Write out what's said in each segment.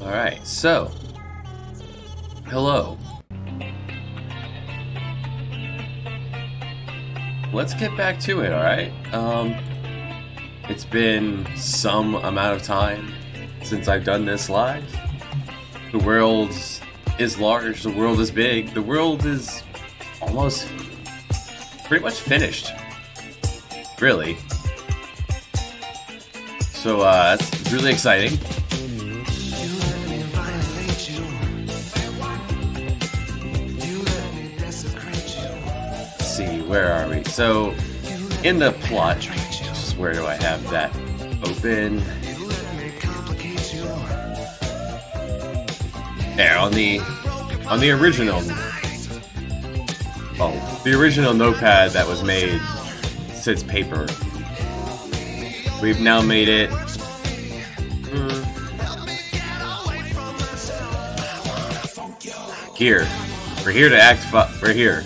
Alright, so, hello. Let's get back to it, alright? It's been some amount of time since I've done this live. The world is large, the world is big, the world is almost pretty much finished. Really. So, it's really exciting. Let's see, where are we? So, in the plot, just where do I have that open? There, on the original, the original notepad that was made since paper. We've now made it here. We're here to act. We're here,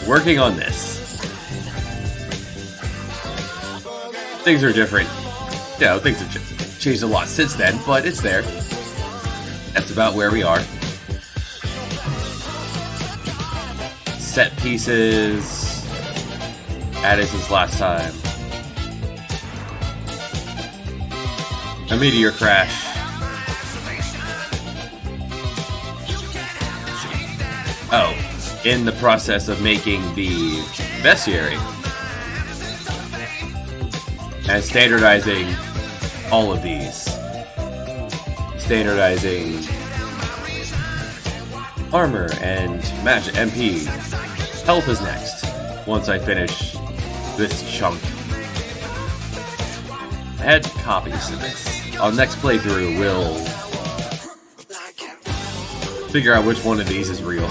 working on this. Things are different. You know, things have changed a lot since then, but it's there. That's about where we are. Set pieces added since last time. A meteor crash. Oh, in the process of making the bestiary and standardizing all of these. Standardizing armor and magic MP. Health is next, once I finish this chunk. I had copies of this. On next playthrough, we'll figure out which one of these is real.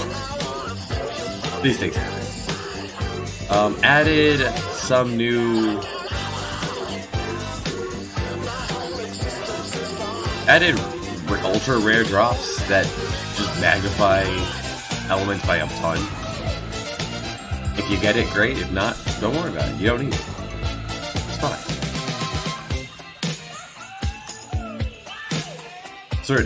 These things happen. Added some new... Added ultra rare drops that just magnify elements by a ton. If you get it, great. If not, don't worry about it. You don't need it. It's fine.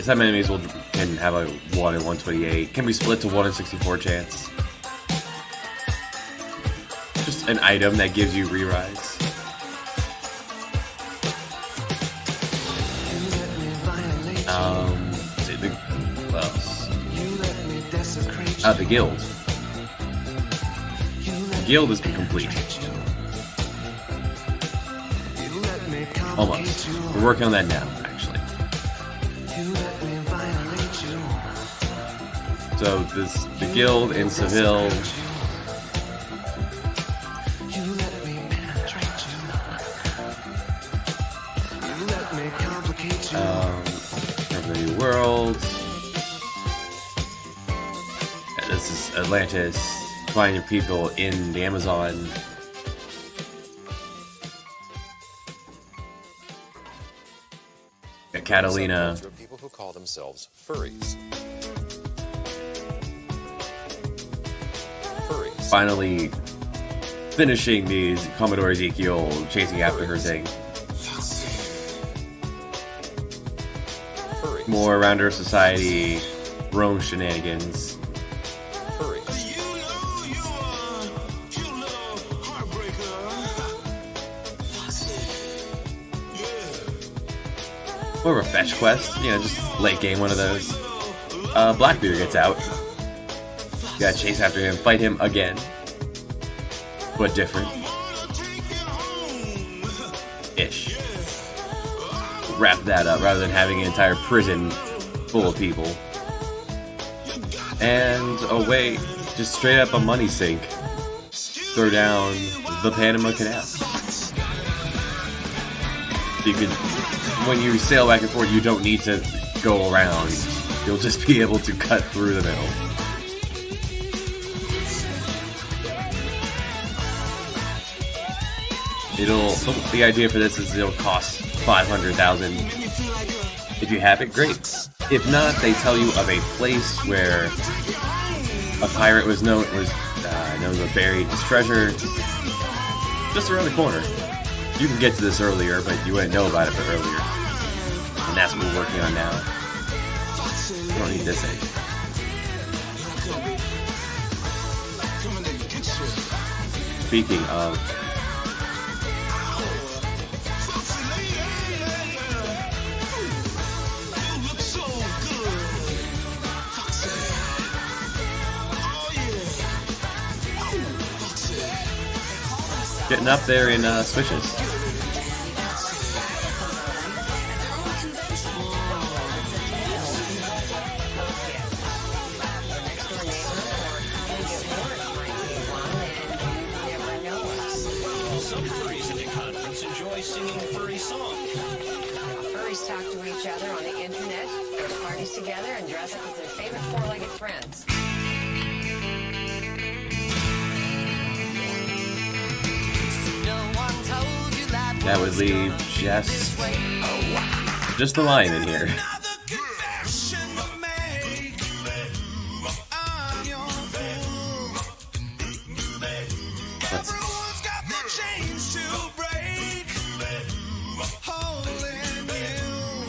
Some enemies can have a 1 in 128. Can be split to 1 in 64 chance. Just an item that gives you re-rise. What else? The guild. The guild has been complete. Almost. We're working on that now, actually. So the guild in Seville. New world. Yeah, this is Atlantis. Find your people in the Amazon. Catalina. People who call themselves furries. Finally finishing these Commodore Ezekiel chasing after her thing. More around her society, Rome shenanigans. More of a fetch quest, you know, just late game one of those. Blackbeard gets out. You gotta chase after him, fight him again. But different. Ish. Wrap that up rather than having an entire prison full of people. And, oh wait, just straight up a money sink. Throw down the Panama Canal. You can, when you sail back and forth, you don't need to go around. You'll just be able to cut through the middle. The idea for this is it'll cost 500,000. If you have it, great. If not, they tell you of a place where a pirate was known to bury his treasure just around the corner. You can get to this earlier, but you wouldn't know about it earlier. And that's what we're working on now. We don't need this anymore. Speaking of, getting up there in switches. Some furries at the conference enjoy singing furry songs. Furries talk to each other on the internet, go to parties together, and dress up as their favorite four-legged friends. That would leave just the line in here. Let's see.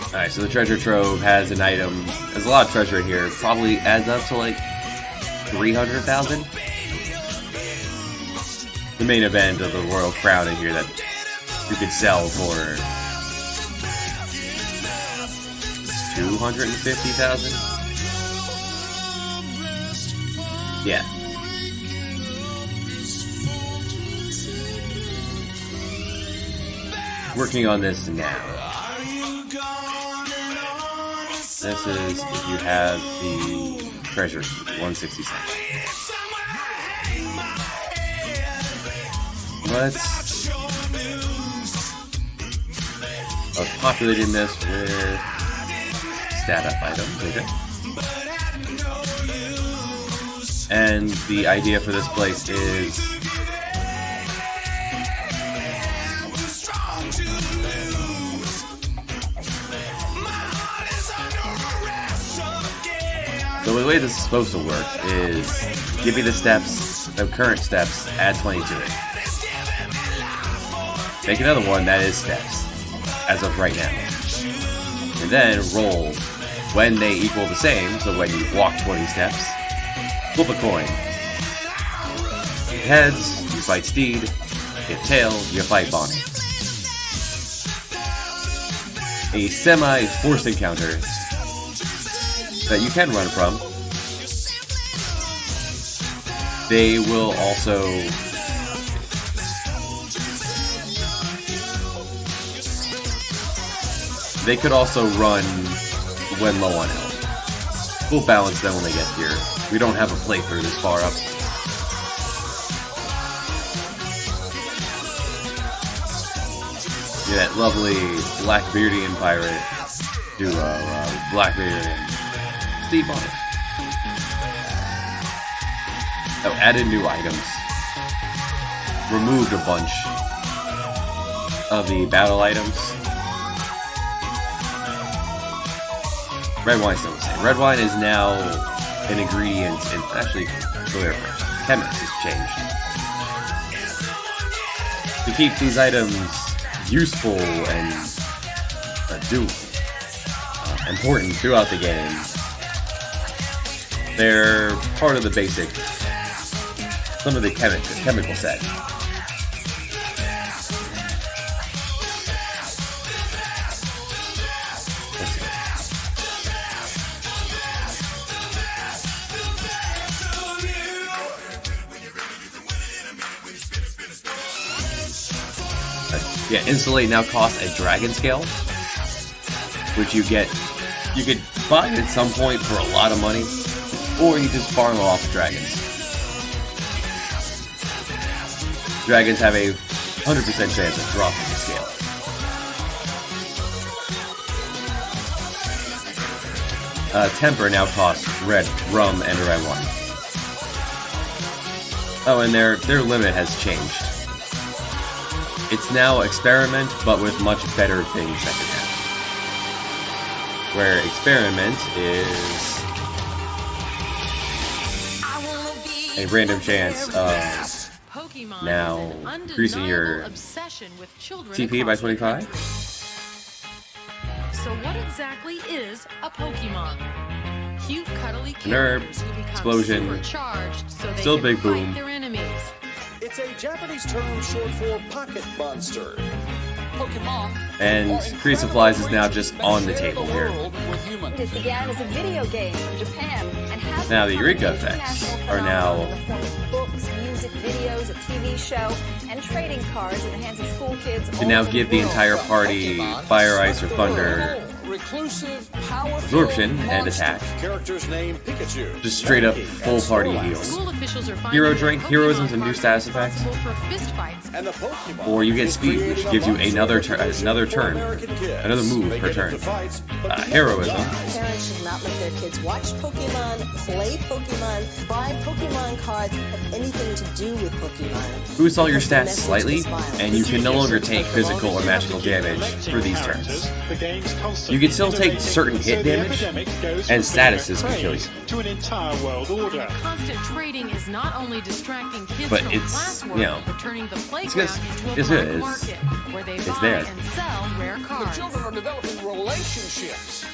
Alright, so the treasure trove has an item. There's a lot of treasure in here. Probably adds up to like 300,000. The main event of the Royal Crown in here that you could sell for 250,000. Yeah. Working on this now. This is if you have the treasure key, 167. I've populated this with stat up items, okay? And the idea for this place is so the way this is supposed to work is give me the steps, the current steps, add 20 to it. Make another one that is steps, as of right now. And then roll when they equal the same, so when you walk 20 steps, flip a coin. If heads, you fight Steed. If tails, you fight Bonnie. A semi-forced encounter that you can run from. They will also they could also run when low on health. We'll balance them when they get here. We don't have a playthrough this far up. Yeah, that lovely Blackbeardian pirate duo, Blackbeard and Steve Bonnet. Oh, added new items. Removed a bunch of the battle items. Red wine's still the same. Red wine is now an ingredient in... Actually, go there first. Chemist has changed. To keep these items useful and important throughout the game, they're part of the basic... some of the chemical set. Yeah, Insulate now costs a dragon scale, which you could buy it at some point for a lot of money, or you just farm off dragons. Dragons have a 100% chance of dropping the scale. Temper now costs red rum and red wine. Oh, and their limit has changed. It's now experiment, but with much better things that can happen. Where experiment is a random chance of now increasing your TP by 25. So what exactly is a Pokemon? Cute, cuddly Herb, characters who become explosion, supercharged so they still can big fight boom. their enemies. It's a Japanese term short for pocket monster. Pokemon. And Creed Supplies is now just on the table here. It began as a video game from Japan and has Now the become Eureka an effects international are now- phenomenon in the form of books, music, videos, a TV show, and trading cards in the hands of school kids. To now give the entire party Fire, Ice, or Thunder Reclusive, powerful absorption and monster. attack. Characters named Pikachu. Just straight up Mickey, full and party Snorlax. heal. School officials are finding Hero that drink, Pokemon heroism's a new cards status are effect. responsible for fistfights. And the Pokemon Or you get is speed, which creating gives you a another monster turn, another for turn, American kids. another move They per get turn. into fights, but never Heroism. die. Parents should not let their kids watch Pokemon, play Pokemon, buy Pokemon cards, have anything to do with Pokemon. Boost all your Because the stats message slightly, is violence. and you can no longer take physical or magical damage for these turns. You can still take certain hit damage, and statuses can kill you. To an entire world order. Constant trading is not only distracting kids But from it's, classwork, you know, but turning the good. playground into a It's black good. It's- market where they it's buy there. and sell rare cards. Children are developing relationships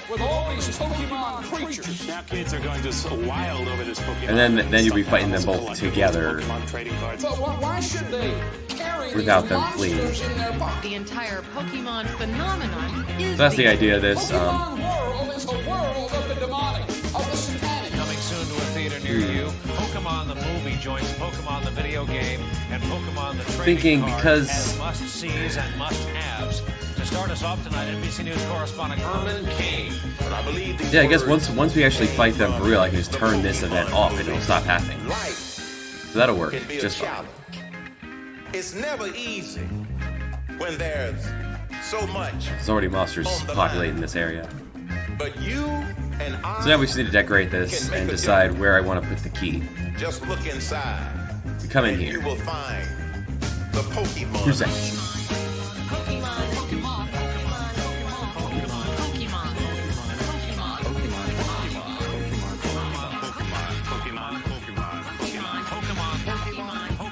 with all these Pokemon creatures. Now kids are going just wild over this Pokemon. And then you'll be fighting them both together Pokemon trading cards. But why should they carry without these them monsters fleeing. in their pocket? The entire Pokemon phenomenon is So that's the idea of this. Pokemon world is a world of the demonic, of the satanic. Coming soon to a theater near you. Pokemon the movie joins Pokemon the video game and Pokemon the trading Thinking card because- as must-sees and must-haves. To start us off tonight, NBC News correspondent Herman King. But I believe these Yeah, I guess words once we actually fight them for real, I can just turn this event off and it'll stop happening. Life So that'll work can be a just fine. challenge. It's never easy when there's so much. There's already monsters populating this area. But you and I So now we just need to decorate this and decide where I want to put the key. just look inside. We come in and here. You will find the Pokemon. Who's that? Pokemon, Pokemon, Pokemon, Pokemon, Pokemon, Pokemon,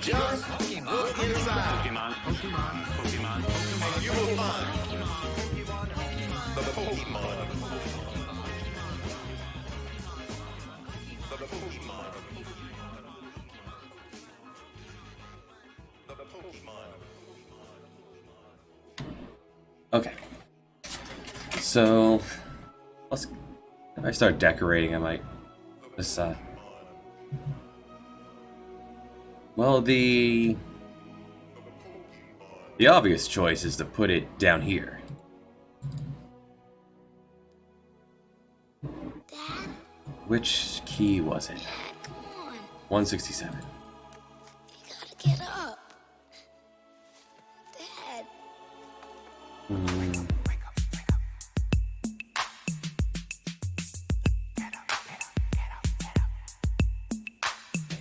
Just look inside. And you will find the Pokemon. The Pokemon. The Pokemon. Okay. So if I start decorating, I might just well, the obvious choice is to put it down here. Dad? Which key was it? Dad, come on. 167. You gotta get up. Dad.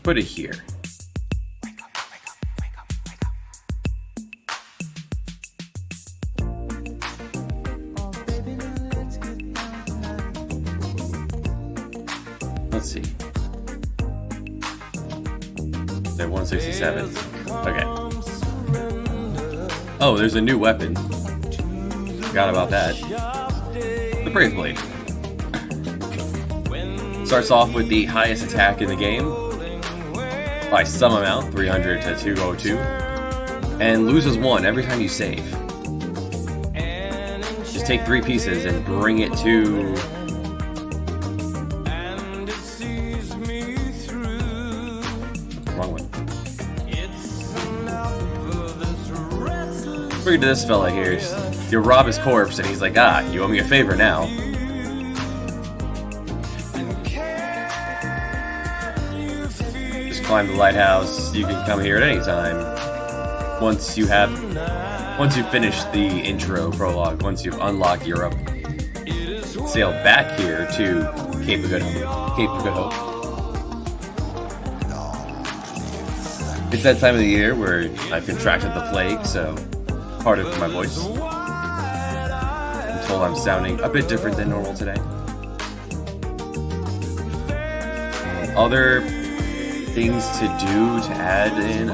Put it here. Let's see. They're 167. Okay. Oh, there's a new weapon. Forgot about that. The Brave Blade. Starts off with the highest attack in the game by some amount, 300 to 202, and loses 1 every time you save. Just take 3 pieces and bring it to wrong one. Bring it to this fella here. You rob his corpse, and he's like, "Ah, you owe me a favor now." Just climb the lighthouse. You can come here at any time. Once you finish the intro prologue, once you've unlocked Europe, sail back here to Cape of Good Hope. It's that time of the year where I've contracted the plague, so pardon for my voice. I'm told I'm sounding a bit different than normal today. other things to do to add in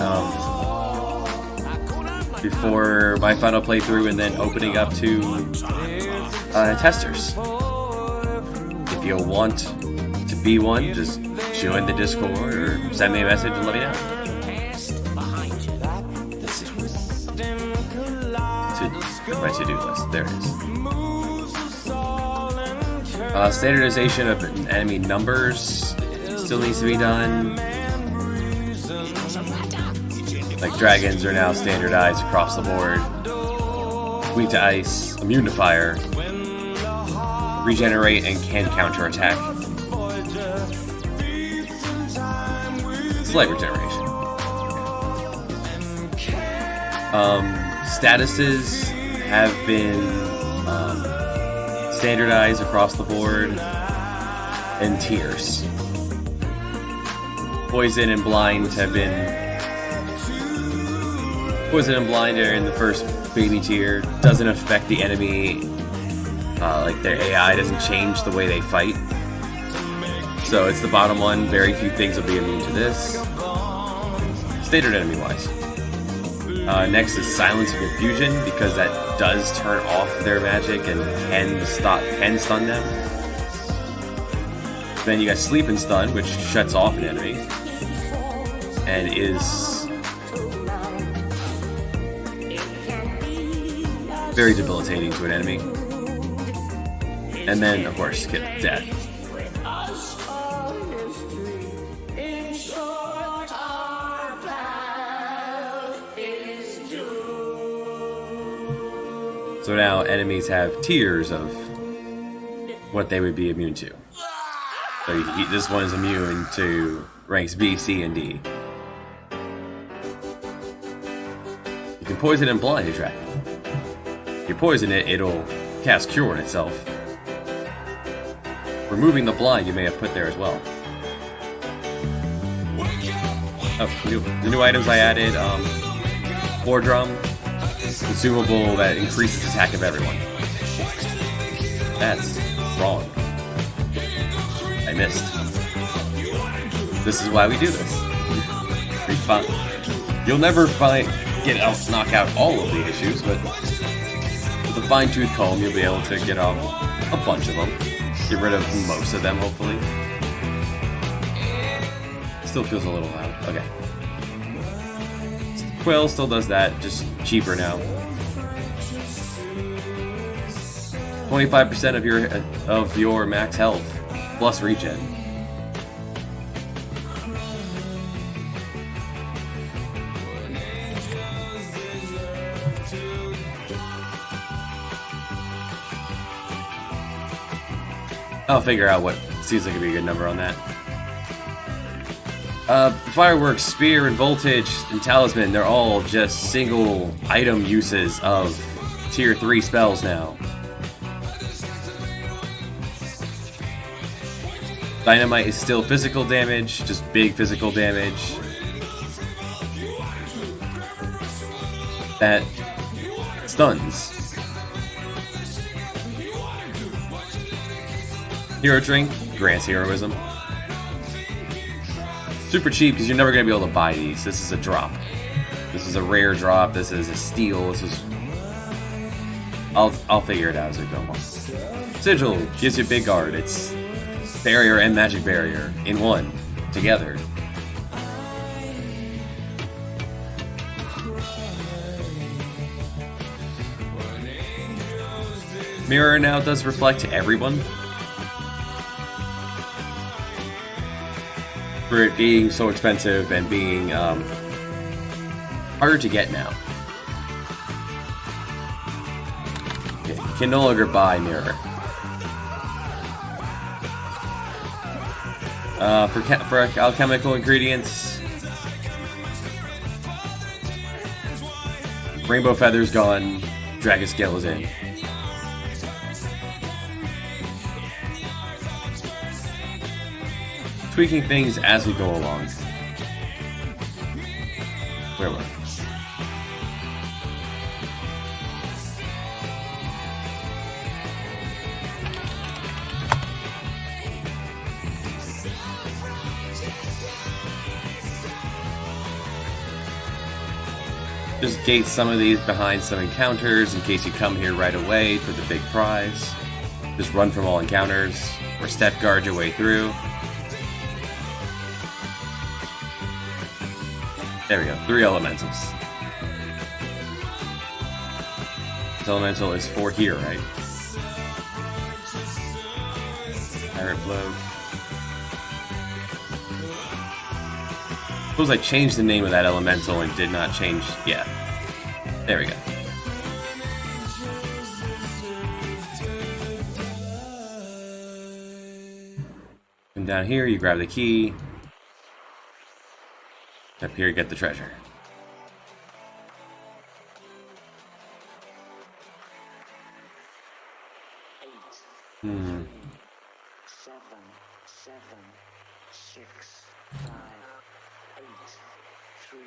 before my final playthrough, and then opening up to testers. If you want to be one, just join the Discord or send me a message and let me know. My to-do list. There it is. Standardization of enemy numbers still needs to be done. Like dragons are now standardized across the board. Weak to ice, immune to fire, regenerate, and can counterattack. Slight regeneration. Statuses have been standardized across the board in tiers. Poison and blind have been. Poison and blind are in the first baby tier. Doesn't affect the enemy. Like their AI doesn't change the way they fight. So it's the bottom one. Very few things will be immune to this. Standard enemy wise. Next is Silence and Confusion, because that does turn off their magic and can stun them. Then you got Sleep and Stun, which shuts off an enemy and is very debilitating to an enemy. And then, of course, get Death. So now enemies have tiers of what they would be immune to. So this one is immune to ranks B, C, and D. You can poison and blind a dragon. If you poison it, it'll cast Cure on itself. Removing the blind you may have put there as well. Oh, the new items I added, War Drum. Consumable that increases attack of everyone. That's wrong. I missed. This is why we do this. You'll never knock out all of the issues, but with a fine-tooth comb, you'll be able to get off a bunch of them. Get rid of most of them, hopefully. Still feels a little loud. Okay. Quill still does that, just cheaper now. 25% of your max health plus regen. I'll figure out what seems like it'd be a good number on that. Fireworks, Spear, and Voltage, and Talisman, they're all just single item uses of tier 3 spells now. Dynamite is still physical damage, just big physical damage. That stuns. Hero Drink grants heroism. Super cheap because you're never going to be able to buy these. This is a drop. This is a rare drop. This is a steal. This is. I'll figure it out as we go along. Sigil gives you big guard. It's barrier and magic barrier in one together. Mirror now does reflect to everyone. For it being so expensive and being harder to get now. You can no longer buy Mirror. For alchemical ingredients, Rainbow Feather's gone, Dragon Scale is in. Tweaking things as we go along. Where were we? Just gate some of these behind some encounters in case you come here right away for the big prize. Just run from all encounters, or step guard your way through. There we go, 3 elementals. This elemental is 4 here, right? Pirate Blow. Suppose I changed the name of that elemental and did not change. Yeah. There we go. Come down here, you grab the key. Up here, get the treasure. Hmm. 7, 6, 5, 8, 3,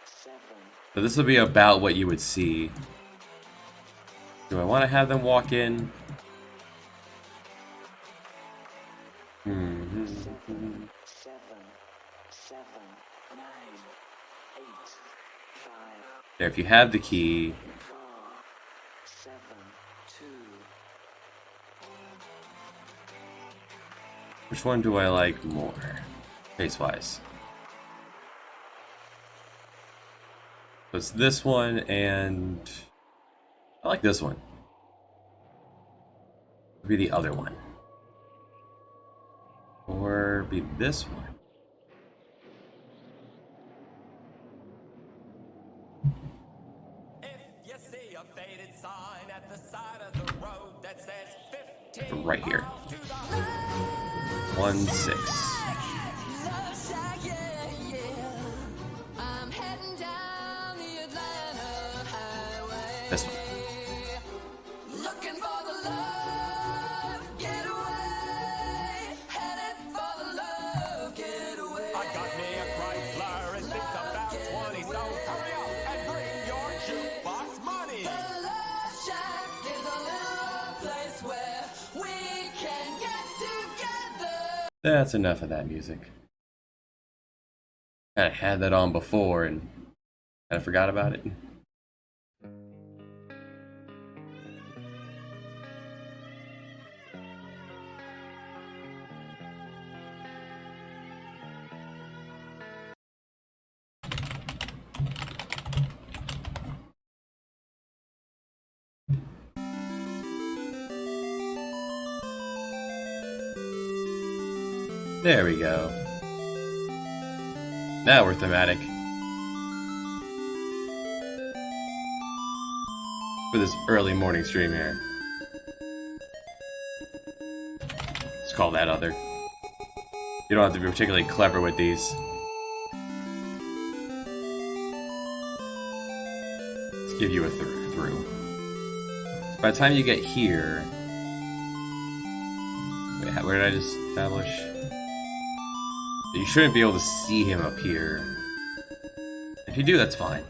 7. So this will be about what you would see. Do I want to have them walk in? Hmm. 7, 7, 9, 8, 5. There, if you have the key. 4, 7, 2. Which one do I like more, face-wise? So it's this one, and I like this one. Be the other one, or be this one. If you see a faded sign at the side of the road that says 15 Right here. 1, 6. This one. Looking for the love, get away. Headed for the love, get away. I got me a Chrysler and it's about 20, so hurry up and bring your jukebox money. The Love Shack is a little place where we can get together. That's enough of that music. Kinda had that on before and kinda forgot about it. There we go. Now we're thematic. For this early morning stream here. Let's call that other. You don't have to be particularly clever with these. Let's give you a through. So by the time you get here... Wait, where did I just establish? You shouldn't be able to see him up here. If you do, that's fine.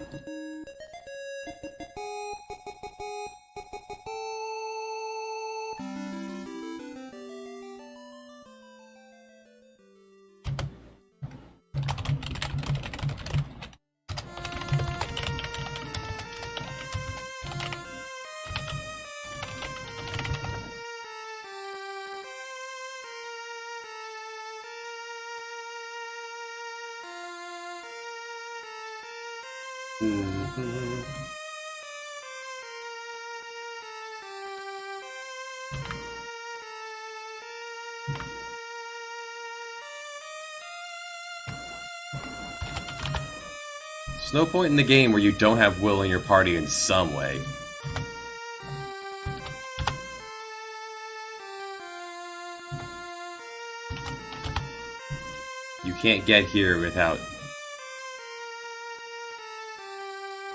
There's no point in the game where you don't have Will in your party in some way. You can't get here without...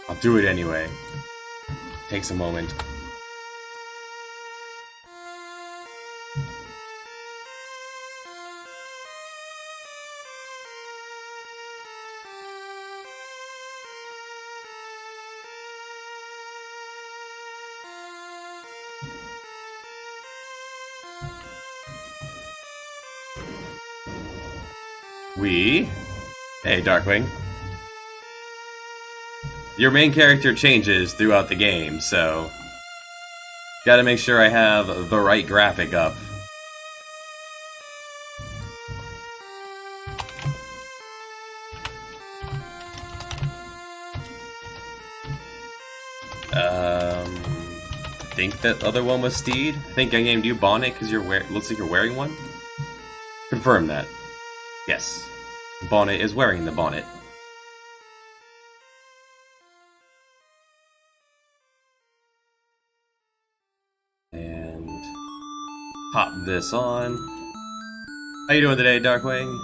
I'll do it anyway. Takes a moment. Hey, Darkwing. your main character changes throughout the game, so gotta make sure I have the right graphic up. I think that other one was Steed. I think I named you Bonnet because looks like you're wearing one. Confirm that. Yes, Bonnet is wearing the bonnet. And pop this on. How you doing today, Darkwing?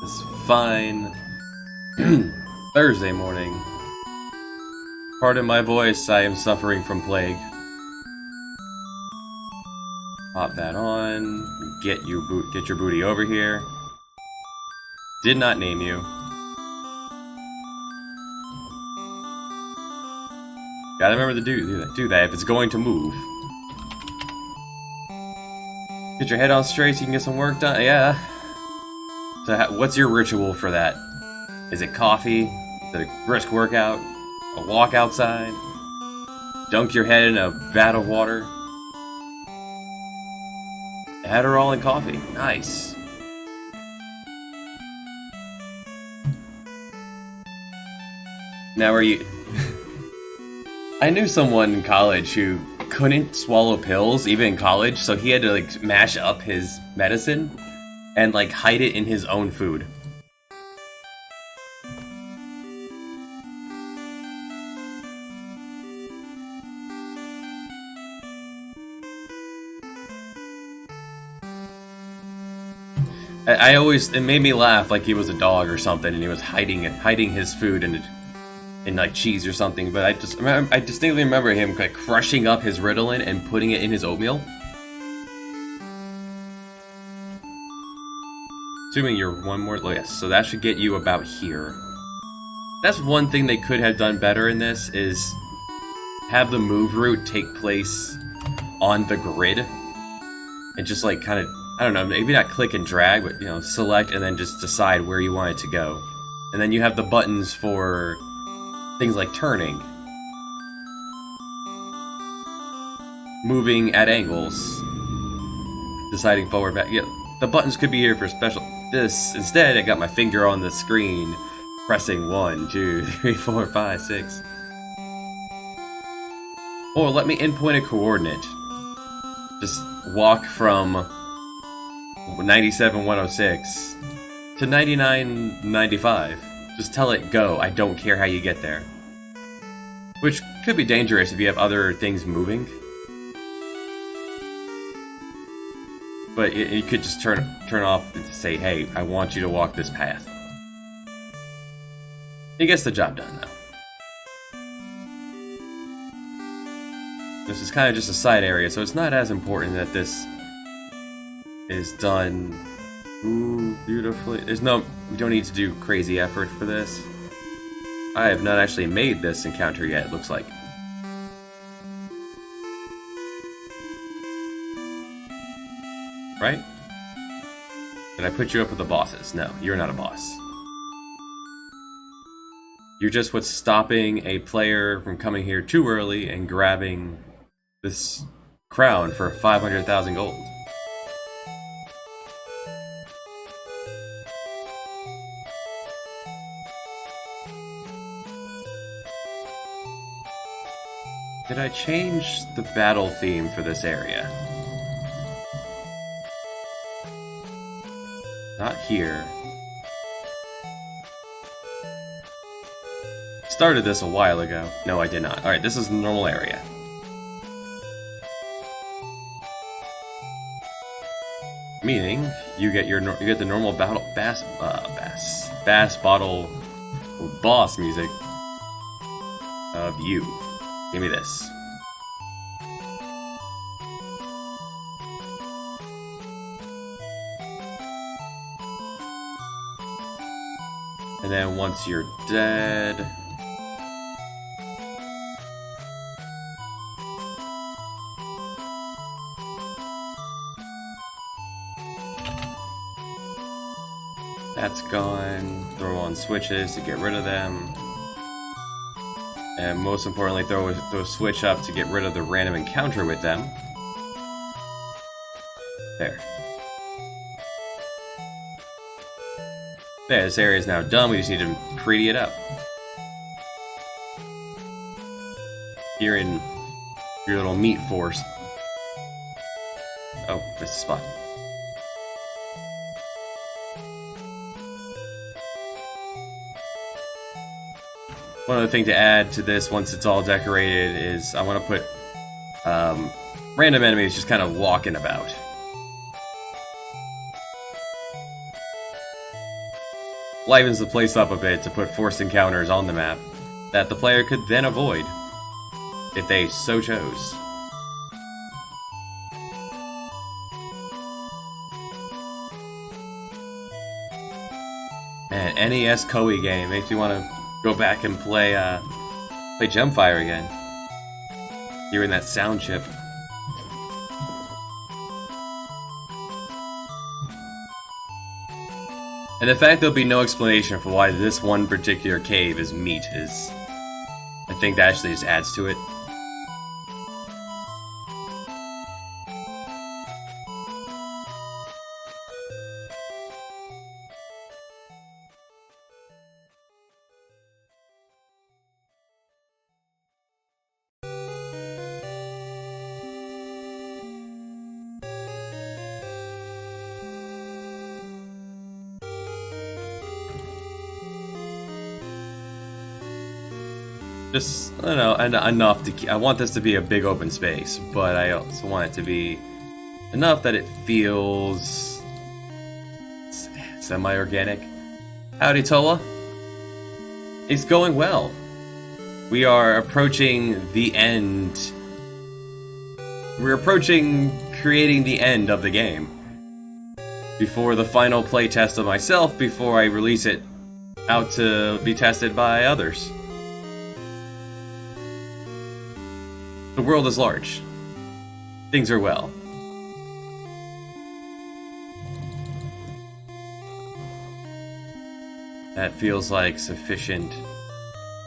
It's fine. Thursday morning. Pardon my voice, I am suffering from plague. Pop that on. Get your booty over here. Did not name you. Gotta remember to do that if it's going to move. Get your head on straight so you can get some work done. Yeah. So what's your ritual for that? Is it coffee? Is it a brisk workout? A walk outside? Dunk your head in a vat of water? Adderall and coffee. Nice. Now are you... I knew someone in college who couldn't swallow pills, even in college, so he had to like mash up his medicine and like hide it in his own food. It made me laugh like he was a dog or something and he was hiding his food in like cheese or something, but I distinctly remember him like crushing up his Ritalin and putting it in his oatmeal. Assuming you're one more, yes, so that should get you about here. That's one thing they could have done better in this, is have the move route take place on the grid and just like kind of, I don't know, maybe not click and drag, but, you know, select and then just decide where you want it to go. And then you have the buttons for things like turning, moving at angles, deciding forward, back. Yeah, the buttons could be here for special. Instead, I got my finger on the screen, pressing 1, 2, 3, 4, 5, 6. Or let me input a coordinate. Just walk from 97-106 to 99-95. Just tell it go, I don't care how you get there. Which could be dangerous if you have other things moving. But you could just turn off and say, hey, I want you to walk this path. It gets the job done, though. This is kind of just a side area, so it's not as important that this is done beautifully. We don't need to do crazy effort for this. I have not actually made this encounter yet, it looks like. Right? Did I put you up with the bosses? No, you're not a boss. You're just what's stopping a player from coming here too early and grabbing this crown for 500,000 gold. Did I change the battle theme for this area? Not here. Started this a while ago. No, I did not. Alright, this is the normal area. Meaning, you get the normal battle bass bottle boss music of you. Give me this. And then once you're dead, that's gone. Throw on switches to get rid of them. And most importantly, throw a switch up to get rid of the random encounter with them. There. There, this area is now done. We just need to pretty it up. You're in your little meat force. Oh, missed a spot. One other thing to add to this once it's all decorated is I want to put random enemies just kind of walking about. Livens the place up a bit to put forced encounters on the map that the player could then avoid if they so chose. Man, NES Koei game makes me want to go back and play Gemfire again. Hearing that sound chip. And the fact there'll be no explanation for why this one particular cave is meat is... I think that actually just adds to it. Just, I don't know, enough to... I want this to be a big open space, but I also want it to be enough that it feels... semi-organic. Howdy, Tola. It's going well. We are approaching the end. We're approaching creating the end of the game. Before the final playtest of myself, before I release it out to be tested by others. The world is large. Things are well. That feels like sufficient.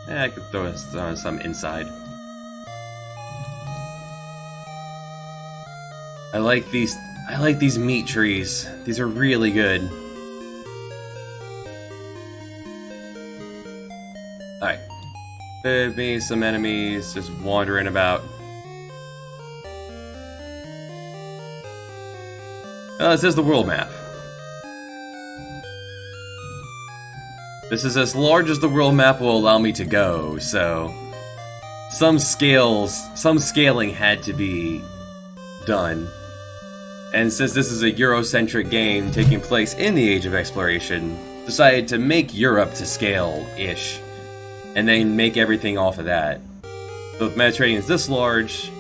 I could throw some inside. I like these meat trees. These are really good. Alright. There'd be some enemies just wandering about. This is the world map. This is as large as the world map will allow me to go, so some scaling had to be done. And since this is a Eurocentric game taking place in the Age of Exploration, decided to make Europe to scale-ish, and then make everything off of that. So if Mediterranean is this large,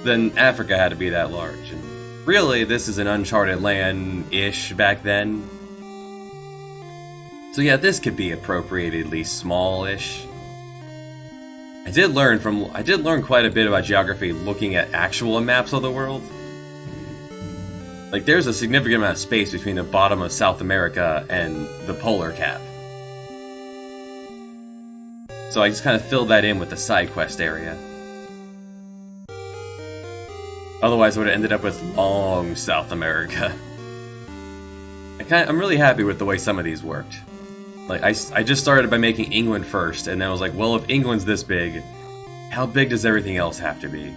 then Africa had to be that large. And really, this is an uncharted land-ish back then. So yeah, this could be appropriatedly small-ish. I did learn quite a bit about geography looking at actual maps of the world. Like, there's a significant amount of space between the bottom of South America and the polar cap. So I just kind of filled that in with the side quest area. Otherwise, I would have ended up with long South America. I'm really happy with the way some of these worked. Like, I just started by making England first, and then I was like, well, if England's this big, how big does everything else have to be?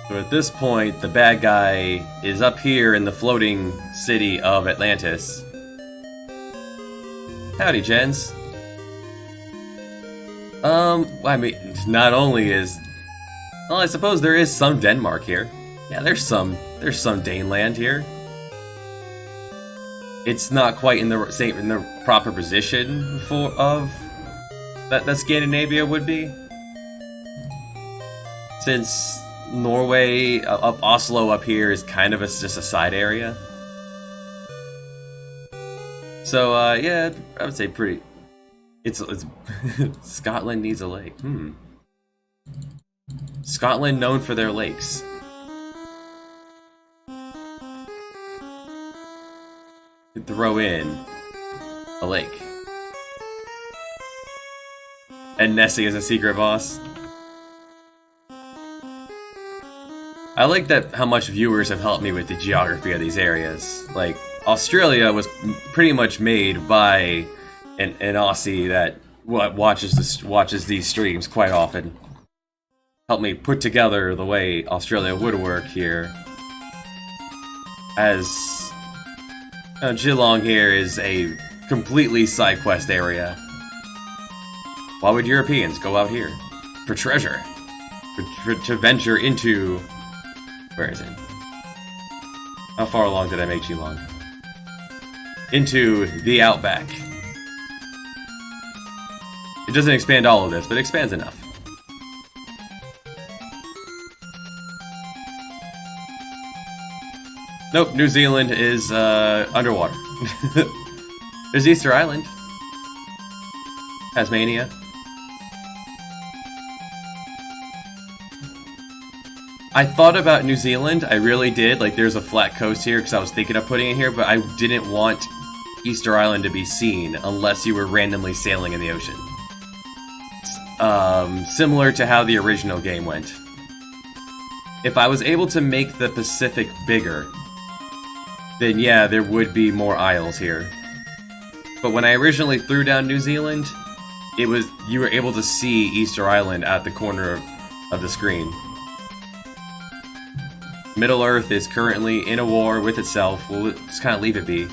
So at this point, the bad guy is up here in the floating city of Atlantis. Howdy, gents. I mean, not only is... Well, I suppose there is some Denmark here. Yeah, there's some Daneland here. It's not quite in the proper position that Scandinavia would be. Since Norway, Oslo up here is kind of just a side area. So, yeah, I would say pretty... It's Scotland needs a lake. Scotland known for their lakes. Throw in a lake. And Nessie is a secret boss. I like that how much viewers have helped me with the geography of these areas. Like, Australia was pretty much made by an Aussie that watches these streams quite often. Helped me put together the way Australia would work here. As Geelong here is a completely side quest area. Why would Europeans go out here? For treasure. To venture into... Where is it? How far along did I make Geelong? Into the Outback. It doesn't expand all of this, but it expands enough. Nope, New Zealand is underwater. There's Easter Island. Tasmania. I thought about New Zealand, I really did. Like, there's a flat coast here because I was thinking of putting it here, but I didn't want Easter Island to be seen unless you were randomly sailing in the ocean. Similar to how the original game went. If I was able to make the Pacific bigger, then yeah, there would be more isles here. But when I originally threw down New Zealand, you were able to see Easter Island at the corner of the screen. Middle Earth is currently in a war with itself. We'll just kind of leave it be.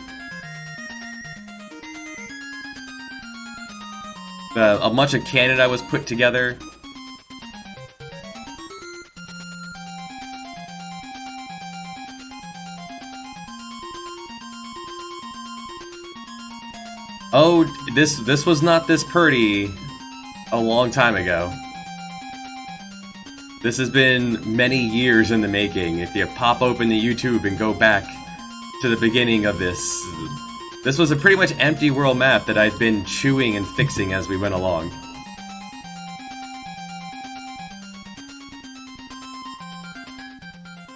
A bunch of Canada was put together. Oh, this was not this pretty a long time ago. This has been many years in the making. If you pop open the YouTube and go back to the beginning of this was a pretty much empty world map that I've been chewing and fixing as we went along.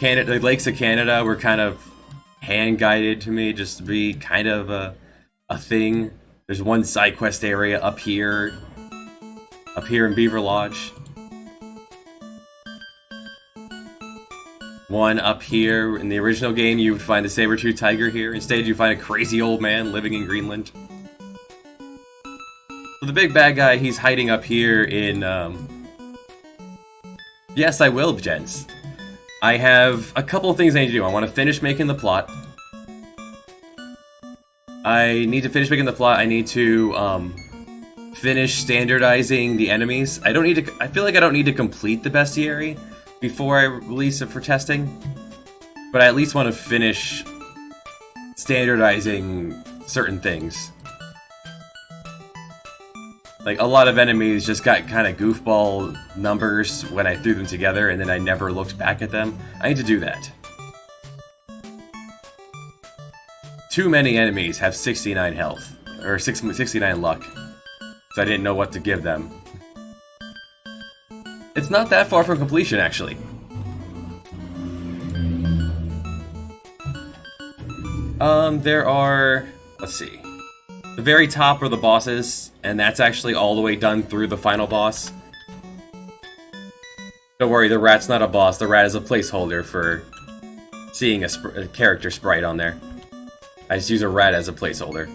The lakes of Canada were kind of hand-guided to me, just to be kind of a thing. There's one side quest area up here in Beaver Lodge. One up here. In the original game, you would find a saber-toothed tiger here. Instead, you find a crazy old man living in Greenland. So the big bad guy, he's hiding up here in, Yes, I will, gents. I have a couple of things I need to do. I want to finish making the plot. I need to finish making the plot. I need to, finish standardizing the enemies. I feel like I don't need to complete the bestiary before I release it for testing, but I at least want to finish standardizing certain things. Like, a lot of enemies just got kind of goofball numbers when I threw them together, and then I never looked back at them. I need to do that. Too many enemies have 69 health, or 69 luck, so I didn't know what to give them. It's not that far from completion, actually. There are... let's see. The very top are the bosses, and that's actually all the way done through the final boss. Don't worry, the rat's not a boss. The rat is a placeholder for seeing a character sprite on there. I just use a rat as a placeholder.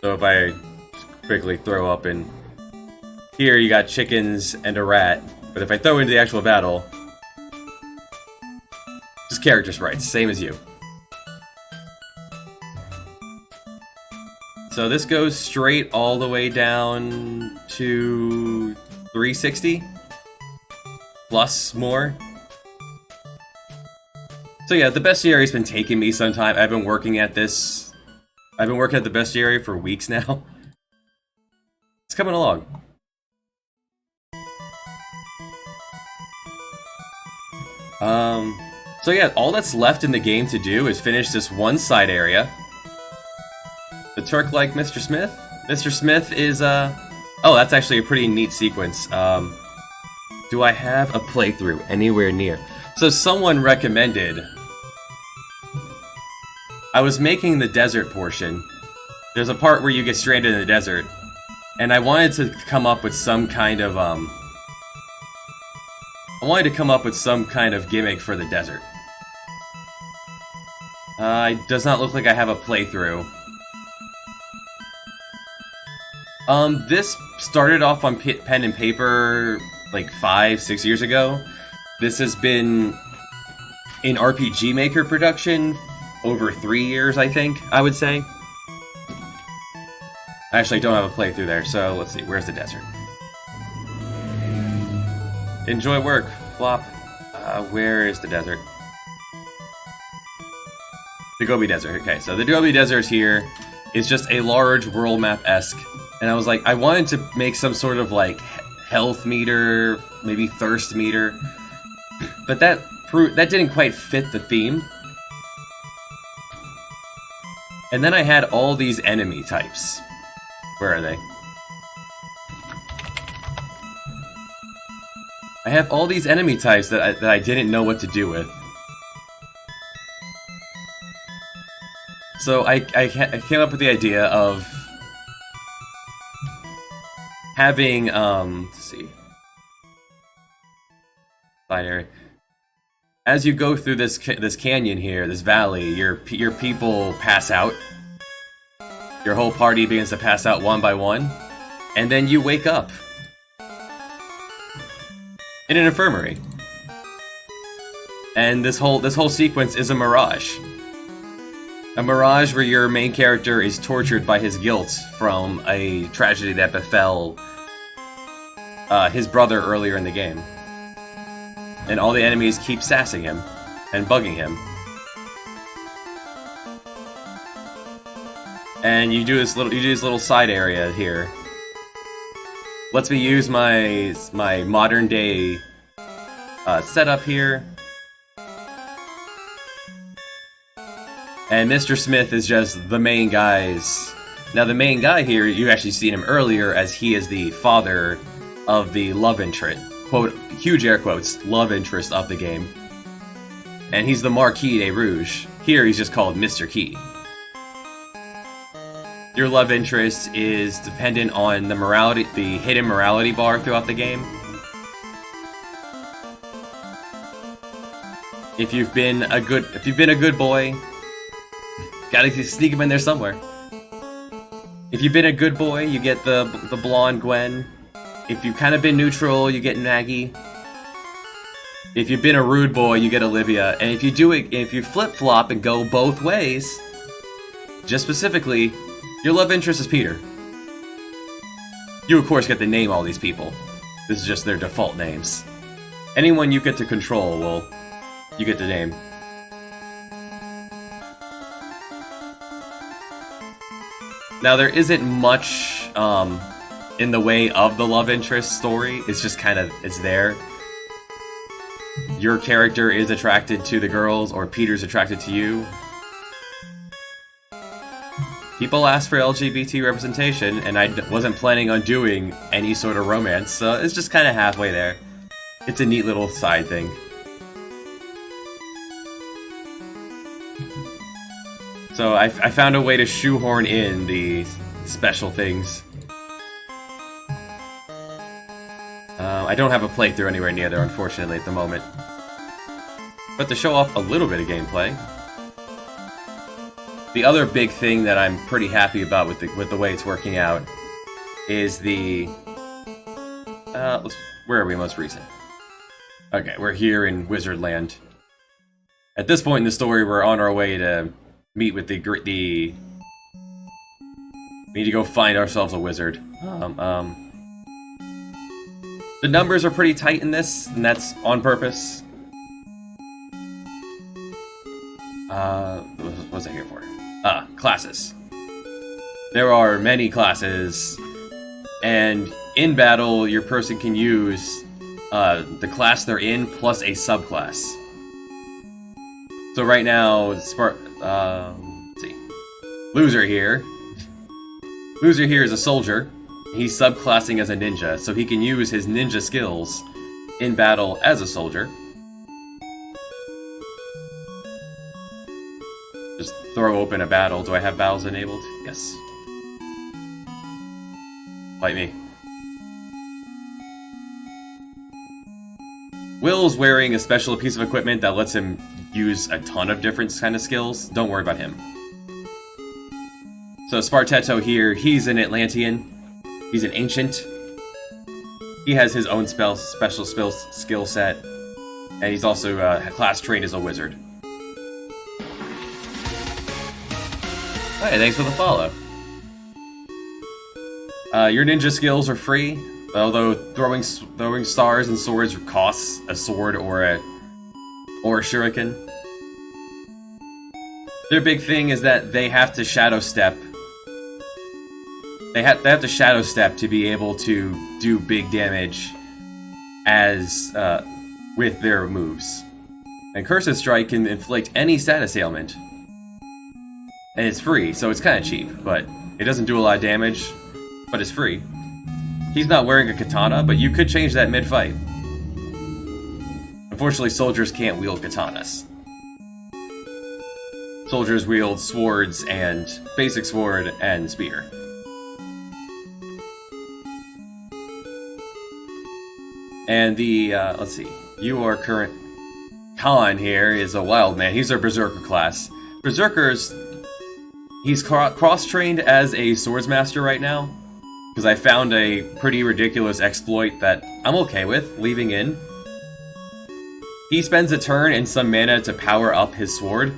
So if I quickly throw up in... Here you got chickens and a rat, but if I throw into the actual battle, just character sprites, same as you. So this goes straight all the way down to 360, plus more. So yeah, the bestiary's been taking me some time. I've been working at this. I've been working at the bestiary for weeks now. It's coming along. So yeah, all that's left in the game to do is finish this one side area. The Turk like Mr. Smith? Mr. Smith is, oh, that's actually a pretty neat sequence. Do I have a playthrough anywhere near? So someone recommended... I was making the desert portion, there's a part where you get stranded in the desert, and I wanted to come up with some kind of gimmick for the desert. It does not look like I have a playthrough. This started off on pen and paper like 5-6 years ago. This has been in RPG Maker production over 3 years, I think, I would say. I actually don't have a playthrough there, so let's see, where's the desert? Enjoy work, flop. Where is the desert? The Gobi Desert, okay, so the Gobi Desert here is just a large world map-esque, and I was like, I wanted to make some sort of like health meter, maybe thirst meter, but that didn't quite fit the theme. And then I had all these enemy types. Where are they? I have all these enemy types that I didn't know what to do with. So I came up with the idea of having, let's see, side area. As you go through this canyon here, this valley, your people pass out. Your whole party begins to pass out one by one, and then you wake up in an infirmary. And this whole sequence is a mirage. A mirage where your main character is tortured by his guilt from a tragedy that befell his brother earlier in the game. And all the enemies keep sassing him and bugging him. And you do this little side area here. Lets me use my modern day setup here. And Mr. Smith is just the main guy's. Now the main guy here, you actually seen him earlier as he is the father of the love interest, quote, huge air quotes, love interest of the game. And he's the Marquis de Rouge. Here he's just called Mr. Key. Your love interest is dependent on the hidden morality bar throughout the game. If you've been a good boy, gotta sneak him in there somewhere. If you've been a good boy, you get the blonde Gwen. If you've kind of been neutral, you get Maggie. If you've been a rude boy, you get Olivia. And if you flip-flop and go both ways, just specifically, your love interest is Peter. You, of course, get to name all these people. This is just their default names. Anyone you get to control, well, you get to name. Now, there isn't much in the way of the love interest story. It's just kind of, it's there. Your character is attracted to the girls, or Peter's attracted to you. People ask for LGBT representation, and I wasn't planning on doing any sort of romance, so it's just kind of halfway there. It's a neat little side thing. So I found a way to shoehorn in the special things. I don't have a playthrough anywhere near there, unfortunately, at the moment. But to show off a little bit of gameplay, the other big thing that I'm pretty happy about with the way it's working out is the... where are we most recent? Okay, we're here in Wizardland. At this point in the story, we're on our way to meet with the... We need to go find ourselves a wizard. The numbers are pretty tight in this, and that's on purpose. What was I here for? Classes. There are many classes, and in battle, your person can use the class they're in plus a subclass. So right now, let's see. Loser here. Loser here is a soldier. He's subclassing as a ninja, so he can use his ninja skills in battle as a soldier. Just throw open a battle. Do I have battles enabled? Yes. Fight me. Will's wearing a special piece of equipment that lets him use a ton of different kind of skills. Don't worry about him. So Spartetto here, he's an Atlantean. He's an ancient. He has his own special skill set. And he's also class trained as a wizard. Hey, thanks for the follow. Your ninja skills are free, although throwing stars and swords costs a sword or a shuriken. Their big thing is that they have to shadow step. They have to shadow step to be able to do big damage as with their moves. And Cursive Strike can inflict any status ailment. And it's free, so it's kind of cheap, but it doesn't do a lot of damage, but it's free. He's not wearing a katana, but you could change that mid-fight. Unfortunately, soldiers can't wield katanas. Soldiers wield swords and basic sword and spear. And the, let's see, you are current... Khan here is a wild man. He's our Berserker class. Berserkers... He's cross-trained as a swordsmaster right now, because I found a pretty ridiculous exploit that I'm okay with leaving in. He spends a turn and some mana to power up his sword,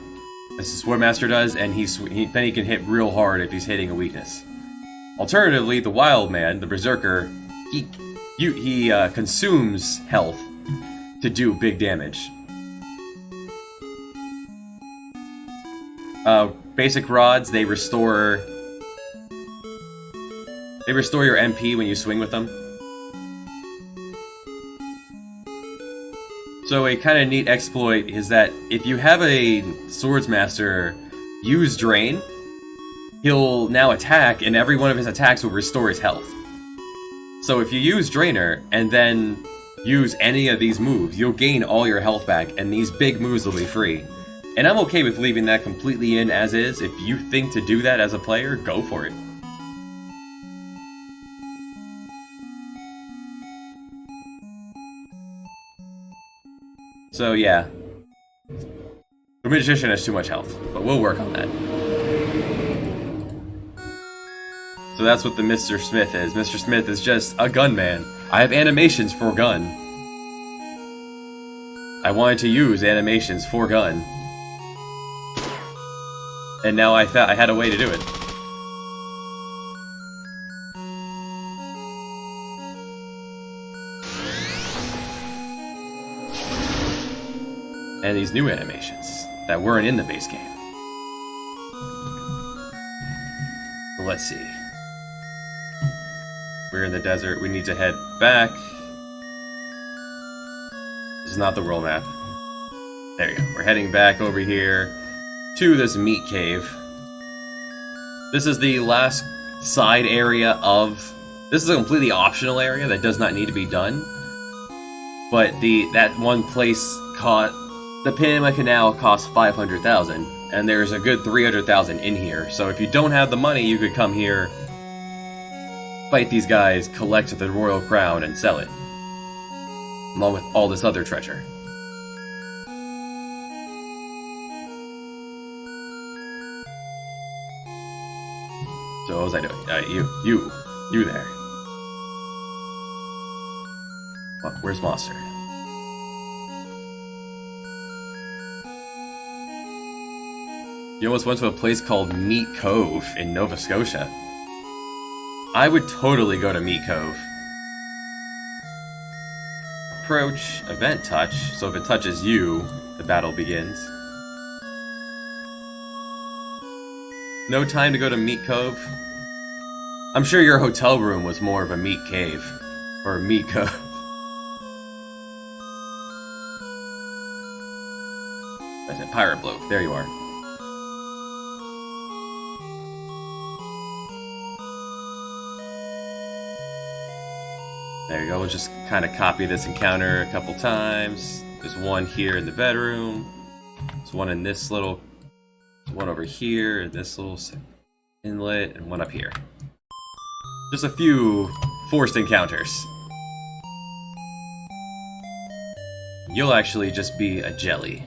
as the swordmaster does, and then he can hit real hard if he's hitting a weakness. Alternatively, the wild man, the Berserker, he consumes health to do big damage. Basic rods, they restore your MP when you swing with them. So a kind of neat exploit is that if you have a swordsmaster use Drain, he'll now attack, and every one of his attacks will restore his health. So if you use Drainer and then use any of these moves, you'll gain all your health back, and these big moves will be free. And I'm okay with leaving that completely in as is. If you think to do that as a player, go for it. So yeah. The Magician has too much health, but we'll work on that. So that's what the Mr. Smith is. Mr. Smith is just a gunman. I have animations for gun. I wanted to use animations for gun. And now I thought I had a way to do it. And these new animations that weren't in the base game. So let's see. We're in the desert. We need to head back. This is not the world map. There you go. We're heading back over here to this meat cave. This is the last side area of... This is a completely optional area that does not need to be done. But that one place caught... The Panama Canal costs 500,000, and there's a good 300,000 in here. So if you don't have the money, you could come here, fight these guys, collect the royal crown, and sell it. Along with all this other treasure. So what was I doing? You there. What? Where's Monster? You almost went to a place called Meat Cove in Nova Scotia. I would totally go to Meat Cove. Approach, event touch, so if it touches you, the battle begins. No time to go to Meat Cove? I'm sure your hotel room was more of a meat cave. Or a meat cove. That's a pirate bloke. There you are. There you go. We'll just kind of copy this encounter a couple times. There's one here in the bedroom. There's one in this little... One over here, and this little inlet, and one up here. Just a few forced encounters. You'll actually just be a jelly.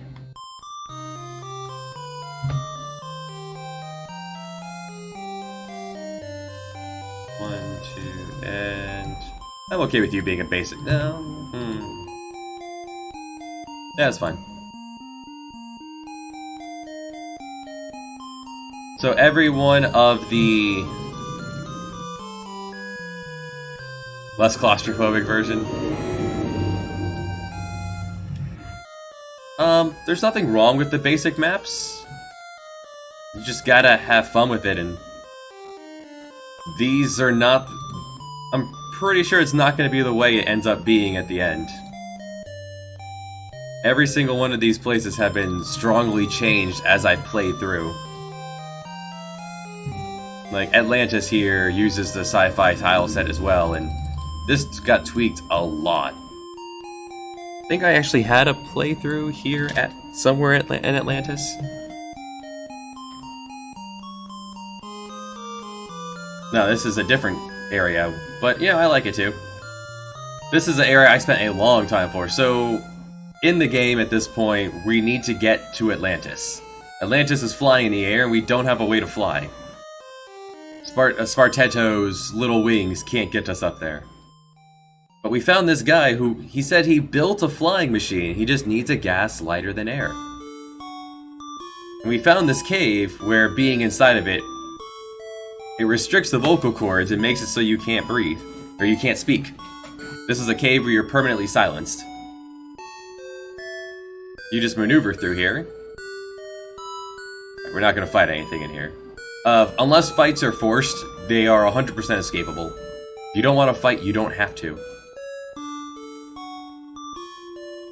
One, two, and... I'm okay with you being a basic. No? Yeah, that's fine. So every one of the less claustrophobic version. There's nothing wrong with the basic maps. You just gotta have fun with it, and these are not... I'm pretty sure it's not gonna be the way it ends up being at the end. Every single one of these places have been strongly changed as I played through. Like, Atlantis here uses the sci-fi tile set as well, and this got tweaked a lot. I think I actually had a playthrough here at somewhere in Atlantis. No, this is a different area, but yeah, I like it too. This is an area I spent a long time for, so in the game at this point, we need to get to Atlantis. Atlantis is flying in the air, and we don't have a way to fly. Spartetto's little wings can't get us up there. But we found this guy who, he said he built a flying machine, he just needs a gas lighter than air. And we found this cave where being inside of it, it restricts the vocal cords and makes it so you can't breathe, or you can't speak. This is a cave where you're permanently silenced. You just maneuver through here. We're not going to fight anything in here. Unless fights are forced, they are 100% escapable. If you don't want to fight, you don't have to.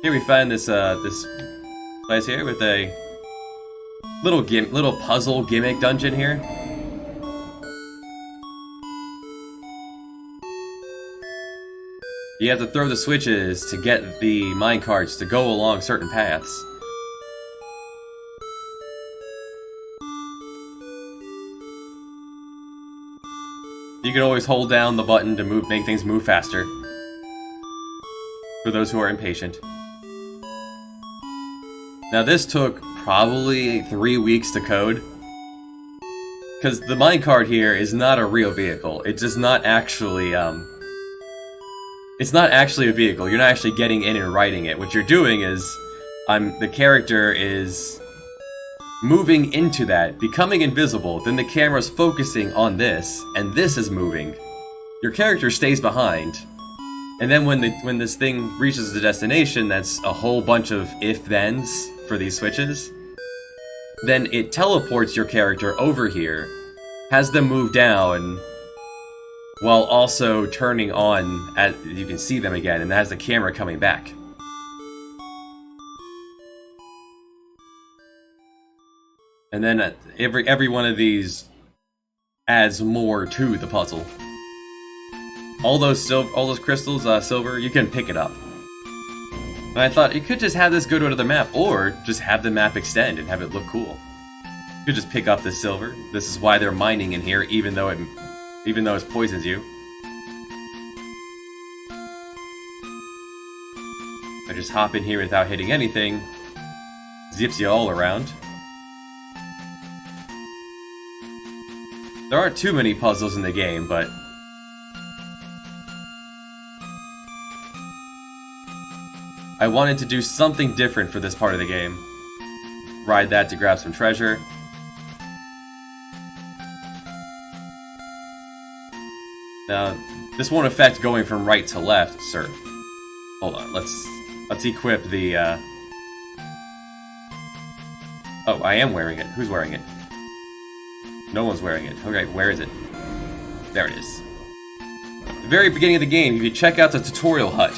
Here we find this this place here with a little puzzle gimmick dungeon here. You have to throw the switches to get the minecarts to go along certain paths. You can always hold down the button to make things move faster. For those who are impatient. Now this took probably 3 weeks to code. Because the minecart here is not a real vehicle. It's just not actually, it's not actually a vehicle. You're not actually getting in and riding it. What you're doing is, the character is moving into that, becoming invisible, then the camera's focusing on this, and this is moving. Your character stays behind, and then when this thing reaches the destination, that's a whole bunch of if-thens for these switches, then it teleports your character over here, has them move down, while also turning on, you can see them again, and has the camera coming back. And then every one of these adds more to the puzzle. All those crystals, silver, you can pick it up. And I thought you could just have this go to another map, or just have the map extend and have it look cool. You could just pick up this silver. This is why they're mining in here, even though it poisons you. I just hop in here without hitting anything. Zips you all around. There aren't too many puzzles in the game, but I wanted to do something different for this part of the game. Ride that to grab some treasure. Now, this won't affect going from right to left, sir. Hold on, let's equip the, Oh, I am wearing it. Who's wearing it? No one's wearing it. Okay, where is it? There it is. At the very beginning of the game, if you check out the tutorial hut,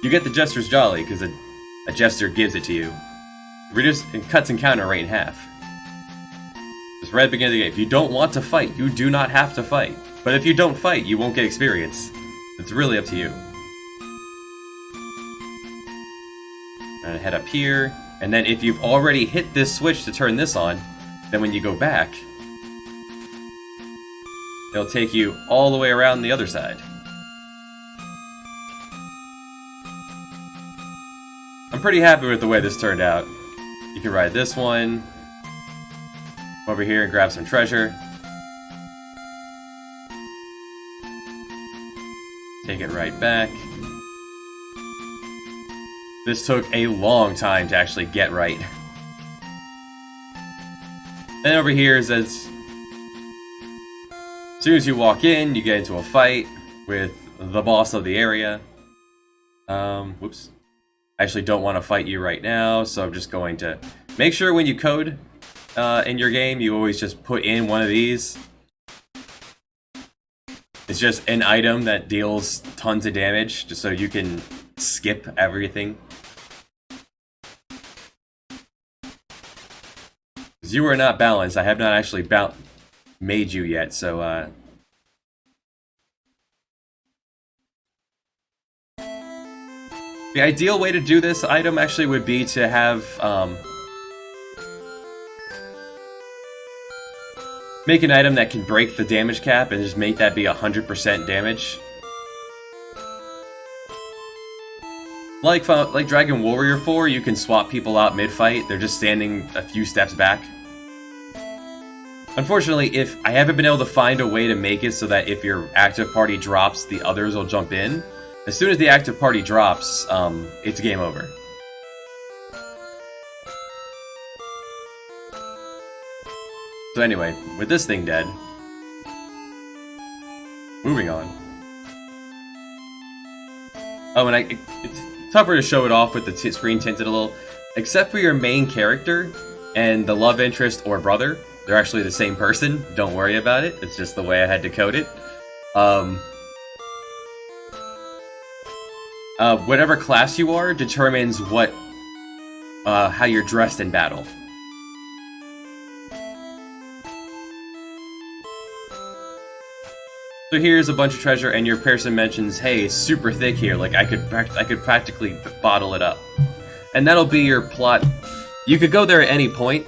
you get the Jester's Jolly, because a Jester gives it to you. It cuts encounter rate in half. Just right at the beginning of the game. If you don't want to fight, you do not have to fight. But if you don't fight, you won't get experience. It's really up to you. And head up here, and then if you've already hit this switch to turn this on, then when you go back, It'll take you all the way around the other side. I'm pretty happy with the way this turned out. You can ride this one over here and grab some treasure. Take it right back. This took a long time to actually get right. Then over here is as soon as you walk in, you get into a fight with the boss of the area. Whoops. I actually don't want to fight you right now, so I'm just going to make sure when you code in your game, you always just put in one of these. It's just an item that deals tons of damage, just so you can skip everything. Because you are not balanced. I have not actually made you yet, so the ideal way to do this item actually would be to have make an item that can break the damage cap and just make that be 100% damage. Like Dragon Warrior 4, you can swap people out mid-fight. They're just standing a few steps back. Unfortunately, if I haven't been able to find a way to make it so that if your active party drops, the others will jump in. As soon as the active party drops, it's game over. So anyway, with this thing dead, moving on. Oh, and it's tougher to show it off with the screen tinted a little. Except for your main character and the love interest or brother, they're actually the same person. Don't worry about it. It's just the way I had to code it. Whatever class you are determines how you're dressed in battle. So here's a bunch of treasure, and your person mentions, "Hey, it's super thick here. Like I could practically bottle it up," and that'll be your plot. You could go there at any point.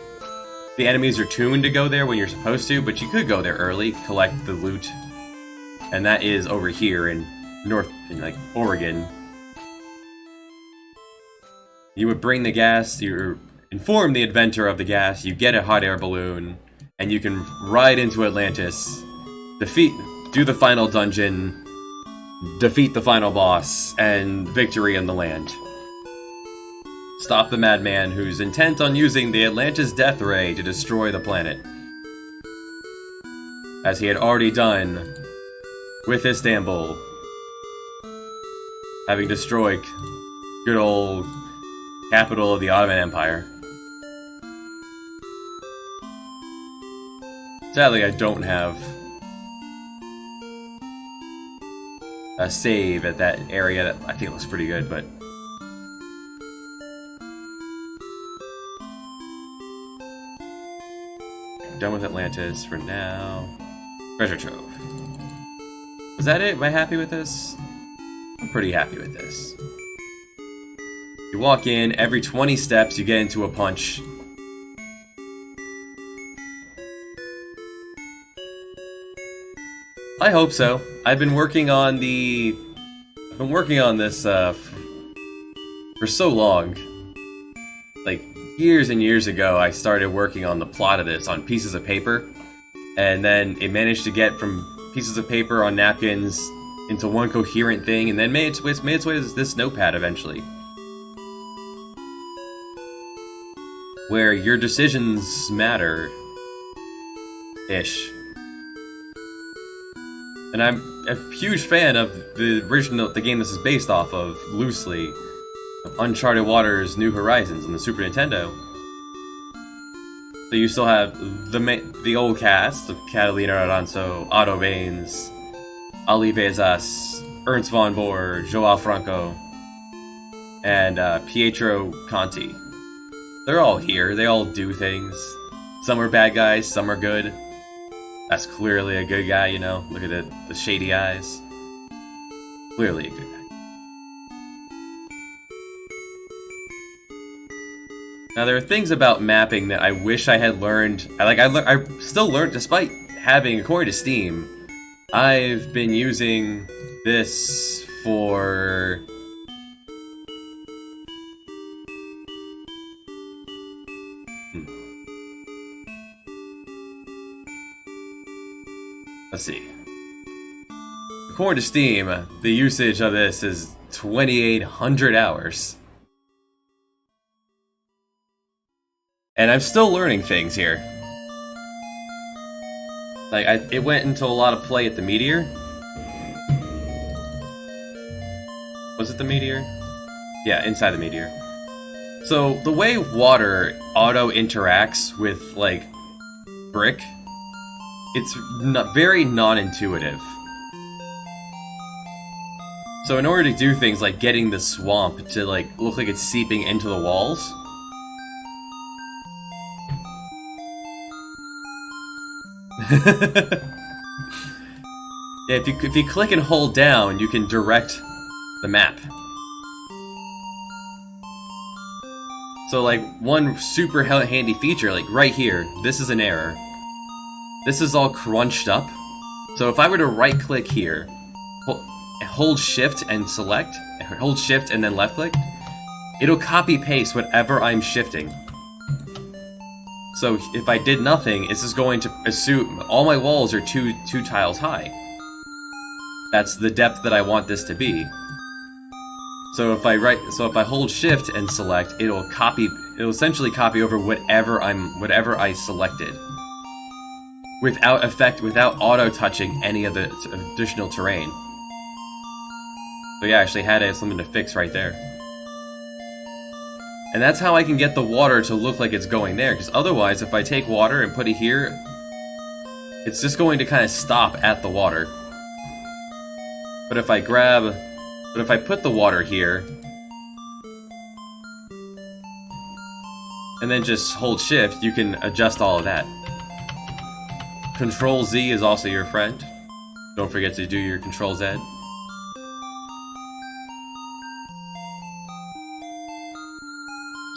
The enemies are tuned to go there when you're supposed to, but you could go there early, collect the loot, and that is over here in Oregon. You would bring the gas. You inform the inventor of the gas. You get a hot air balloon, and you can ride into Atlantis, do the final dungeon, defeat the final boss, and victory in the land. Stop the madman who's intent on using the Atlantis death ray to destroy the planet, as he had already done with Istanbul, having destroyed good old capital of the Ottoman Empire. Sadly, I don't have a save at that area. That I think looks pretty good, but I'm done with Atlantis for now. Treasure trove. Was that it? Am I happy with this? I'm pretty happy with this. You walk in, every 20 steps you get into a punch. I hope so. I've been working on this for so long. Like years and years ago, I started working on the plot of this on pieces of paper, and then it managed to get from pieces of paper on napkins into one coherent thing, and then made its way to this notepad eventually, where your decisions matter, ish. And I'm a huge fan of the game this is based off of, loosely, of Uncharted Waters, New Horizons on the Super Nintendo. So you still have the old cast of Catalina Aranzo, Otto Baines, Ali Bezas, Ernst von Bohr, Joao Franco, and Pietro Conti. They're all here. They all do things. Some are bad guys, some are good. That's clearly a good guy, you know? Look at the shady eyes. Clearly a good guy. Now, there are things about mapping that I wish I had learned. I still learned, despite having, according to Steam, I've been using this for... Let's see. According to Steam, the usage of this is 2,800 hours. And I'm still learning things here. Like, it went into a lot of play at the Meteor. Was it the Meteor? Yeah, inside the Meteor. So, the way water auto-interacts with, like, brick, it's very non-intuitive. So in order to do things like getting the swamp to, like, look like it's seeping into the walls... Yeah, if you click and hold down, you can direct the map. So, like, one super handy feature, like right here, this is an error. This is all crunched up. So if I were to right-click here, hold shift and select, hold shift and then left-click, it'll copy-paste whatever I'm shifting. So if I did nothing, it's just going to assume all my walls are two tiles high. That's the depth that I want this to be. So if I hold shift and select, it'll essentially copy over whatever I selected. Without auto touching any of the additional terrain. So yeah, I actually had something to fix right there. And that's how I can get the water to look like it's going there, because otherwise, if I take water and put it here, it's just going to kind of stop at the water. But if I put the water here, and then just hold shift, you can adjust all of that. Control Z is also your friend. Don't forget to do your Control Z.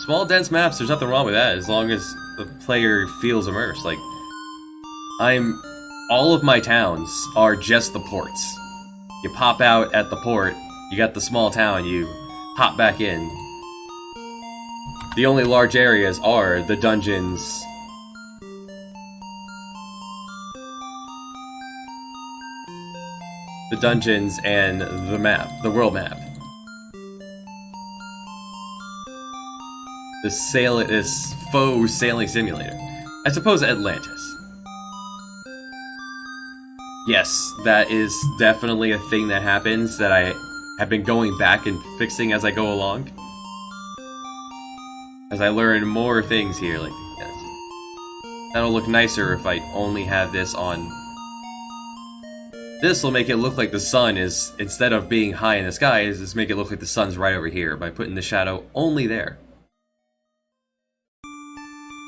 Small, dense maps, there's nothing wrong with that, as long as the player feels immersed. Like, all of my towns are just the ports. You pop out at the port, you got the small town, you hop back in. The only large areas are the dungeons. The dungeons and the map, the world map. This faux sailing simulator. I suppose Atlantis. Yes, that is definitely a thing that happens that I have been going back and fixing as I go along. As I learn more things here, like, yes. That'll look nicer if I only have this on. This will make it look like the sun is, instead of being high in the sky, is just make it look like the sun's right over here by putting the shadow only there.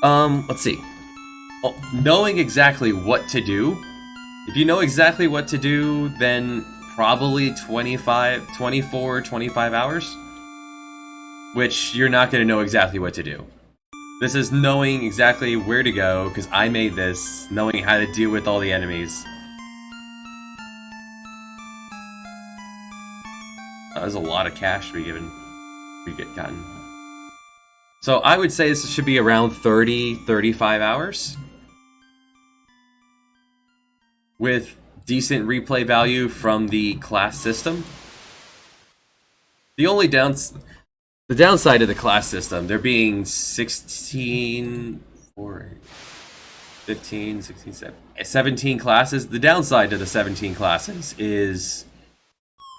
Let's see. Well, knowing exactly what to do. If you know exactly what to do, then probably 24, 25 hours. Which you're not going to know exactly what to do. This is knowing exactly where to go, because I made this, knowing how to deal with all the enemies. There's a lot of cash to be gotten. So I would say this should be around 30-35 hours. With decent replay value from the class system. The only downside of the class system, there being 17 classes. The downside to the 17 classes is...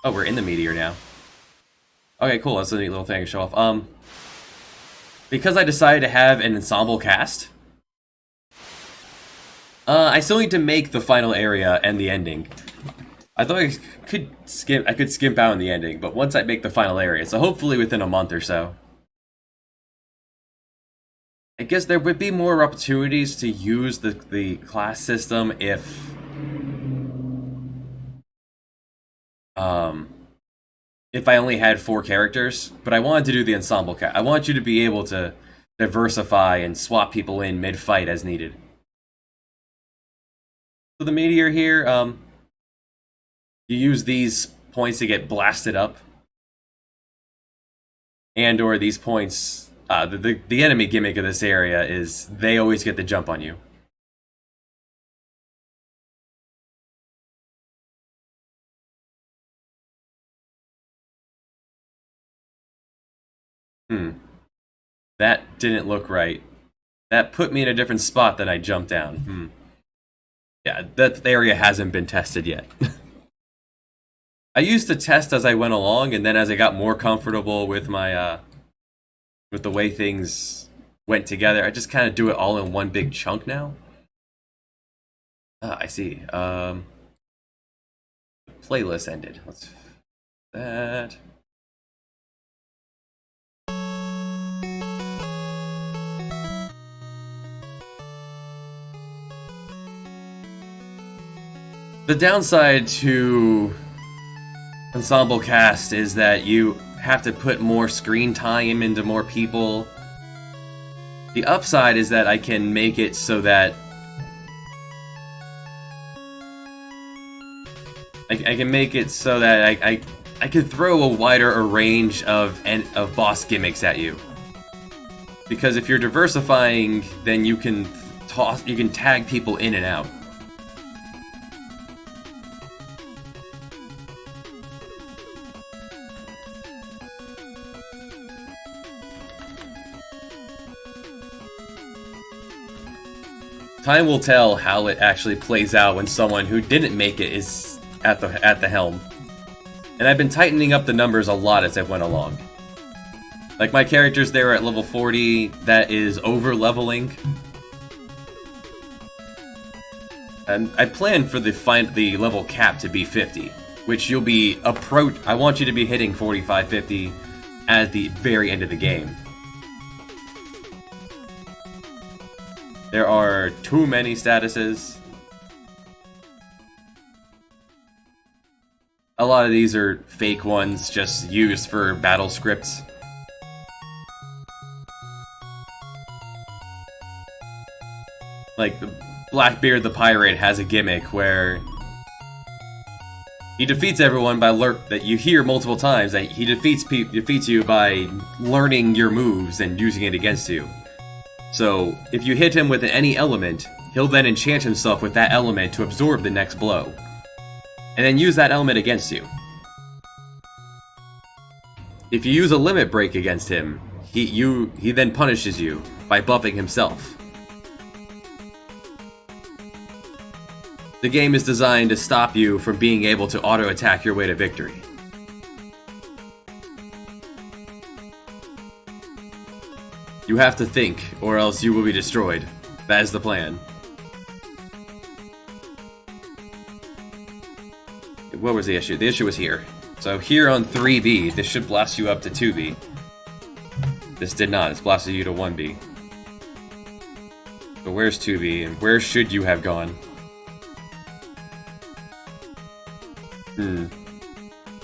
Oh, we're in the Meteor now. Okay, cool. That's a neat little thing to show off. Because I decided to have an ensemble cast, I still need to make the final area and the ending. I thought I could skimp out on the ending, but once I make the final area, so hopefully within a month or so. I guess there would be more opportunities to use the class system if I only had 4 characters, but I wanted to do the ensemble cast. I want you to be able to diversify and swap people in mid-fight as needed. So the Meteor here, You use these points to get blasted up, and or these points. The enemy gimmick of this area is they always get the jump on you. That didn't look right. That put me in a different spot than I jumped down. Yeah, that area hasn't been tested yet. I used to test as I went along, and then as I got more comfortable with my with the way things went together, I just kind of do it all in one big chunk now. I see. The playlist ended. Let's that. The downside to Ensemble Cast is that you have to put more screen time into more people. The upside is that I can make it so that I can make it so that I can throw a wider range of boss gimmicks at you. Because if you're diversifying, then you can tag people in and out. Time will tell how it actually plays out when someone who didn't make it is at the helm. And I've been tightening up the numbers a lot as I went along. Like my characters there at level 40, that is over leveling. And I plan for the level cap to be 50, which you'll be I want you to be hitting 45, 50 at the very end of the game. There are too many statuses. A lot of these are fake ones, just used for battle scripts. Like, Blackbeard the Pirate has a gimmick where he defeats everyone by that you hear multiple times that he defeats you by learning your moves and using it against you. So, if you hit him with any element, he'll then enchant himself with that element to absorb the next blow, and then use that element against you. If you use a limit break against him, he then punishes you by buffing himself. The game is designed to stop you from being able to auto-attack your way to victory. You have to think, or else you will be destroyed. That is the plan. What was the issue? The issue was here. So here on 3B, this should blast you up to 2B. This did not. It's blasted you to 1B. So where's 2B, and where should you have gone? I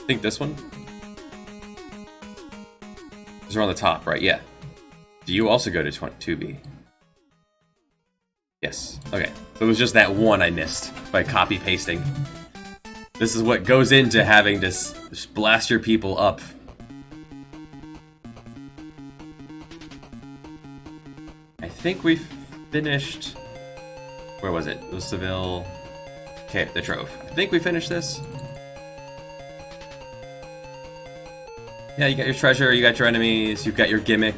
think this one? These are on the top, right? Yeah. Do you also go to 2B? Yes. Okay. So it was just that one I missed by copy-pasting. This is what goes into having to blast your people up. I think we finished... Where was it? It was Seville... Okay, the Trove. I think we finished this. Yeah, you got your treasure, you got your enemies, you've got your gimmick.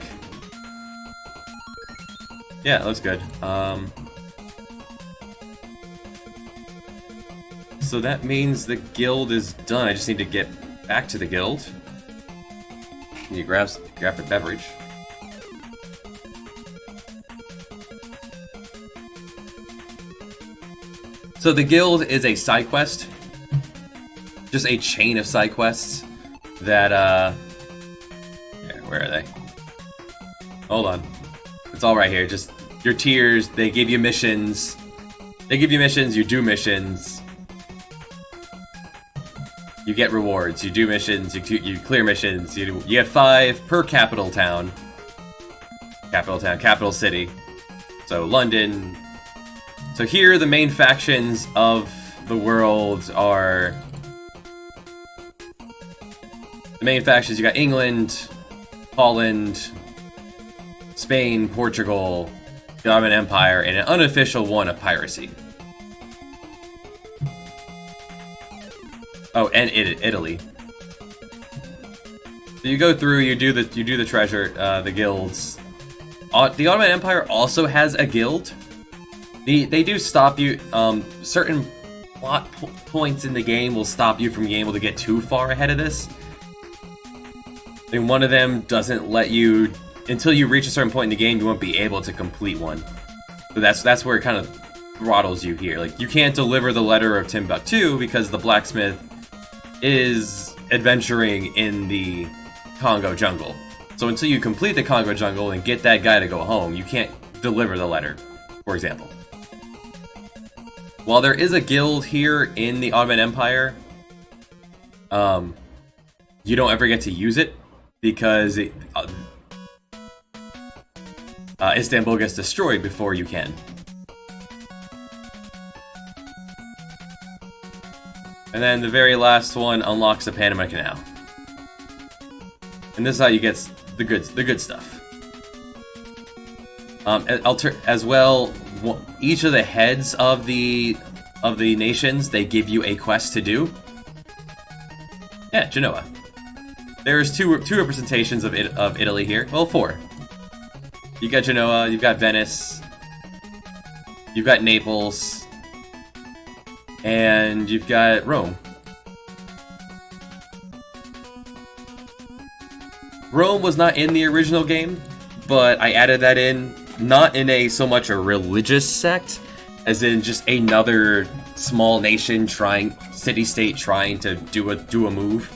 Yeah, that looks good. So that means the guild is done. I just need to get back to the guild. Can you grab a beverage? So the guild is a side quest. Just a chain of side quests that, where are they? Hold on. It's all right here. Just your tiers, they give you missions. They give you missions, you do missions. You get rewards, you do missions, you clear missions. You get 5 per capital town. Capital city. So London. So here the main factions of the world are The main factions, you got England, Holland, Spain, Portugal, the Ottoman Empire, and an unofficial one of piracy. Oh, and Italy. So you go through, you do the treasure, the guilds. The Ottoman Empire also has a guild. They do stop you. Certain plot points in the game will stop you from being able to get too far ahead of this. And one of them doesn't let you, until you reach a certain point in the game, you won't be able to complete one. So that's where it kind of throttles you here. Like, you can't deliver the letter of Timbuktu because the blacksmith is adventuring in the Congo jungle. So until you complete the Congo jungle and get that guy to go home, you can't deliver the letter, for example. While there is a guild here in the Ottoman Empire, you don't ever get to use it because Istanbul gets destroyed before you can. And then the very last one unlocks the Panama Canal. And this is how you get the good stuff. As well, each of the heads of the nations, they give you a quest to do. Yeah, Genoa. There's two representations of Italy here. Well, 4. You got Genoa, you've got Venice, you've got Naples, and you've got Rome. Rome was not in the original game, but I added that in, not in a so much a religious sect, as in just another small nation city-state trying to do a move.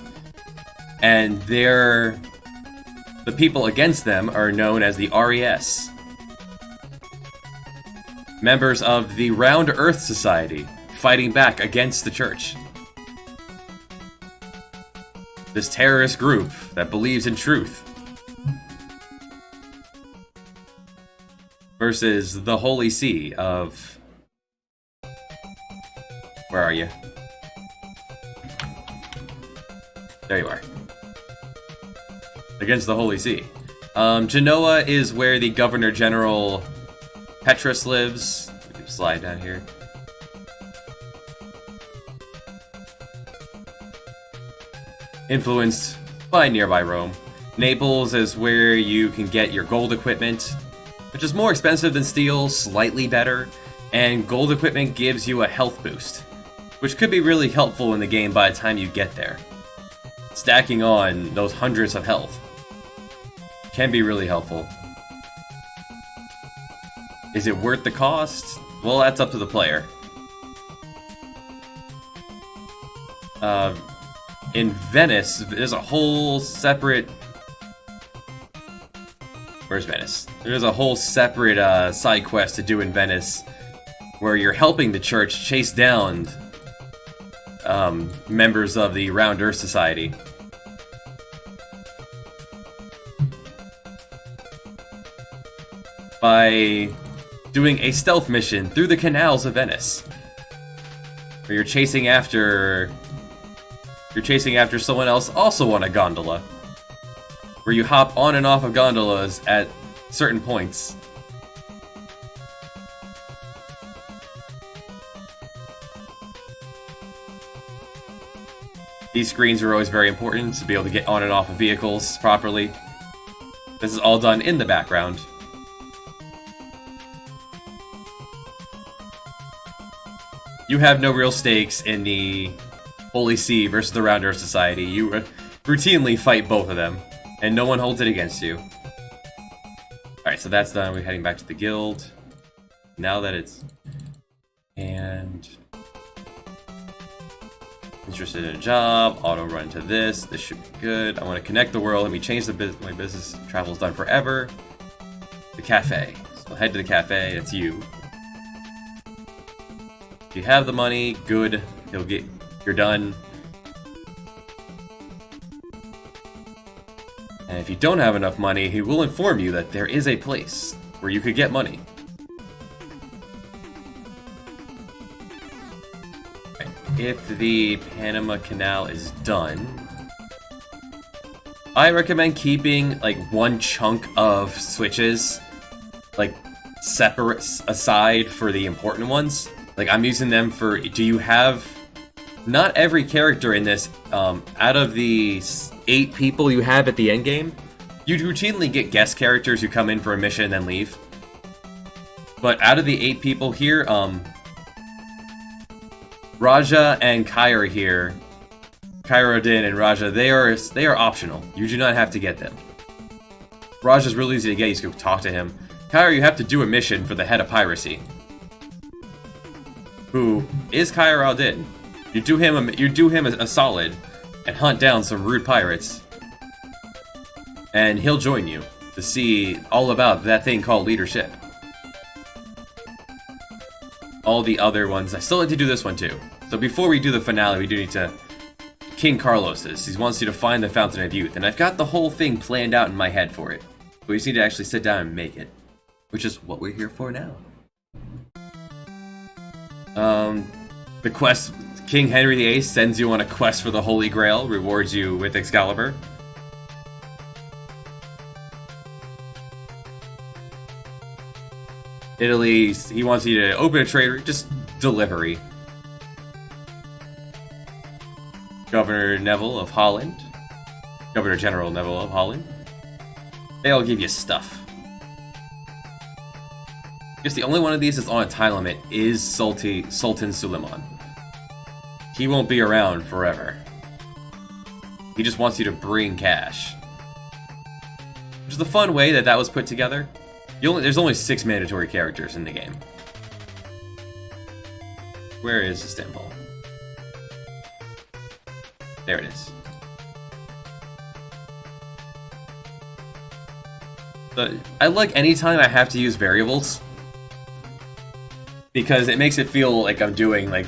And the people against them are known as the RES. Members of the Round Earth Society, fighting back against the church. This terrorist group that believes in truth. Versus the Holy See of... Where are you? There you are. Against the Holy See. Genoa is where the Governor General Petrus lives. We can slide down here. Influenced by nearby Rome. Naples is where you can get your gold equipment, which is more expensive than steel, slightly better, and gold equipment gives you a health boost, which could be really helpful in the game by the time you get there. Stacking on those hundreds of health can be really helpful. Is it worth the cost? Well, that's up to the player. In Venice, there's a whole separate... Where's Venice? There's a whole separate side quest to do in Venice where you're helping the church chase down members of the Round Earth Society. By doing a stealth mission through the canals of Venice. Where you're chasing after someone else also on a gondola. Where you hop on and off of gondolas at certain points. These screens are always very important to be able to get on and off of vehicles properly. This is all done in the background. You have no real stakes in the Holy See versus the Round Earth Society. You routinely fight both of them, and no one holds it against you. Alright, so that's done. We're heading back to the guild. Now that it's... And... Interested in a job. Auto run to this. This should be good. I want to connect the world. Let me change my business. Travel's done forever. The cafe. So head to the cafe. It's you. If you have the money, good. You're done. And if you don't have enough money, he will inform you that there is a place where you could get money. If the Panama Canal is done, I recommend keeping like one chunk of switches like separate aside for the important ones. Like I'm using them for, do you have, not every character in this, out of the 8 people you have at the end game, you routinely get guest characters who come in for a mission and then leave. But out of the 8 people here, Raja and Kyra here, Kyra Din and Raja, they are optional. You do not have to get them. Raja's really easy to get, you just go talk to him. Kyra, you have to do a mission for the head of piracy, who is Kyra al-Din. You do him a solid and hunt down some rude pirates, and he'll join you to see all about that thing called leadership. All the other ones, I still like to do this one too. So before we do the finale, we do need to King Carlos's. He wants you to find the Fountain of Youth, and I've got the whole thing planned out in my head for it. But we just need to actually sit down and make it, which is what we're here for now. The quest, King Henry VIII sends you on a quest for the Holy Grail, rewards you with Excalibur. Italy, he wants you to open a trade, just delivery. Governor Neville of Holland. Governor General Neville of Holland. They all give you stuff. I guess the only one of these that's on a time limit is Sultan Suleiman. He won't be around forever. He just wants you to bring cash. Which is the fun way that was put together. There's only 6 mandatory characters in the game. Where is Istanbul? There it is. But I like anytime I have to use variables, because it makes it feel like I'm doing like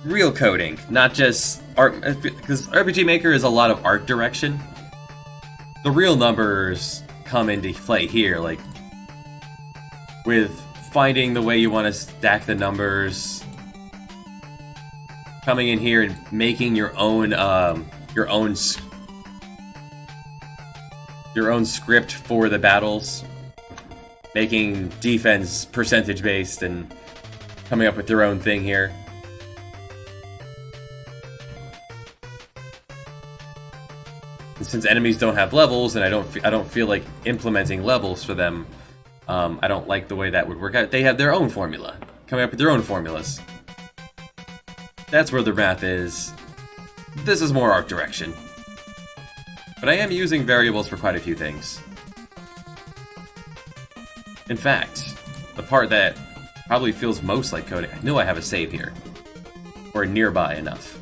real coding, not just art, because RPG Maker is a lot of art direction. The real numbers come into play here, like with finding the way you want to stack the numbers, coming in here and making your own script for the battles, making defense percentage based and coming up with your own thing here. And since enemies don't have levels, and I don't feel like implementing levels for them, I don't like the way that would work out. They have their own formula, coming up with their own formulas. That's where the math is. This is more art direction. But I am using variables for quite a few things. In fact, the part that probably feels most like coding, I know I have a save here. Or nearby enough.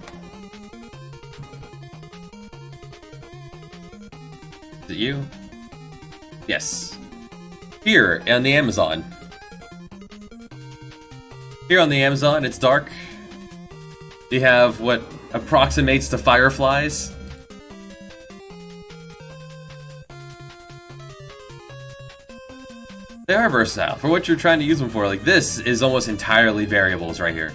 Is it you? Yes. Here on the Amazon. Here on the Amazon, it's dark. You have what approximates to fireflies. They are versatile for what you're trying to use them for. Like this is almost entirely variables right here.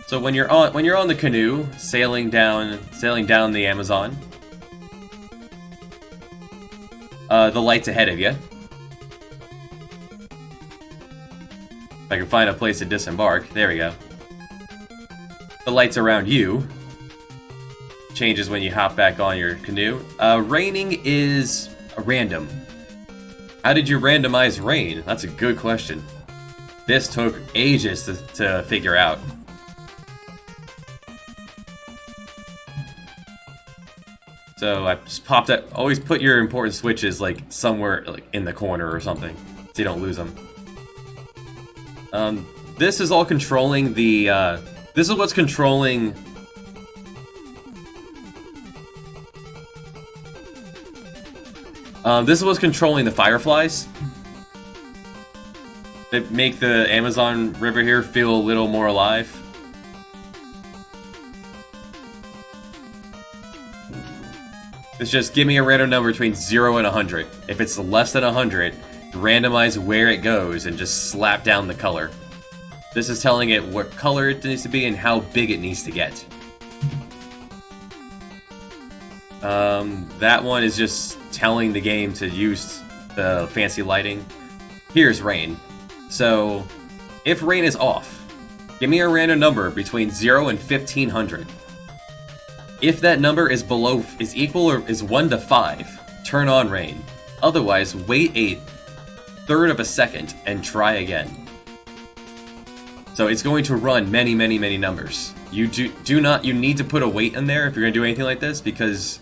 So when you're on the canoe sailing down the Amazon, the light's ahead of you. If I can find a place to disembark, there we go. The lights around you changes when you hop back on your canoe. Raining is random. How did you randomize rain? That's a good question. This took ages to figure out. So I just popped it. Always put your important switches like somewhere like in the corner or something, so you don't lose them. This is all controlling the. This is what's controlling. This is what's controlling the fireflies. They make the Amazon River here feel a little more alive. It's just give me a random number between 0 and 100. If it's less than 100, randomize where it goes and just slap down the color. This is telling it what color it needs to be and how big it needs to get. That one is just telling the game to use the fancy lighting. Here's rain. So, if rain is off, give me a random number between 0 and 1500. If that number is equal or is 1 to 5, turn on rain. Otherwise, wait a third of a second and try again. So it's going to run many, many, many numbers. You need to put a wait in there if you're going to do anything like this, because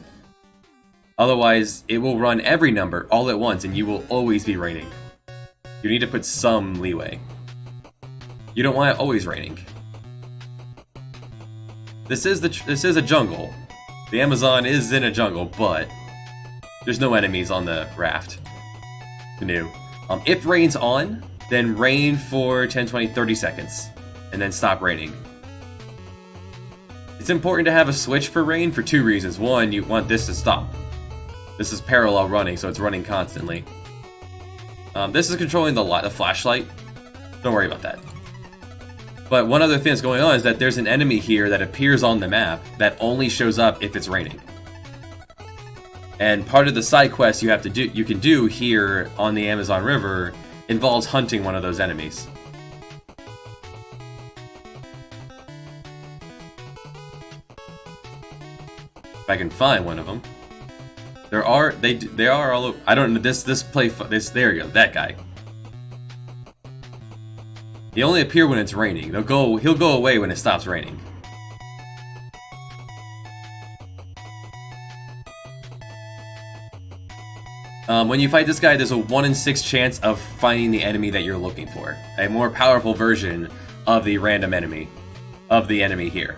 otherwise it will run every number all at once and you will always be raining. You need to put some leeway. You don't want it always raining. This is a jungle. The Amazon is in a jungle, but there's no enemies on the raft. Canoe. If rain's on, then rain for 10, 20, 30 seconds, and then stop raining. It's important to have a switch for rain for 2 reasons. One, you want this to stop. This is parallel running, so it's running constantly. This is controlling the flashlight. Don't worry about that. But one other thing that's going on is that there's an enemy here that appears on the map that only shows up if it's raining. And part of the side quest you can do here on the Amazon River involves hunting one of those enemies. If I can find one of them. They are all over. I don't know this there you go, that guy. They only appear when it's raining. He'll go away when it stops raining. When you fight this guy, there's a 1 in 6 chance of finding the enemy that you're looking for. A more powerful version of the random enemy. Of the enemy here.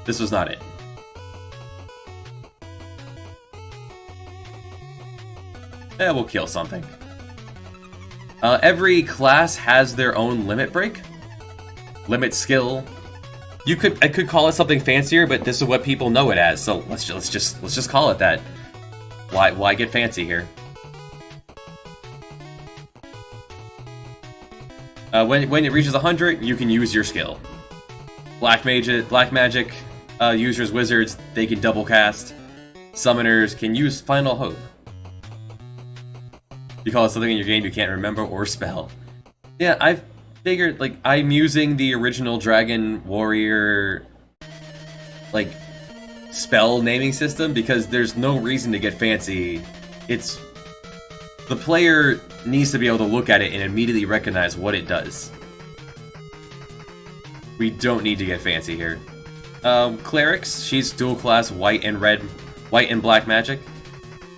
This was not it. We'll kill something. Every class has their own limit break. Limit skill. I could call it something fancier, but this is what people know it as, so let's just call it that. Why get fancy here? When it reaches 100, you can use your skill. Black magic users, wizards, they can double cast. Summoners can use Final Hope. You call it something in your game you can't remember or spell. Yeah, I've figured, like, I'm using the original Dragon Warrior, like, spell naming system because there's no reason to get fancy. The player needs to be able to look at it and immediately recognize what it does. We don't need to get fancy here. Clerics, she's dual class white and black magic.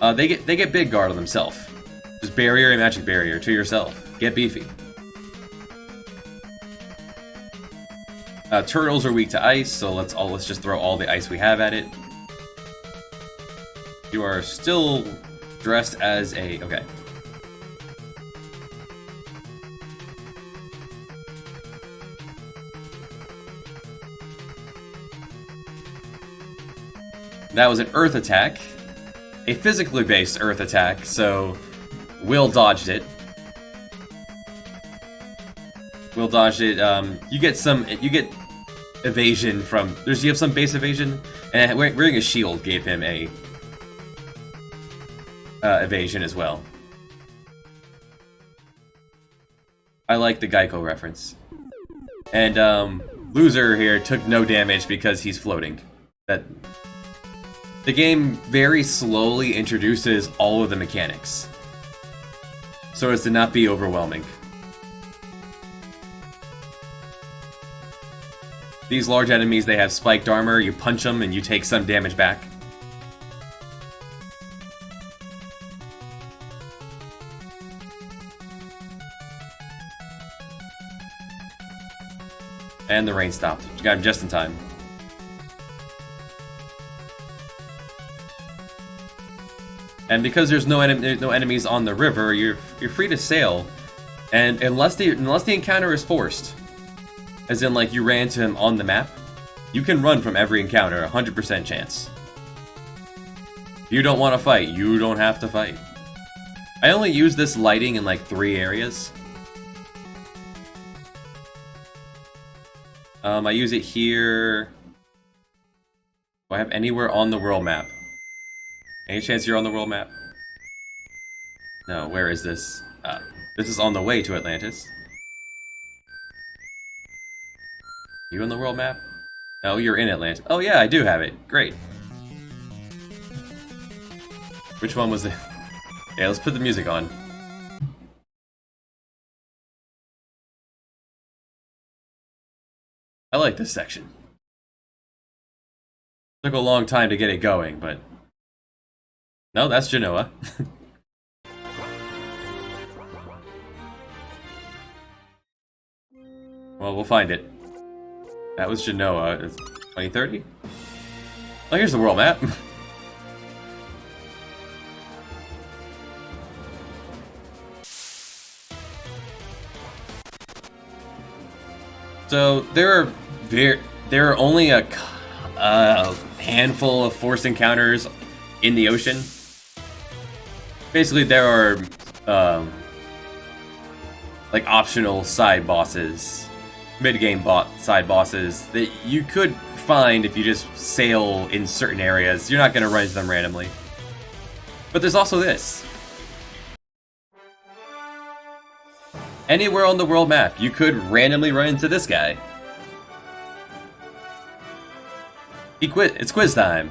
They get big guard on themselves. Just barrier and magic barrier to yourself. Get beefy. Turtles are weak to ice, so let's just throw all the ice we have at it. You are still dressed as okay. That was an earth attack. A physically based earth attack, so Will dodged it. Will dodged it. You get evasion from. You have some base evasion, and wearing a shield gave him a evasion as well. I like the Geico reference. And loser here took no damage because he's floating. The game very slowly introduces all of the mechanics, so as to not be overwhelming. These large enemies, they have spiked armor, you punch them and you take some damage back. And the rain stopped. Got him just in time. And because there's no enemies on the river, you're free to sail, and unless the encounter is forced, as in like you ran to him on the map, you can run from every encounter, 100% chance. If you don't want to fight, you don't have to fight. I only use this lighting in like 3 areas. I use it here. I have anywhere on the world map? Any chance you're on the world map? No, where is this? This is on the way to Atlantis. You on the world map? No, you're in Atlantis. Oh yeah, I do have it. Great. Which one was it? Yeah, let's put the music on. I like this section. Took a long time to get it going, but... No, that's Genoa. Well, we'll find it. That was Genoa. It's 2030? Oh, here's the world map. So there are only a handful of forced encounters in the ocean. Basically, there are like optional side bosses, mid-game side bosses that you could find if you just sail in certain areas. You're not going to run into them randomly. But there's also this. Anywhere on the world map, you could randomly run into this guy. It's quiz time.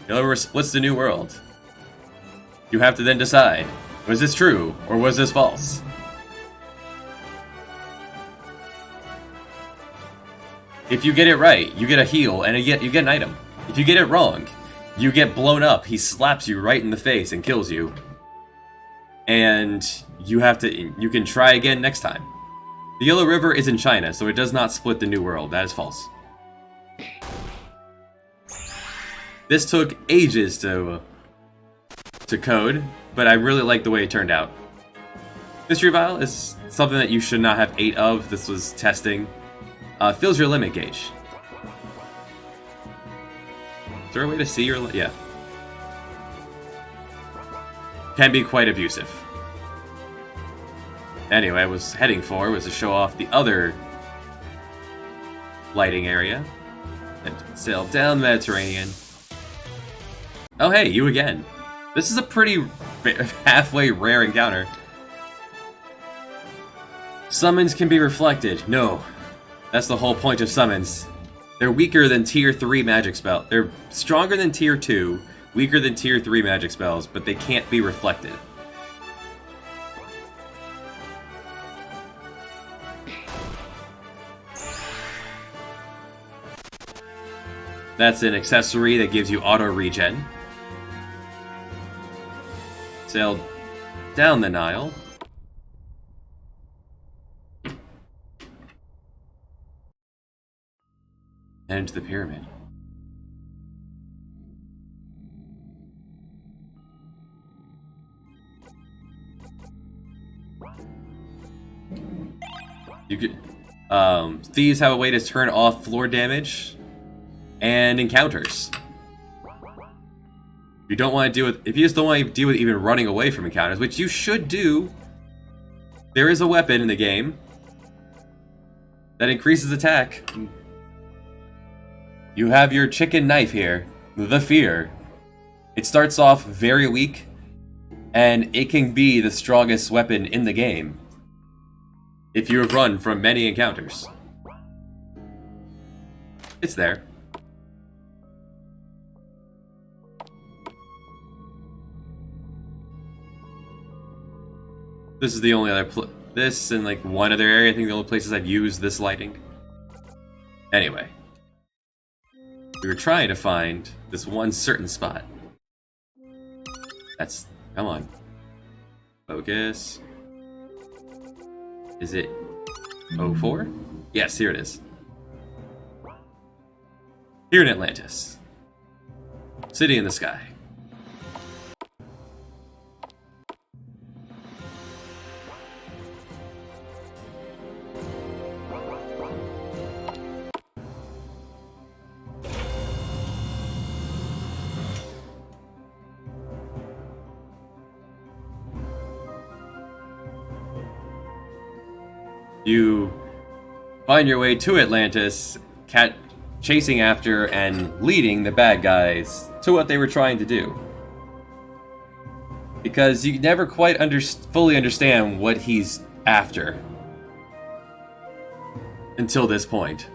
The River splits the new world. You have to then decide, was this true or was this false? If you get it right, you get a heal and you get an item. If you get it wrong, you get blown up. He slaps you right in the face and kills you. And you can try again next time. The Yellow River is in China, so it does not split the new world. That is false. This took ages to code, but I really like the way it turned out. Mystery Vial is something that you should not have 8 of. This was testing. Fills your limit gauge. Is there a way to see your yeah. Can be quite abusive. Anyway, I was heading for was to show off the other lighting area and sail down the Mediterranean. Oh hey, you again. This is a pretty halfway rare encounter. Summons can be reflected. No. That's the whole point of summons. They're weaker than tier 3 magic spell. They're stronger than tier 2, weaker than tier 3 magic spells, but they can't be reflected. That's an accessory that gives you auto regen. Sail down the Nile. And into the pyramid. You could, thieves have a way to turn off floor damage and encounters. You don't want to deal with, if you just don't want to deal with even running away from encounters, which you should do, there is a weapon in the game that increases attack. You have your chicken knife here, the Fear. It starts off very weak, and it can be the strongest weapon in the game if you have run from many encounters. It's there. This is the only other this and like one other area, I think the only places I've used this lighting. Anyway. We were trying to find this one certain spot. That's... come on. Focus. Is it 04? Yes, here it is. Here in Atlantis. City in the sky. You find your way to Atlantis, chasing after and leading the bad guys to what they were trying to do. Because you never quite fully understand what he's after until this point.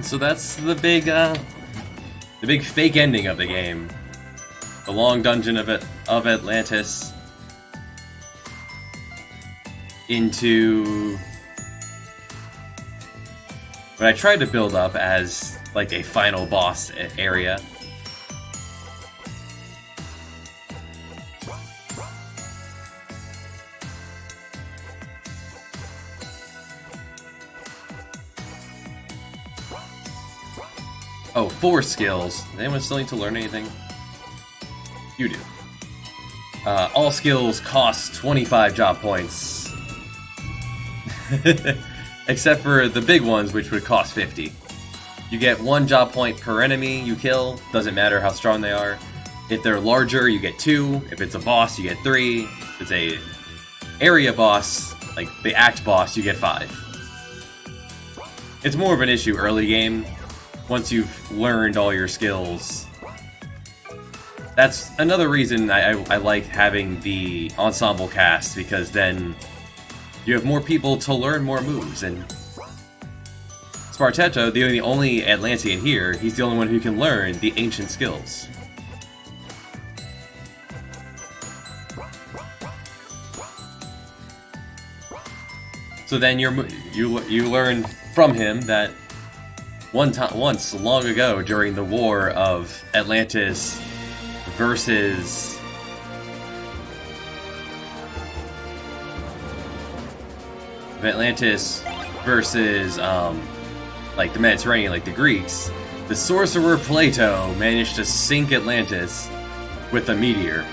So that's the big fake ending of the game. The long dungeon of Atlantis into what I tried to build up as like a final boss area. Oh, 4 skills. Does anyone still need to learn anything? You do. All skills cost 25 job points. Except for the big ones, which would cost 50. You get 1 job point per enemy you kill. Doesn't matter how strong they are. If they're larger, you get 2. If it's a boss, you get 3. If it's a area boss, like the act boss, you get 5. It's more of an issue early game. Once you've learned all your skills. That's another reason I like having the ensemble cast, because then you have more people to learn more moves, and Spartetto, the only Atlantean here, he's the only one who can learn the ancient skills. So then you learn from him that once long ago during the war of Atlantis versus like the Mediterranean, like the Greeks, the sorcerer Plato managed to sink Atlantis with a meteor.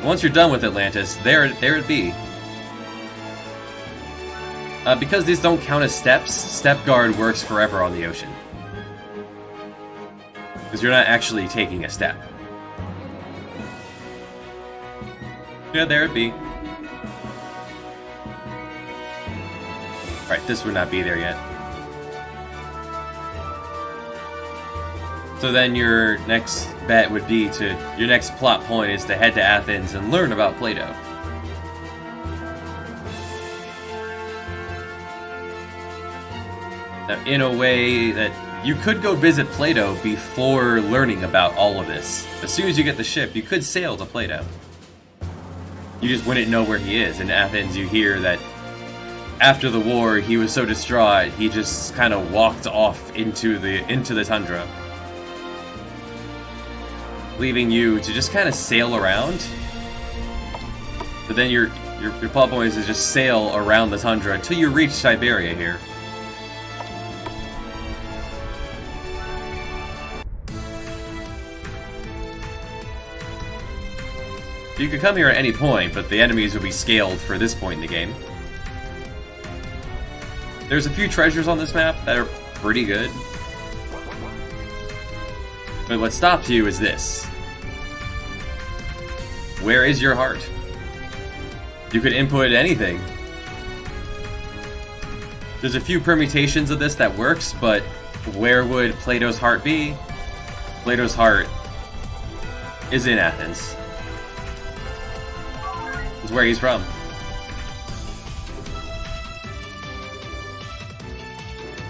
Once you're done with Atlantis, there it be. Because these don't count as steps, Step Guard works forever on the ocean. Because you're not actually taking a step. Yeah, there it'd be. Right, this would not be there yet. So then your next bet would be to, your next plot point is to head to Athens and learn about Plato. Now, in a way that you could go visit Plato before learning about all of this. As soon as you get the ship, you could sail to Plato. You just wouldn't know where he is. In Athens, you hear that after the war, he was so distraught, he just kind of walked off into the tundra, leaving you to just kind of sail around. But then your plot point is to just sail around the tundra until you reach Siberia here. You could come here at any point, but the enemies will be scaled for this point in the game. There's a few treasures on this map that are pretty good. But what stops you is this. Where is your heart? You could input anything. There's a few permutations of this that works, but where would Plato's heart be? Plato's heart is in Athens. It's where he's from.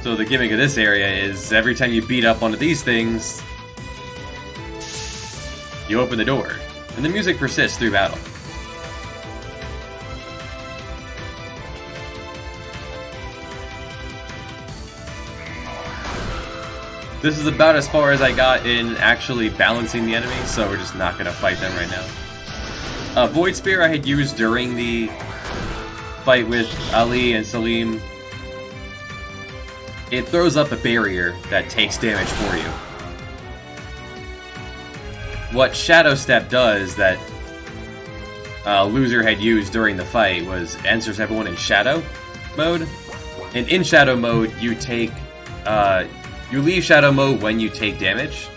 So the gimmick of this area is every time you beat up one of these things, you open the door, and the music persists through battle. This is about as far as I got in actually balancing the enemies, so we're just not going to fight them right now. Void Spear I had used during the fight with Ali and Salim. It throws up a barrier that takes damage for you. What Shadow Step does that Loser had used during the fight was enters everyone in Shadow mode. And in Shadow mode, you take you leave Shadow mode when you take damage.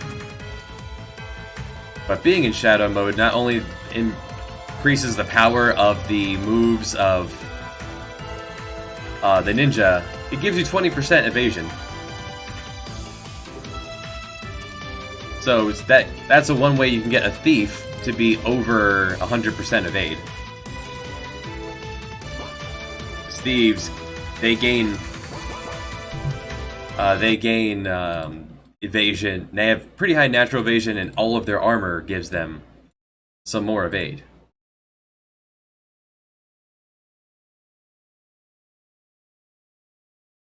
But being in Shadow mode not only increases the power of the moves of the ninja, it gives you 20% evasion. So it's that's a one way you can get a thief to be over 100% evade. Thieves, they gain evasion. They have pretty high natural evasion, and all of their armor gives them some more evade.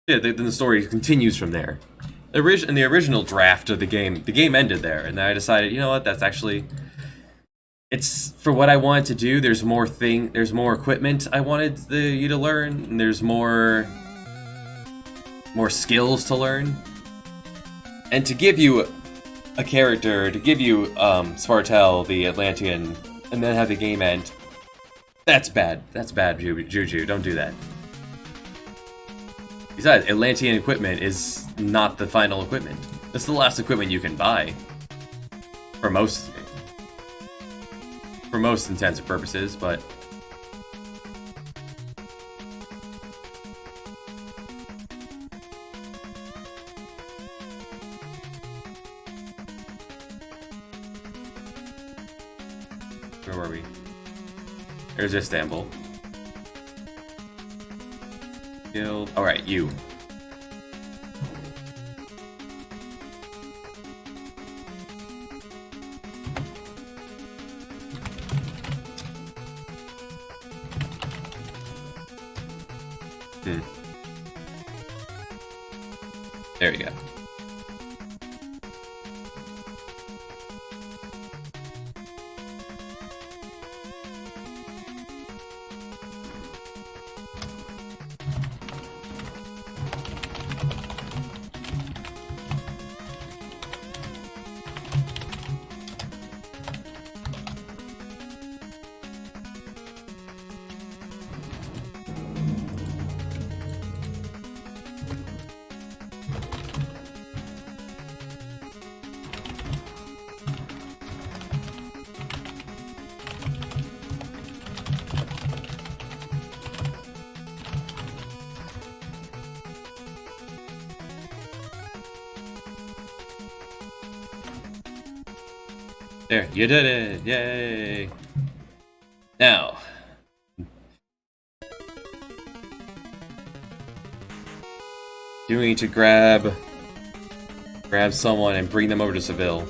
Yeah, then the story continues from there. In the original draft of the game ended there, and then I decided, you know what, that's actually, it's for what I wanted to do. There's more equipment I wanted you to learn, and there's more skills to learn. And to give you a character, to give you Svartel, the Atlantean, and then have the game end, that's bad. That's bad juju. Don't do that. Besides, Atlantean equipment is not the final equipment. It's the last equipment you can buy. For most intents and purposes, but where were we? There's Istanbul. Alright, you. There you go. There, you did it! Yay! Now, you need to grab someone and bring them over to Seville.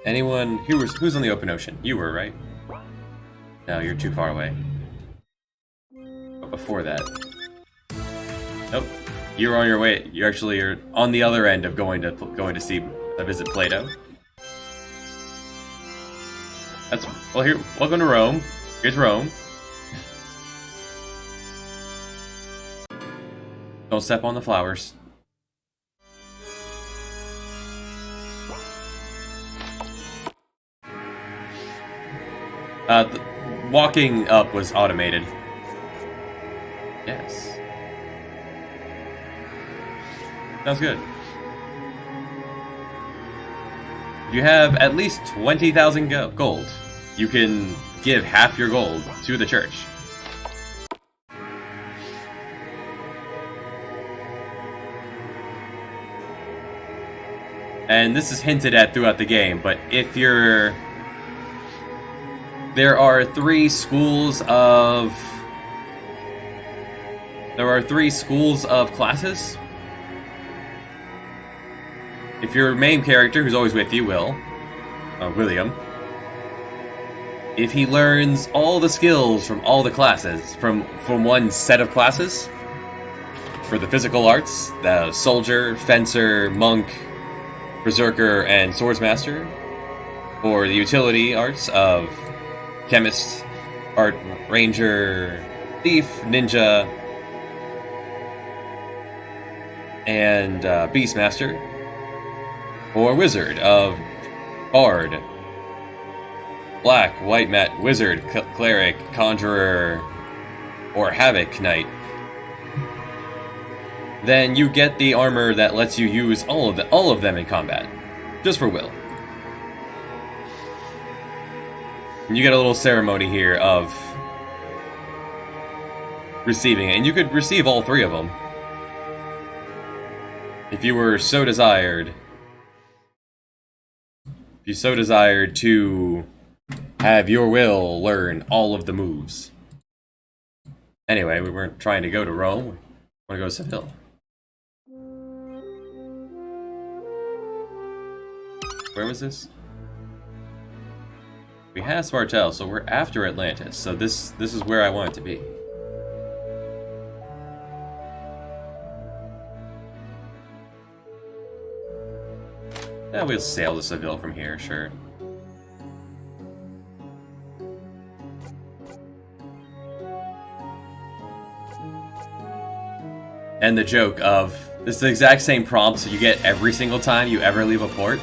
Anyone who's on the open ocean? You were, right? No, you're too far away. But before that, nope, you're on your way. You're on the other end of going to visit Plato. That's well. Here, welcome to Rome. Here's Rome. Don't step on the flowers. Walking up was automated. Yes. Sounds good. If you have at least 20,000 gold, you can give half your gold to the church. And this is hinted at throughout the game, but if you're... There are three schools of classes. If your main character, who's always with you, William, if he learns all the skills from all the classes, from one set of classes, for the physical arts, the soldier, fencer, monk, berserker, and swordsmaster, or the utility arts of chemist, art, ranger, thief, ninja, and beastmaster, or wizard of bard, black, white mat, wizard, cleric, conjurer, or havoc knight, then you get the armor that lets you use all of them in combat, just for Will. And you get a little ceremony here of receiving it, and you could receive all three of them if you were so desired. If you so desired to have your Will learn all of the moves. Anyway, we weren't trying to go to Rome. We want to go to Seville. Where was this? We have Spartel, so we're after Atlantis. So this is where I want it to be. Yeah, we'll sail to Seville from here, sure. And the joke of, this is the exact same prompt you get every single time you ever leave a port.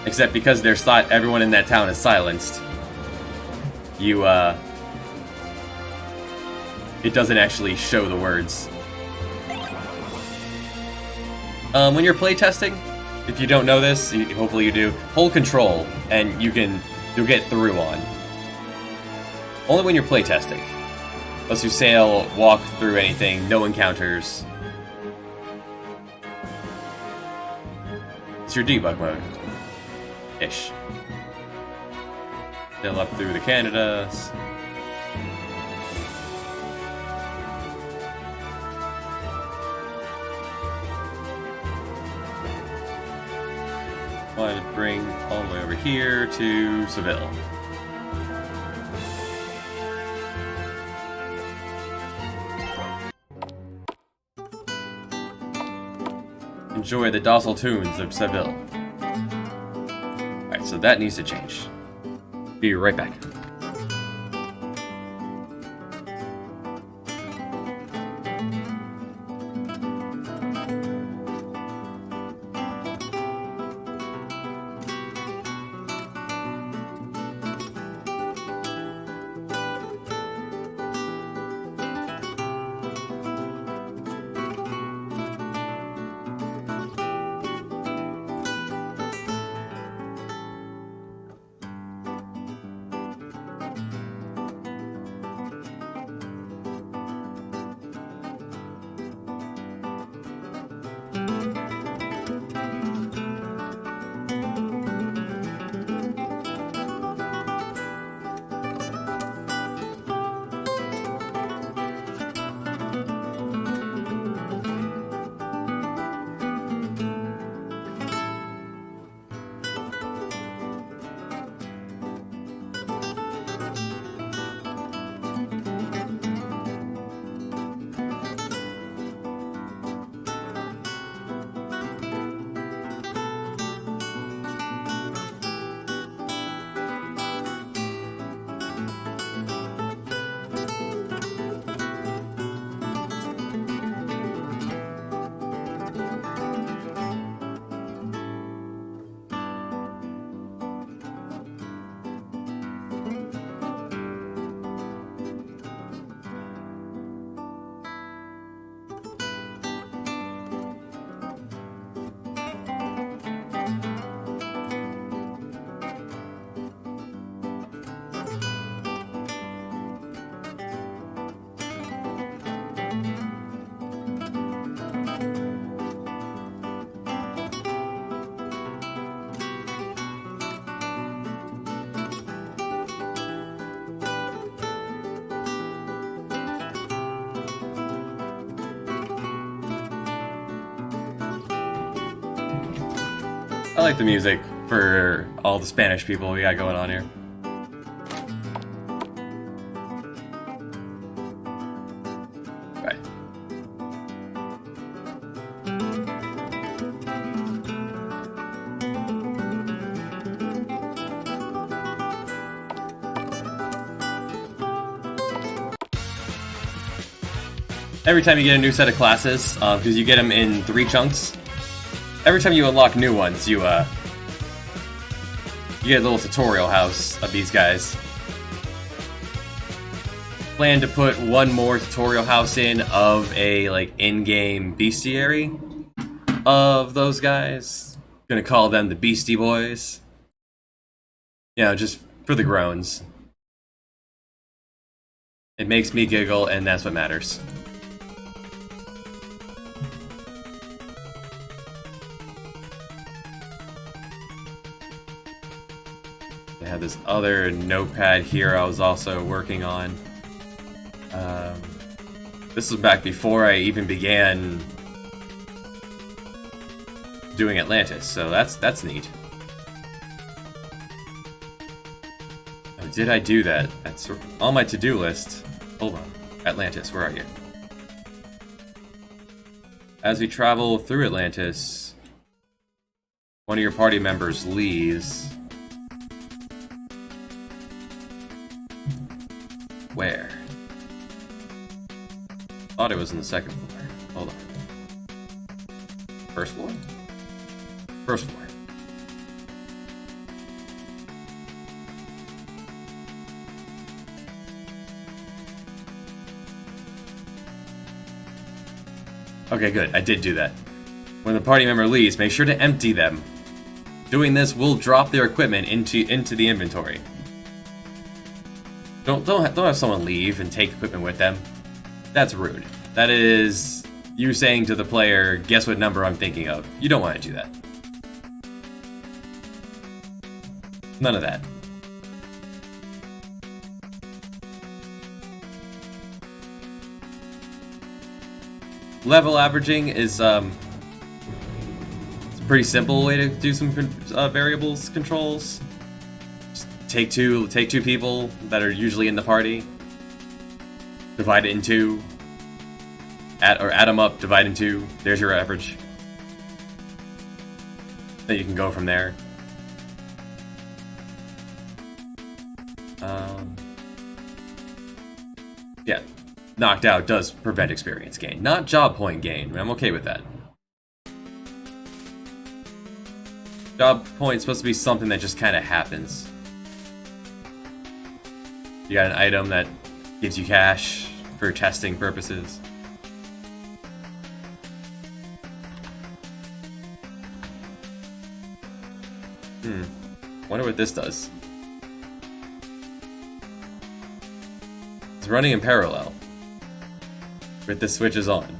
Except because there's thought everyone in that town is silenced. It doesn't actually show the words. When you're playtesting, if you don't know this, hopefully you do, hold control, and you'll get through on. Only when you're playtesting. Unless you sail, walk through anything, no encounters. It's your debug mode. Ish. Sail up through the Canadas. Want to bring all the way over here to Seville. Enjoy the docile tunes of Seville. Alright, so that needs to change. Be right back. like the music for all the Spanish people we got going on here. Right. Every time you get a new set of classes, because you get them in 3 chunks, every time you unlock new ones, you get a little tutorial house of these guys. Plan to put one more tutorial house in of a like in-game bestiary of those guys. Gonna call them the Beastie Boys. You know, just for the groans. It makes me giggle, and that's what matters. I have this other notepad here I was also working on. This was back before I even began doing Atlantis, so that's neat. Oh, did I do that? That's on my to-do list. Hold on. Atlantis, where are you? As we travel through Atlantis, one of your party members leaves. Where? Thought it was in the 2nd floor. Hold on. 1st floor? 1st floor. Okay, good. I did do that. When the party member leaves, make sure to empty them. Doing this will drop their equipment into the inventory. Don't have someone leave and take equipment with them. That's rude. That is you saying to the player, guess what number I'm thinking of. You don't want to do that. None of that. Level averaging is it's a pretty simple way to do some variables controls. Just take two people that are usually in the party, divide it in 2, add them up, divide in 2. There's your average. Then you can go from there. Yeah, knocked out does prevent experience gain, not job point gain. I'm okay with that. Job point's supposed to be something that just kind of happens. You got an item that gives you cash for testing purposes. Wonder what this does. It's running in parallel with the switches on.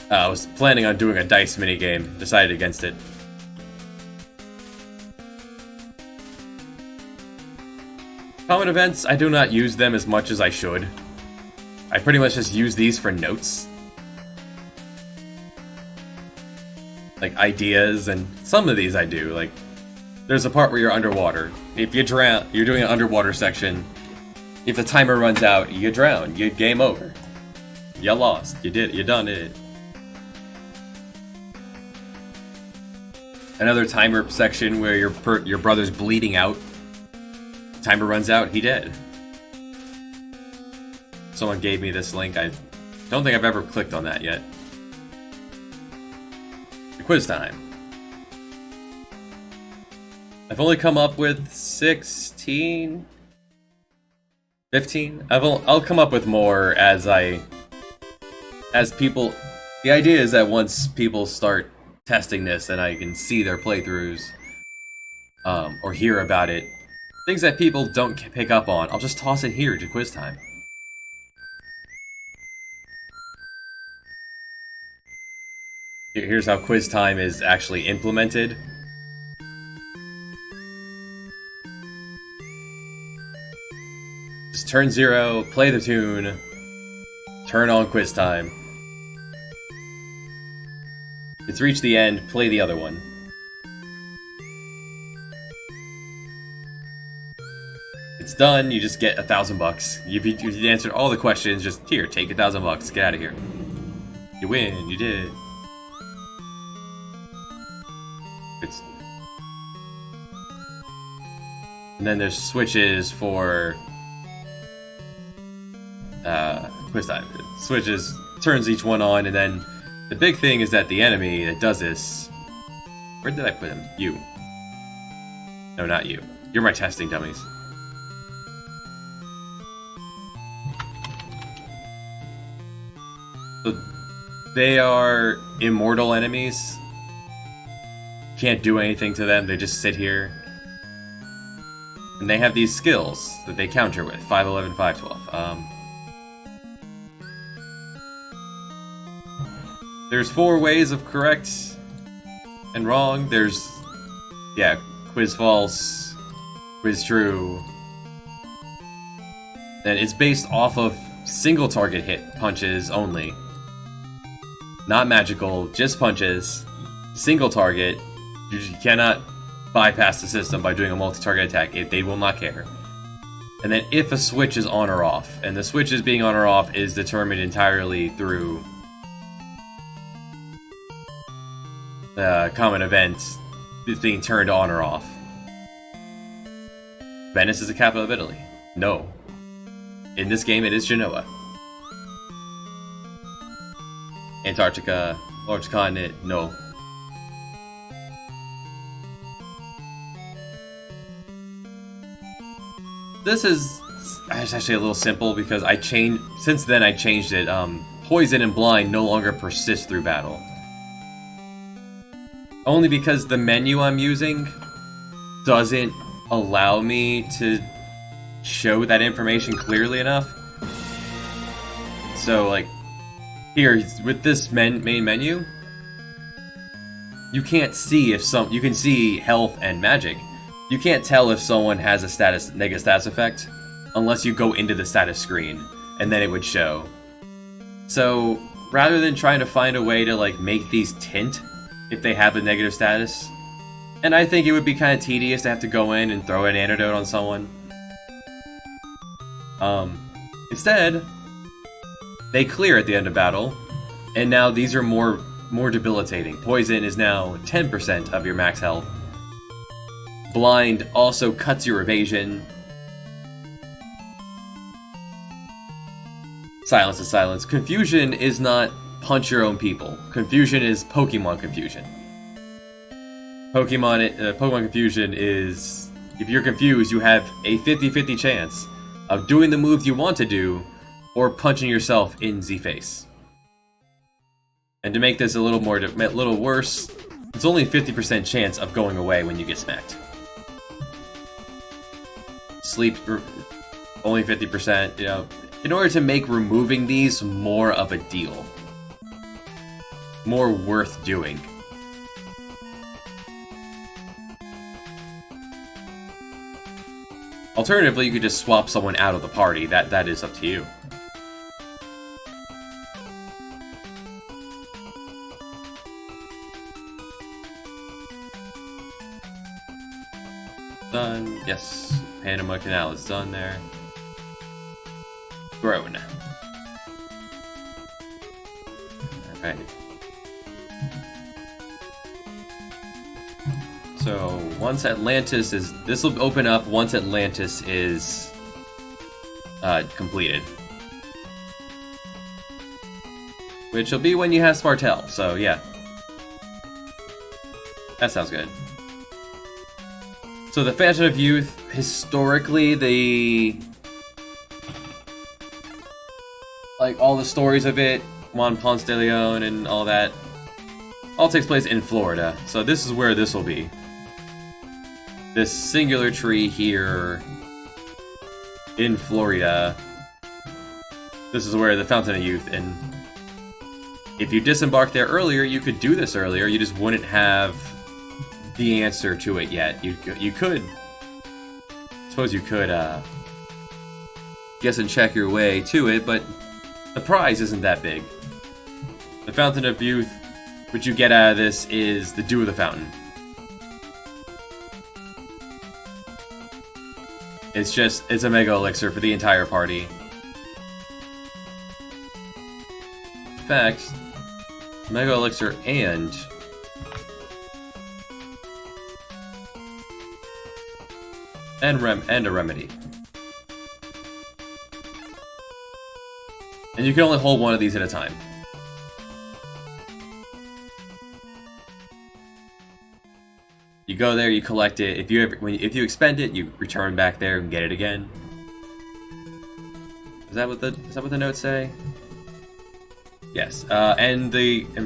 I was planning on doing a dice minigame, decided against it. Common events, I do not use them as much as I should. I pretty much just use these for notes. Like ideas, and some of these I do. Like, there's a part where you're underwater. If you drown, you're doing an underwater section. If the timer runs out, you drown. You game over. You lost. You did it. You done it. Another timer section where your brother's bleeding out. Timer runs out, he dead. Someone gave me this link. I don't think I've ever clicked on that yet. The quiz time. I've only come up with 16, 15. I'll come up with more as people. The idea is that once people start testing this and I can see their playthroughs or hear about it, things that people don't pick up on, I'll just toss it here to quiz time. Here's how quiz time is actually implemented. Just turn 0, play the tune, turn on quiz time. It's reached the end, play the other one. It's done, you just get $1,000. You've answered all the questions, just here, take $1,000, get out of here. You win, you did. And then there's switches for quiz time. Switches, turns each one on, and then the big thing is that the enemy that does this... Where did I put him? You. No, not you. You're my testing dummies. So they are immortal enemies. Can't do anything to them, they just sit here. And they have these skills that they counter with, 511, 512. There's 4 ways of correct and wrong. There's, yeah, quiz false, quiz true. And it's based off of single target hit punches only. Not magical, just punches. Single target. You cannot bypass the system by doing a multi-target attack. They will not care. And then if a switch is on or off, and the switches being on or off is determined entirely through the common events being turned on or off. Venice is the capital of Italy. No. In this game, it is Genoa. Antarctica, large continent, no. This is actually a little simple because since then I changed it. Poison and blind no longer persist through battle. Only because the menu I'm using doesn't allow me to show that information clearly enough. So, like, here, with this main menu, you can't see you can see health and magic. You can't tell if someone has a negative status effect unless you go into the status screen, and then it would show. So, rather than trying to find a way to, like, make these tint if they have a negative status, and I think it would be kind of tedious to have to go in and throw an antidote on someone. Instead, they clear at the end of battle, and now these are more debilitating. Poison is now 10% of your max health. Blind also cuts your evasion. Silence is silence. Confusion is not punch your own people. Confusion is Pokemon confusion. Pokemon confusion is, if you're confused, you have a 50-50 chance of doing the moves you want to do, or punching yourself in the face. And to make this a little worse, it's only a 50% chance of going away when you get smacked. Sleep, only 50%, you know, in order to make removing these more of a deal. More worth doing. Alternatively, you could just swap someone out of the party. That is up to you. Done. Yes. Panama Canal is done there. Grown. Alright. So, once Atlantis is... This will open up once Atlantis is completed. Which will be when you have Spartel, so yeah. That sounds good. So the Fountain of Youth, historically, like, all the stories of it, Juan Ponce de Leon and all that, all takes place in Florida. So this is where this will be. This singular tree here in Florida. This is where the Fountain of Youth, and if you disembarked there earlier, you could do this earlier, you just wouldn't have the answer to it yet. You could... I suppose you could, guess and check your way to it, but the prize isn't that big. The Fountain of Youth, what you get out of this is the Dew of the Fountain. It's a Mega Elixir for the entire party. In fact, Mega Elixir and a remedy. And you can only hold one of these at a time. You go there, you collect it. If you expend it, you return back there and get it again. Is that what the notes say? Yes. And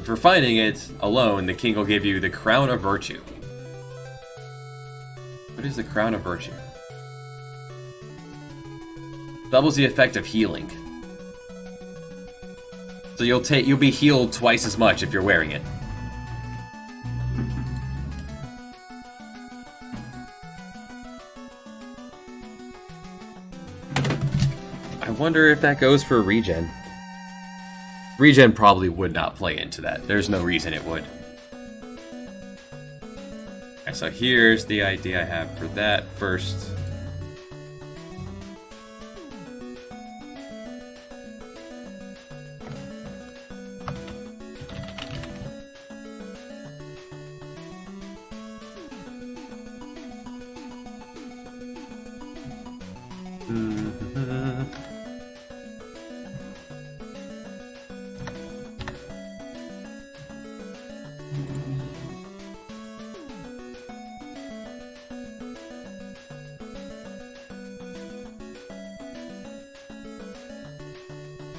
for finding it alone, the king will give you the Crown of Virtue. What is the Crown of Virtue? Doubles the effect of healing. So you'll be healed twice as much if you're wearing it. I wonder if that goes for regen. Regen probably would not play into that. There's no reason it would. Okay, so here's the idea I have for that first.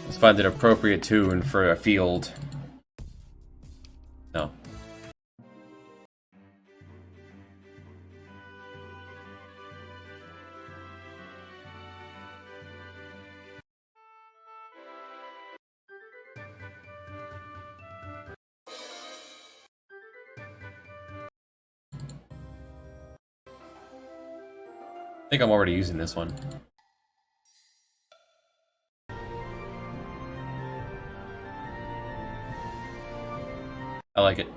Let's find an appropriate tune for a field. No. I think I'm already using this one. I like it.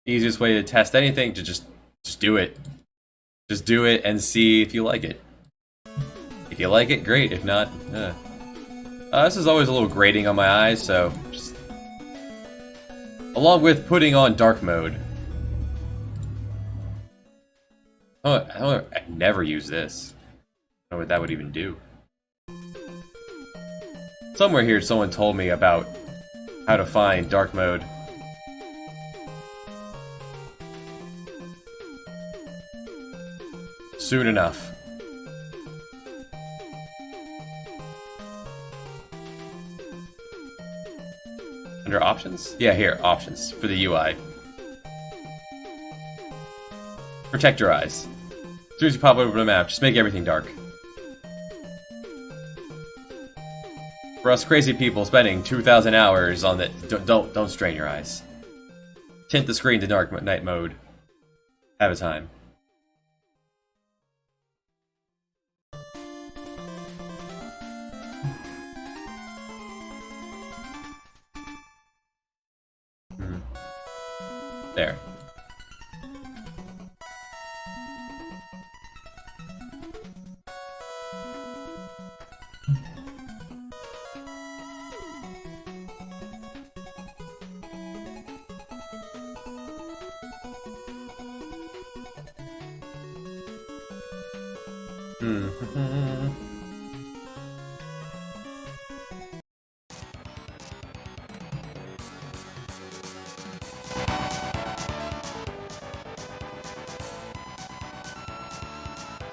Easiest way to test anything to just do it. Just do it and see if you like it. If you like it, great. If not, this is always a little grating on my eyes, so just along with putting on dark mode. Oh, I never use this. I don't know what that would even do. Somewhere here, someone told me about how to find dark mode. Soon enough. Under options? Yeah, here, options for the UI. Protect your eyes. As soon as you pop over the map, just make everything dark. For us crazy people spending 2,000 hours on it, don't strain your eyes. Tint the screen to dark night mode. Have a time. There.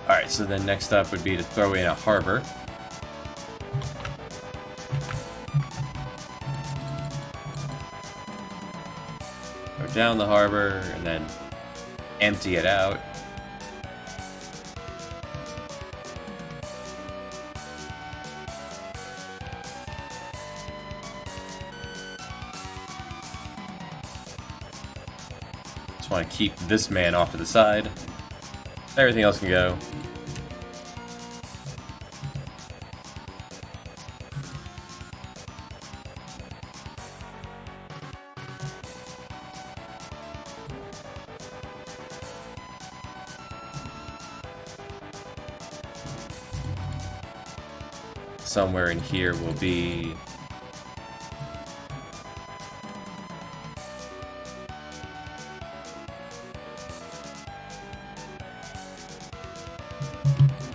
Alright, so then next up would be to throw in a harbor. Go down the harbor and then empty it out. Just want to keep this man off to the side. Everything else can go. somewhere in here will be...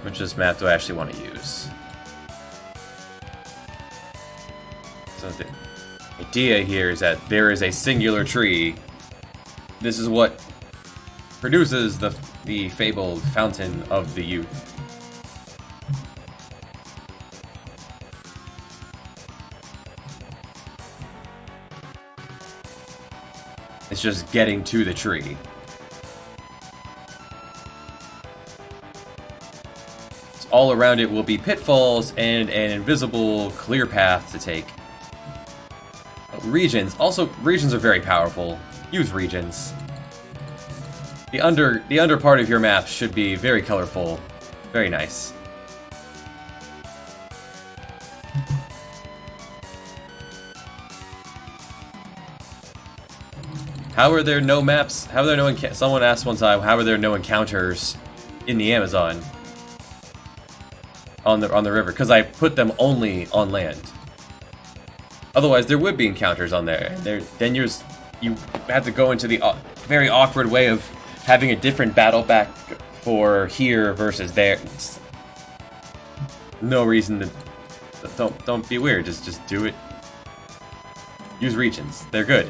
Which this map do I actually want to use? So the idea here is that there is a singular tree. This is what produces the fabled Fountain of the Youth. It's just getting to the tree. So all around it will be pitfalls and an invisible clear path to take. Regions. Also, regions are very powerful. Use regions. The under part of your map should be very colorful. Very nice. How are there no maps? How are there no someone asked one time, how are there no encounters in the Amazon? On the river? Because I put them only on land. Otherwise, there would be encounters on there. Then you have to go into the very awkward way of having a different battle back for here versus there. It's no reason to don't be weird. Just do it. Use regions. They're good.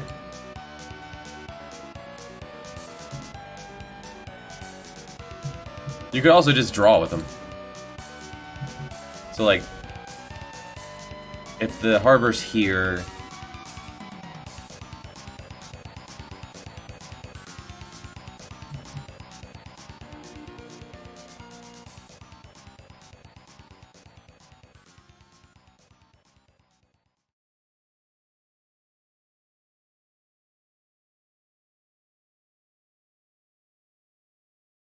You could also just draw with them. So like, if the harbor's here,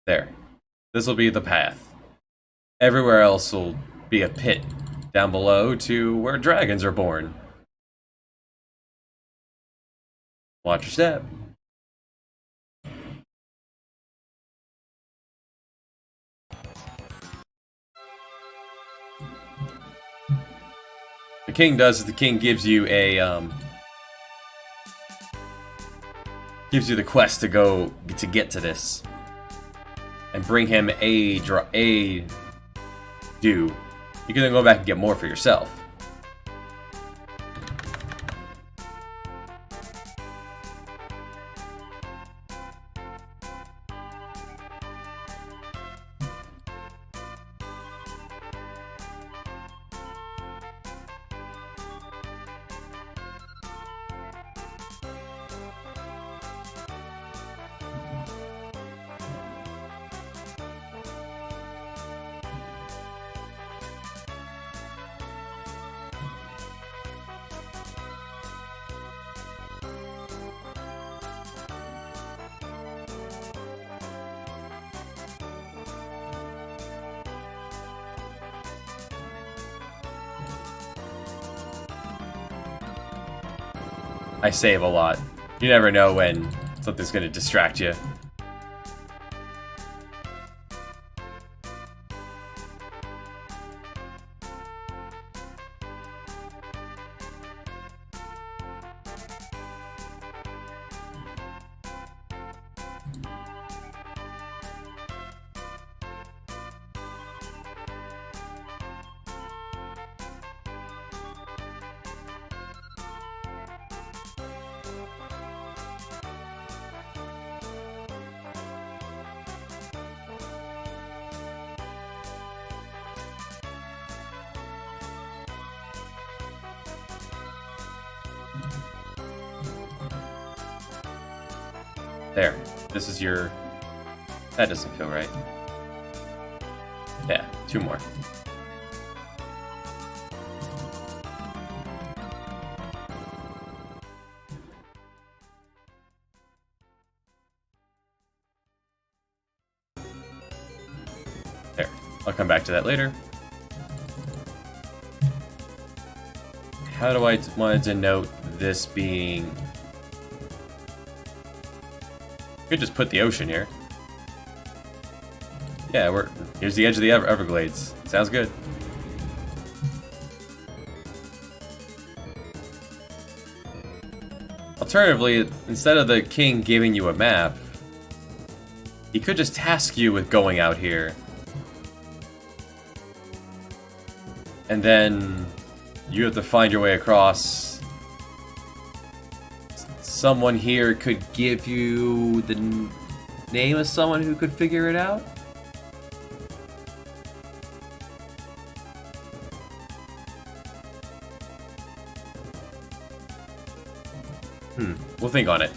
there. This will be the path. Everywhere else will be a pit down below to where dragons are born. Watch your step. The king does is the king gives you a gives you the quest to get to this. And bring him a dew. You can then go back and get more for yourself. I save a lot. You never know when something's gonna distract you. There. This is your... That doesn't feel right. Yeah, 2 more. There. I'll come back to that later. How do I want to denote this being... Could just put the ocean here. Yeah, here's the edge of the Everglades. Sounds good. Alternatively, instead of the king giving you a map, he could just task you with going out here. And then you have to find your way across. Someone here could give you the name of someone who could figure it out. We'll think on it.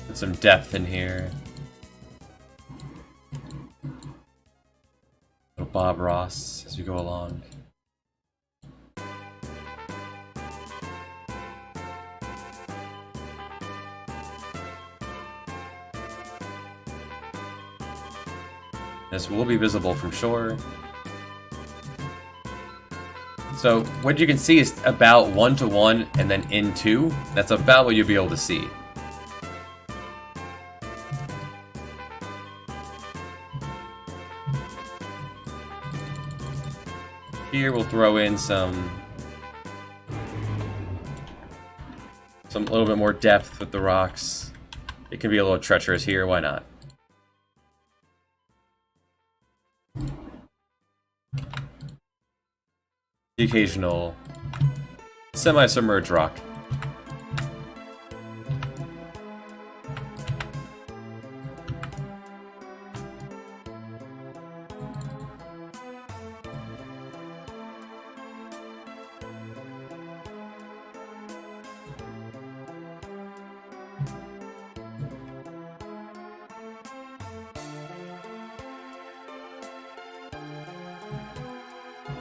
Put some depth in here. Little Bob Ross as we go along. This will be visible from shore. So what you can see is about 1 to 1 and then in 2. That's about what you'll be able to see. Here we'll throw in some a little bit more depth with the rocks. It can be a little treacherous here, why not? The occasional semi-submerged rock.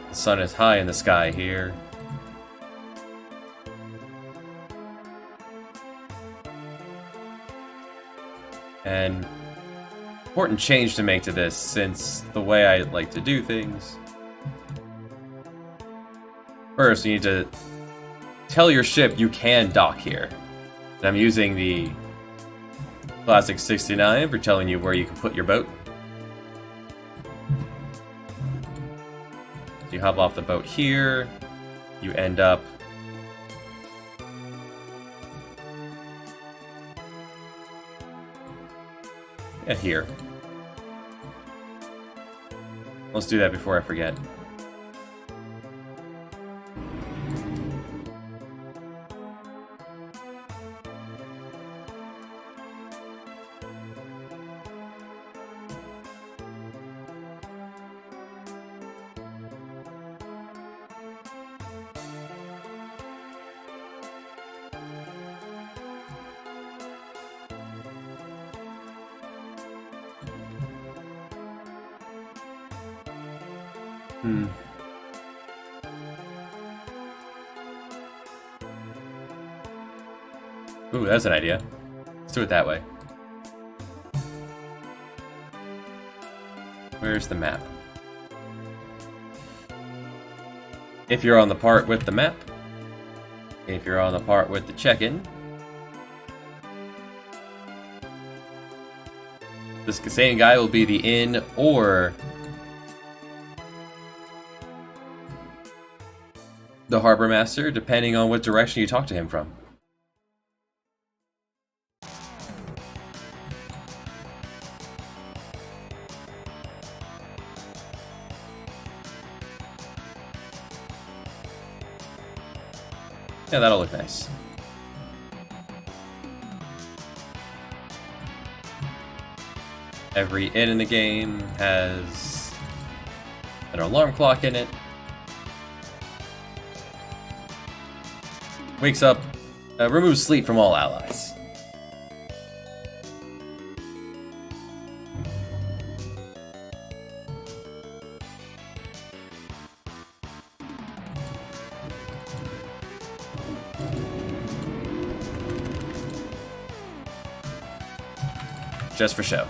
The sun is high in the sky here. And important change to make to this, since the way I like to do things. First, you need to tell your ship you can dock here. And I'm using the Classic 69 for telling you where you can put your boat. You hop off the boat here, you end up here. Let's do that before I forget. Ooh, that's an idea. Let's do it that way. Where's the map? If you're on the part with the map, if you're on the part with the check-in, this same guy will be the inn or the harbor master, depending on what direction you talk to him from. Yeah, that'll look nice. Every inn in the game has an alarm clock in it. Wakes up, removes sleep from all allies. Just for show.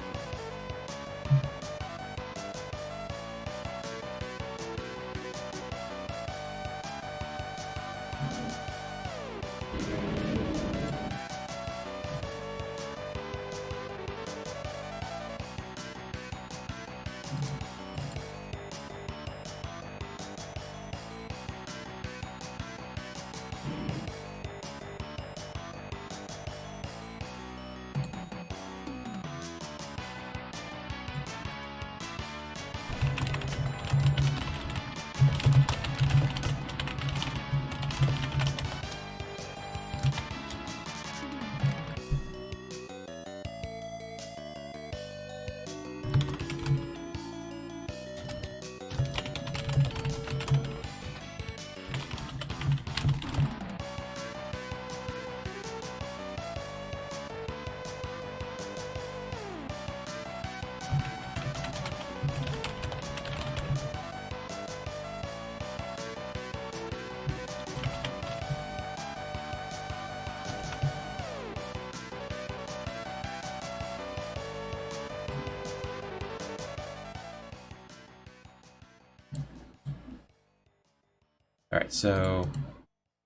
Alright, so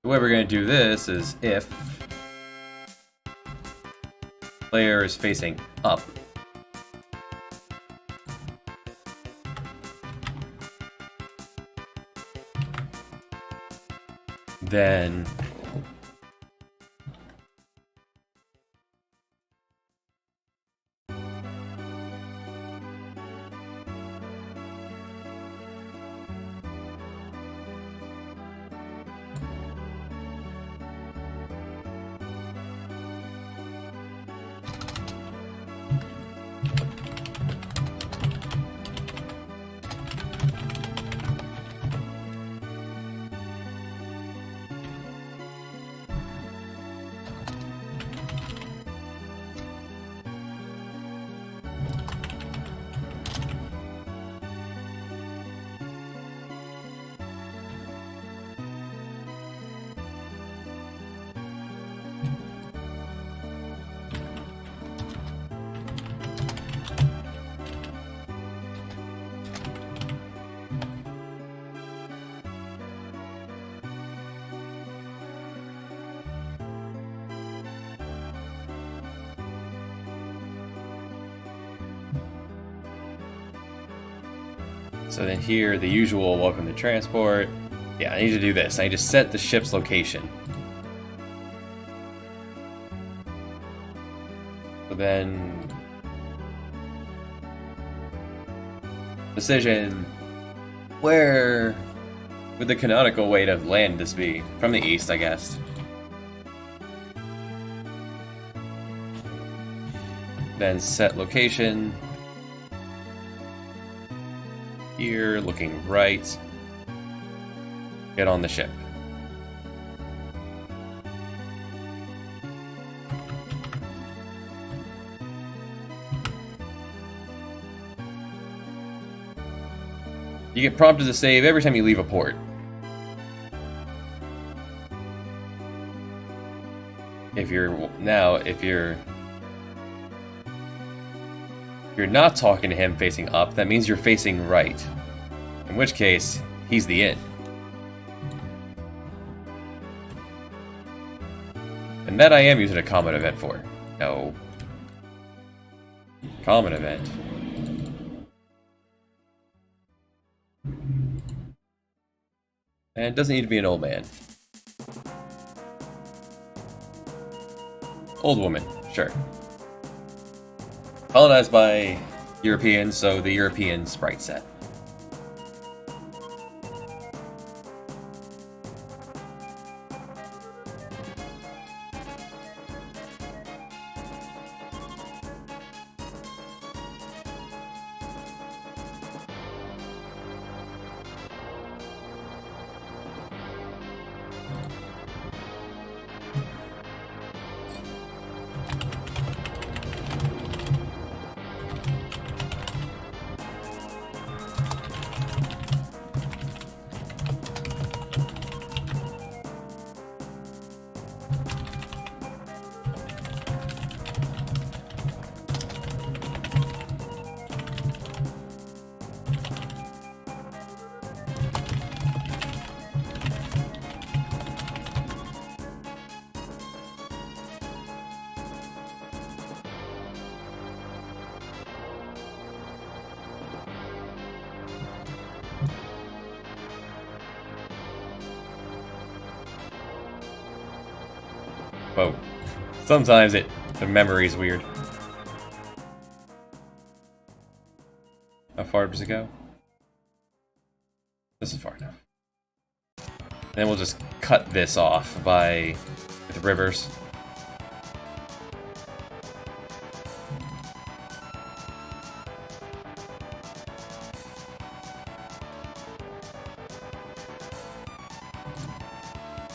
the way we're going to do this is if player is facing up, then so then here, the usual welcome to transport. Yeah, I need to do this. I need to set the ship's location. So then decision, where would the canonical way to land this be? From the east, I guess. Then set location. Here, looking right. Get on the ship. You get prompted to save every time you leave a port. If you're not talking to him facing up, that means you're facing right. In which case, he's the inn. And that I am using a common event for. No. Common event. And it doesn't need to be an old man. Old woman, sure. Colonized by Europeans, so the European sprite set. Whoa. Sometimes the memory's weird. How far does it go? This is far enough. Then we'll just cut this off with rivers.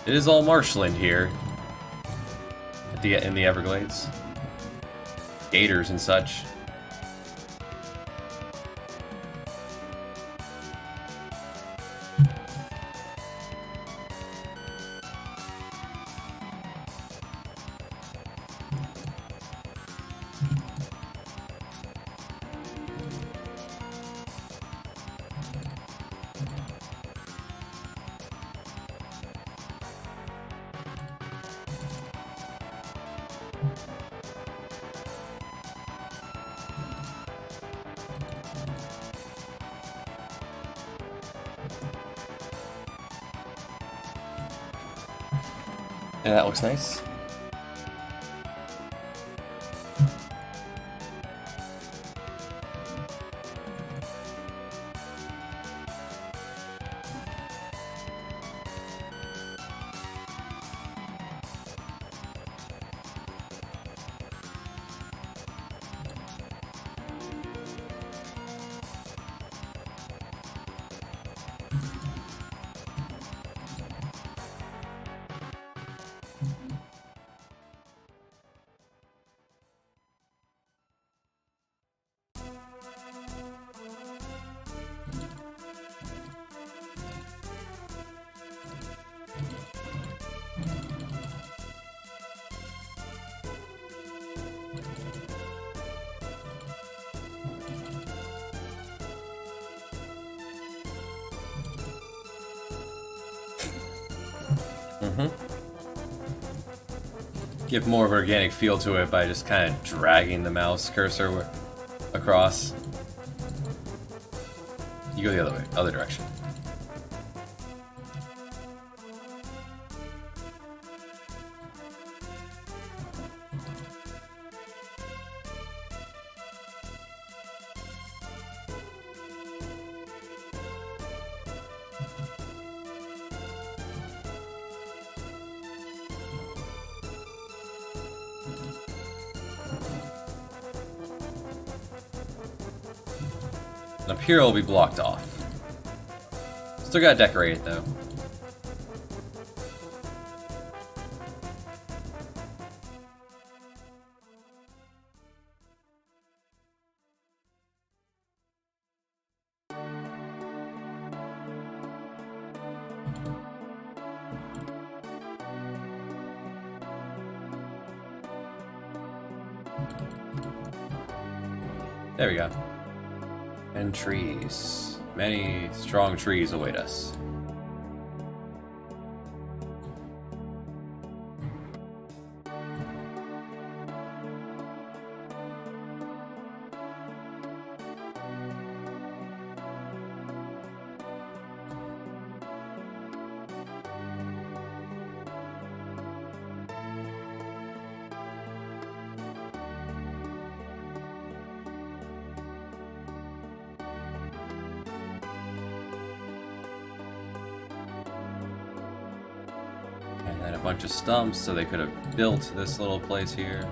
It is all marshland here. In the Everglades. Gators and such. Yeah, that looks nice. Give more of an organic feel to it by just kind of dragging the mouse cursor across. You go the other way, other direction. Up here will be blocked off. Still gotta decorate it though. There we go. And trees. Many strong trees await us. And then a bunch of stumps, so they could have built this little place here.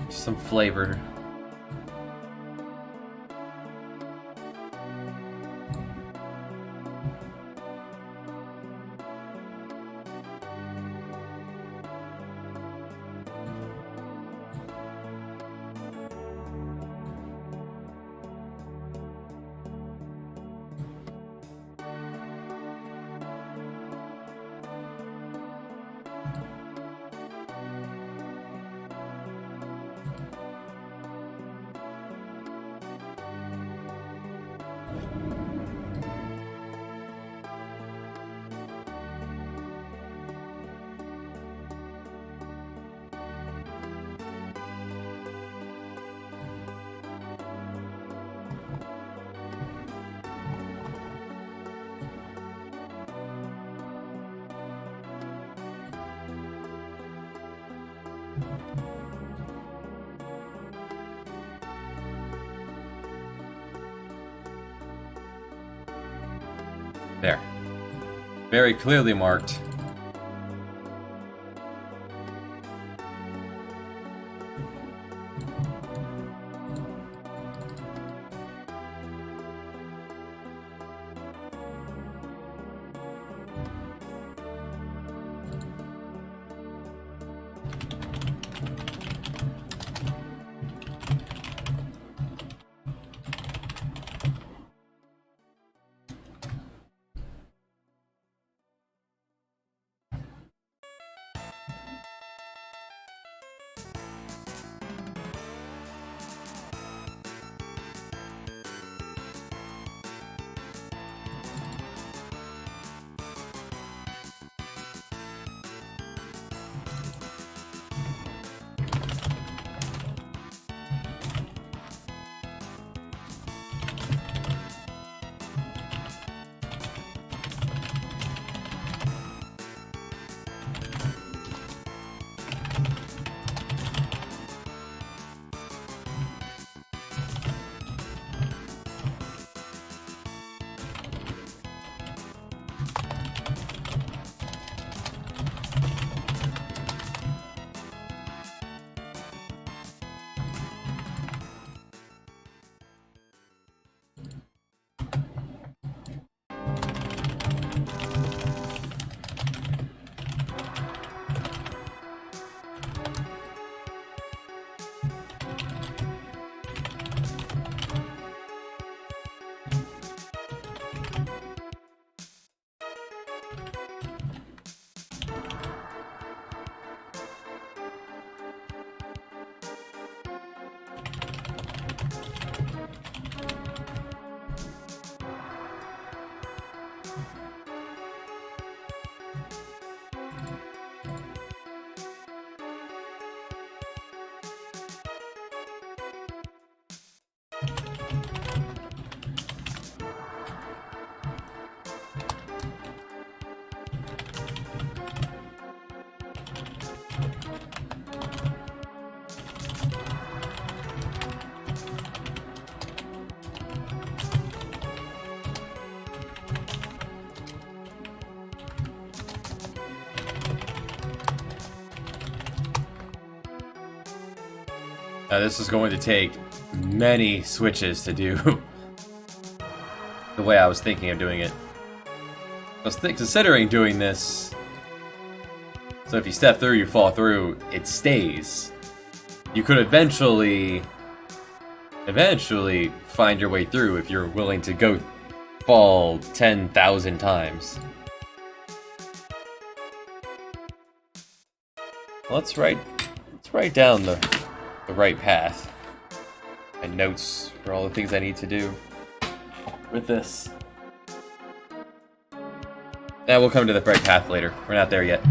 Some flavor. There. Very clearly marked. Now this is going to take many switches to do the way I was thinking of doing it. I was considering doing this, so if you step through, you fall through, it stays. You could eventually find your way through if you're willing to go fall 10,000 times. Let's write down the right path and notes for all the things I need to do with this. Now we'll come to the right path later. We're not there yet.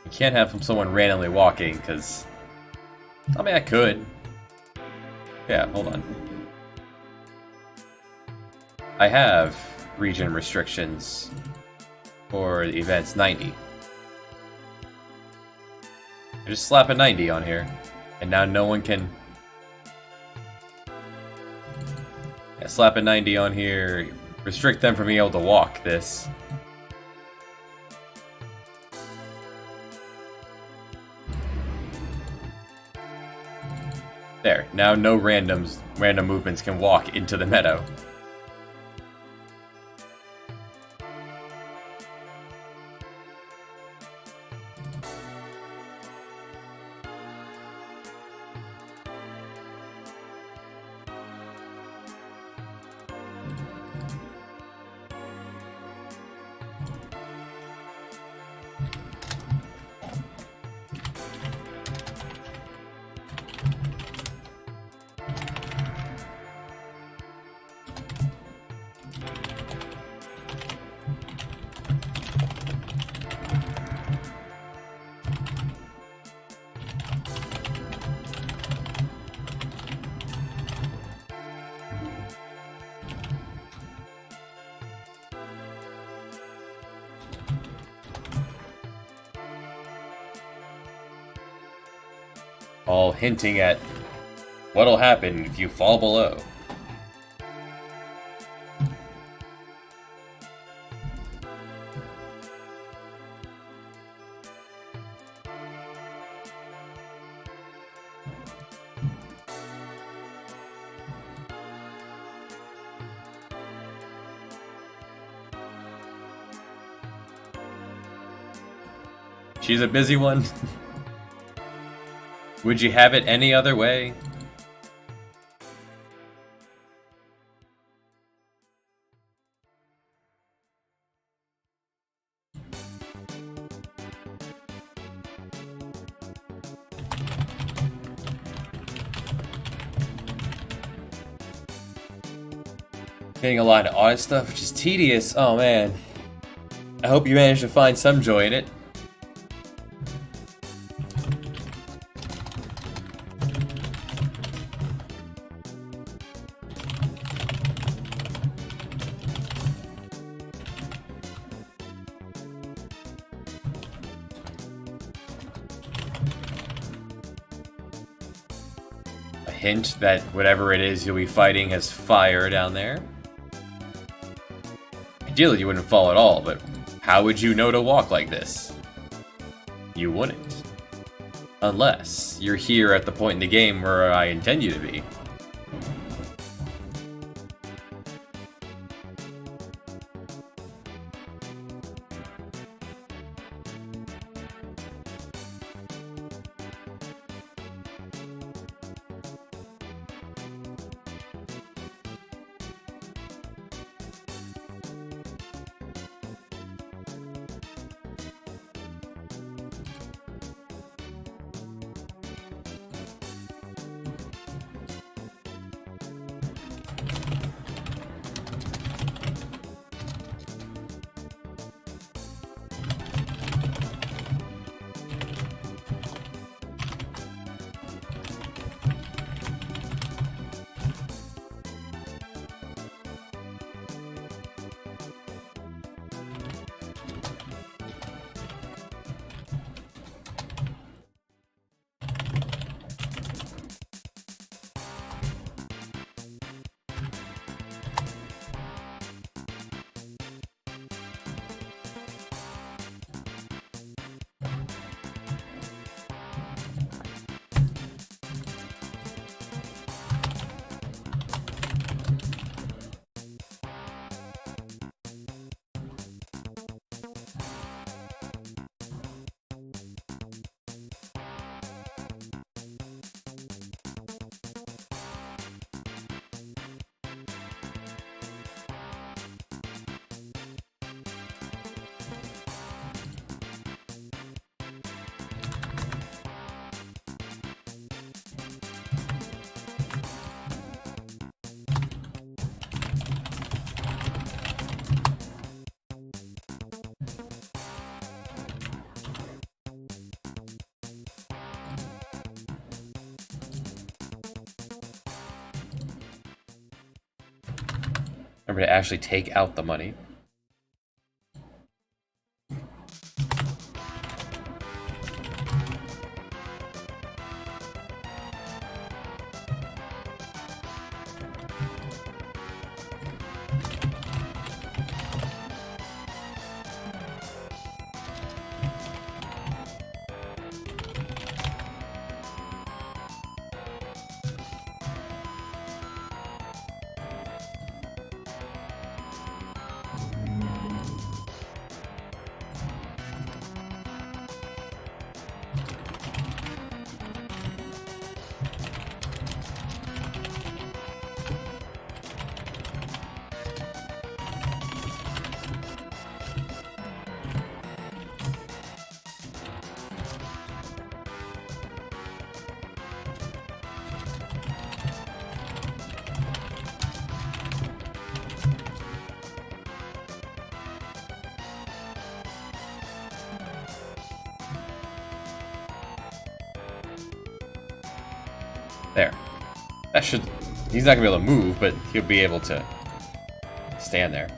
You can't have someone randomly walking, because... I mean, I could. Yeah, hold on. I have region restrictions for the events 90. I just slap a 90 on here, and now no one can... Yeah, slap a 90 on here, restrict them from being able to walk this. There, now no random movements can walk into the meadow. All hinting at what'll happen if you fall below. She's a busy one. Would you have it any other way? Getting a lot of odd stuff, which is tedious. Oh man. I hope you managed to find some joy in it. Hint that whatever it is you'll be fighting has fire down there. Ideally, you wouldn't fall at all, but how would you know to walk like this? You wouldn't. Unless you're here at the point in the game where I intend you to be. Remember to actually take out the money. There. That should... He's not gonna be able to move, but he'll be able to stand there.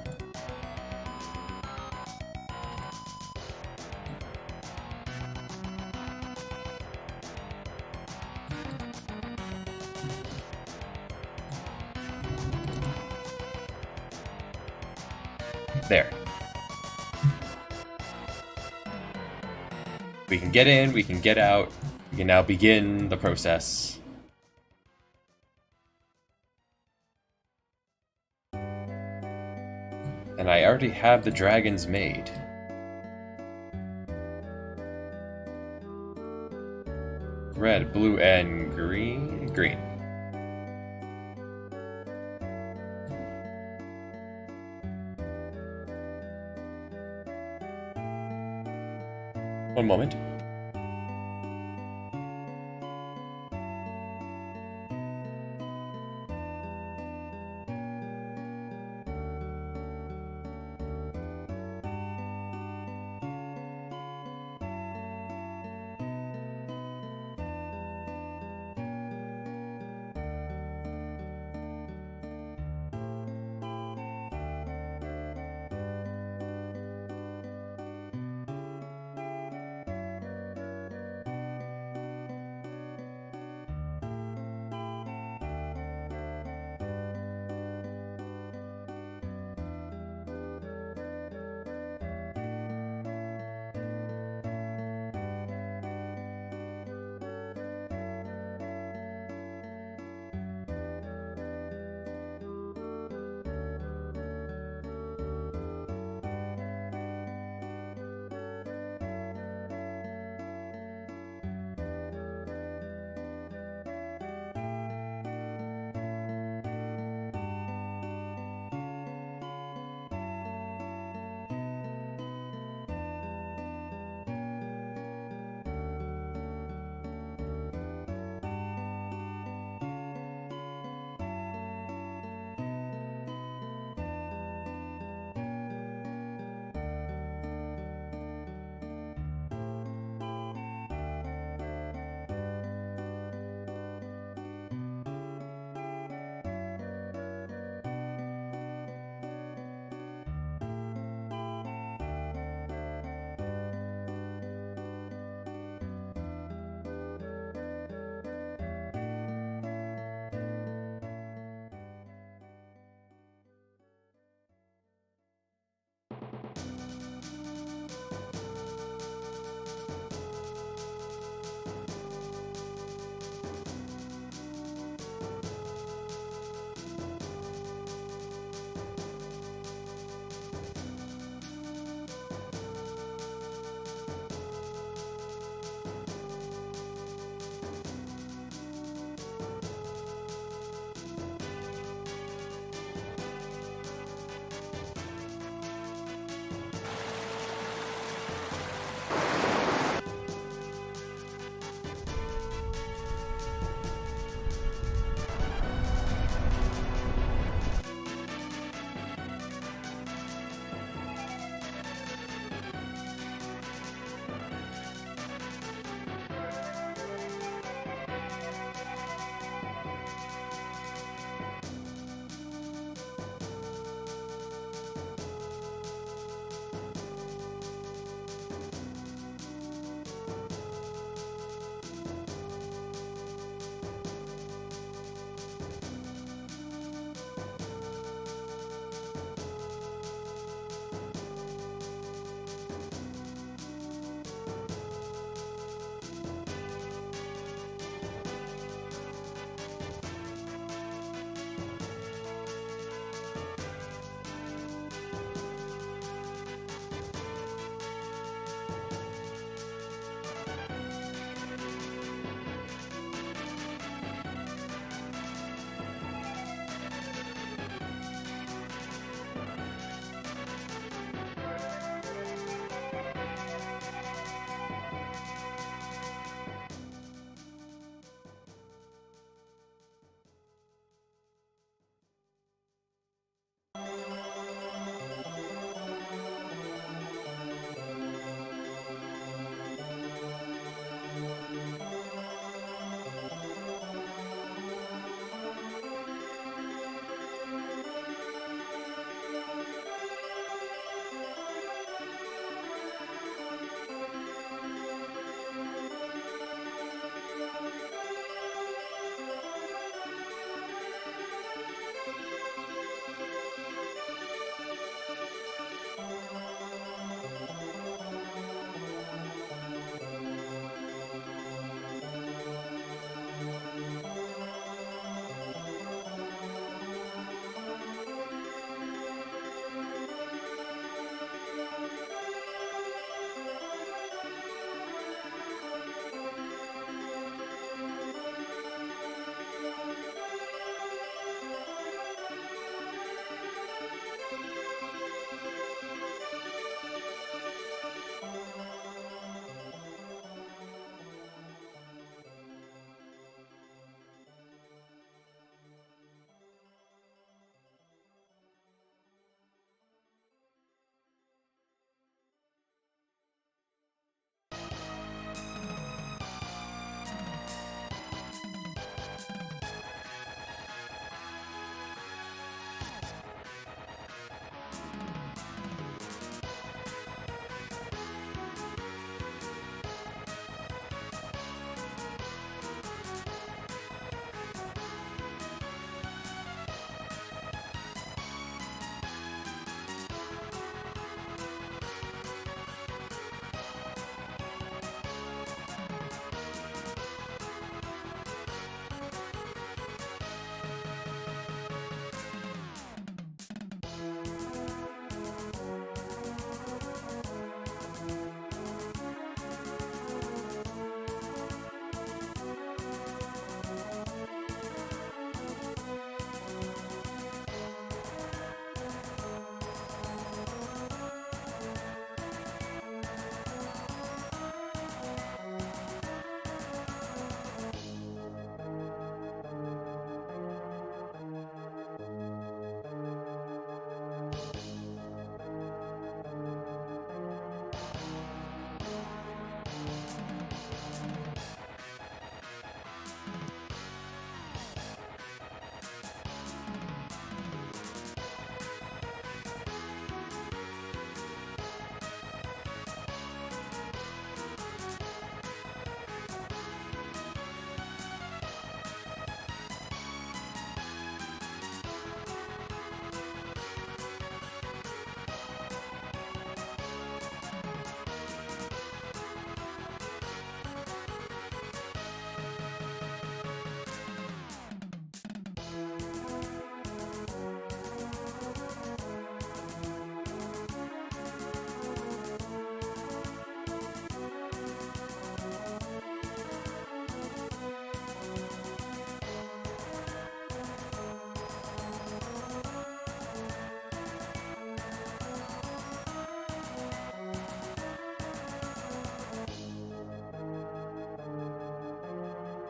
There. We can get in, we can get out, we can now begin the process. And I already have the dragons made. Red, blue, and green? Green. One moment.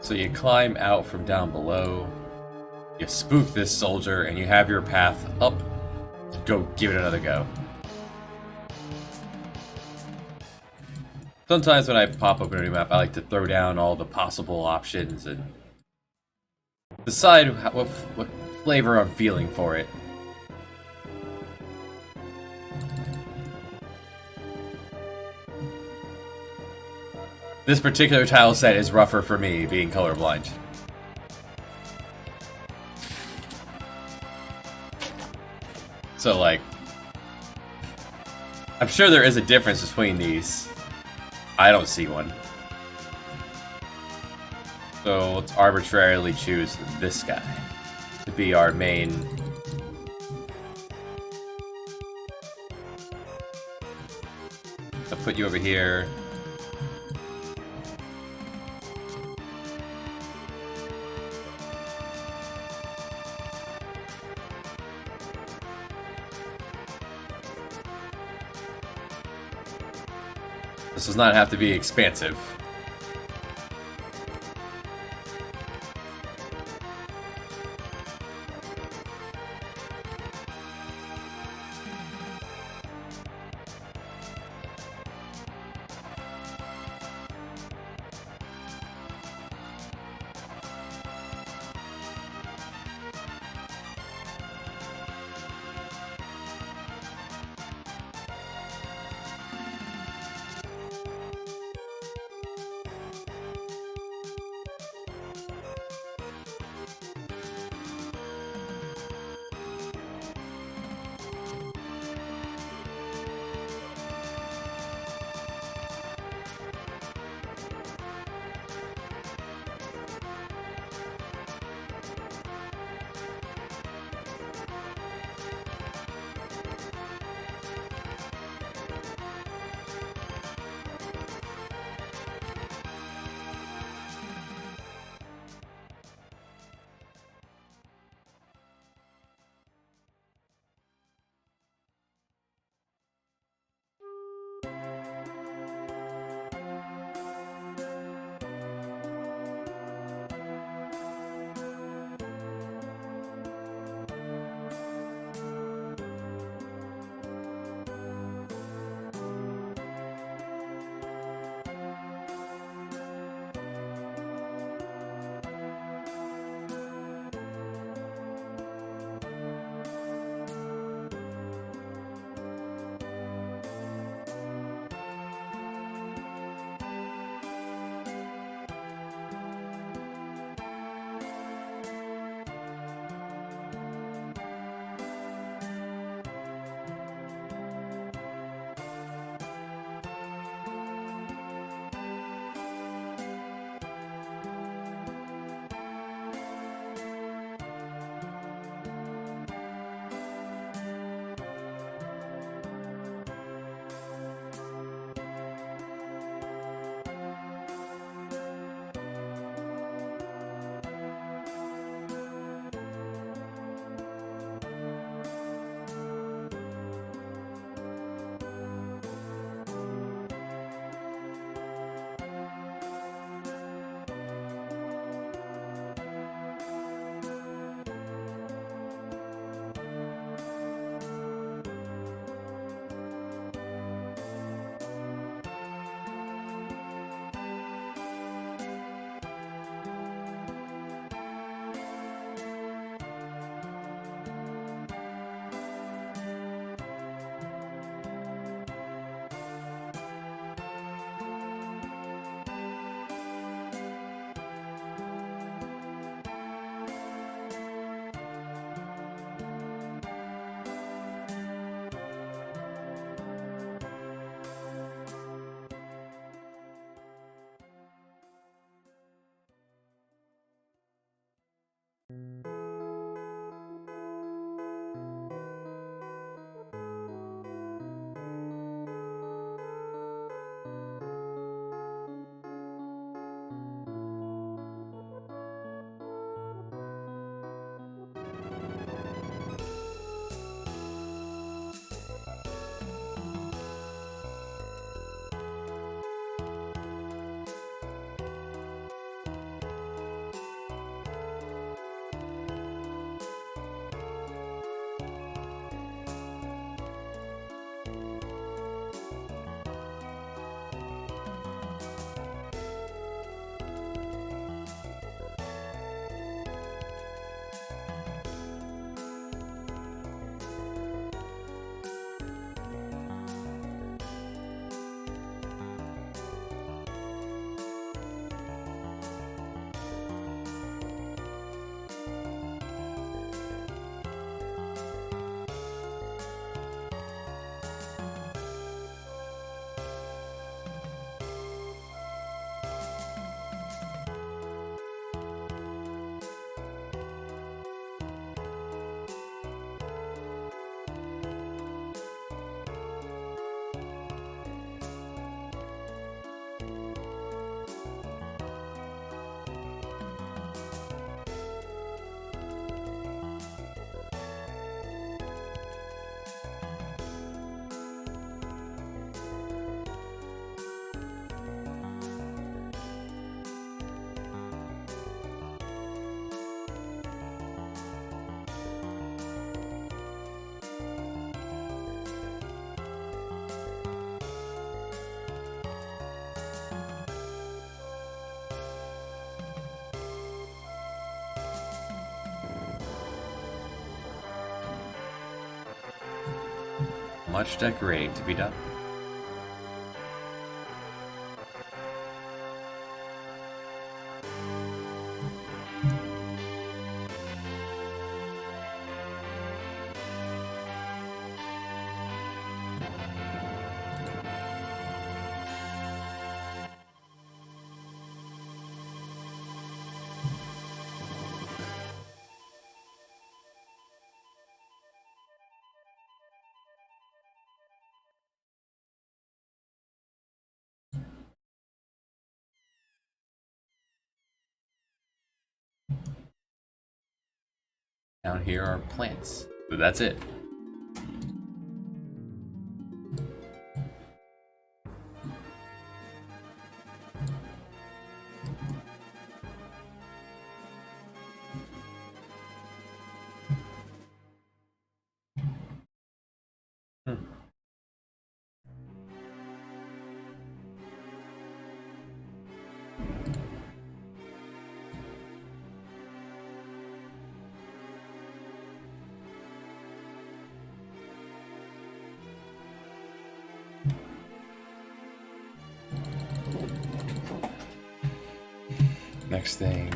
So you climb out from down below, you spook this soldier, and you have your path up to go give it another go. Sometimes when I pop open a new map, I like to throw down all the possible options and decide what flavor I'm feeling for it. This particular tile set is rougher for me, being colorblind. So, like, I'm sure there is a difference between these. I don't see one. So let's arbitrarily choose this guy to be our main. I'll put you over here. This does not have to be expansive. Much decorating to be done. Down here are plants, but that's it. Next thing.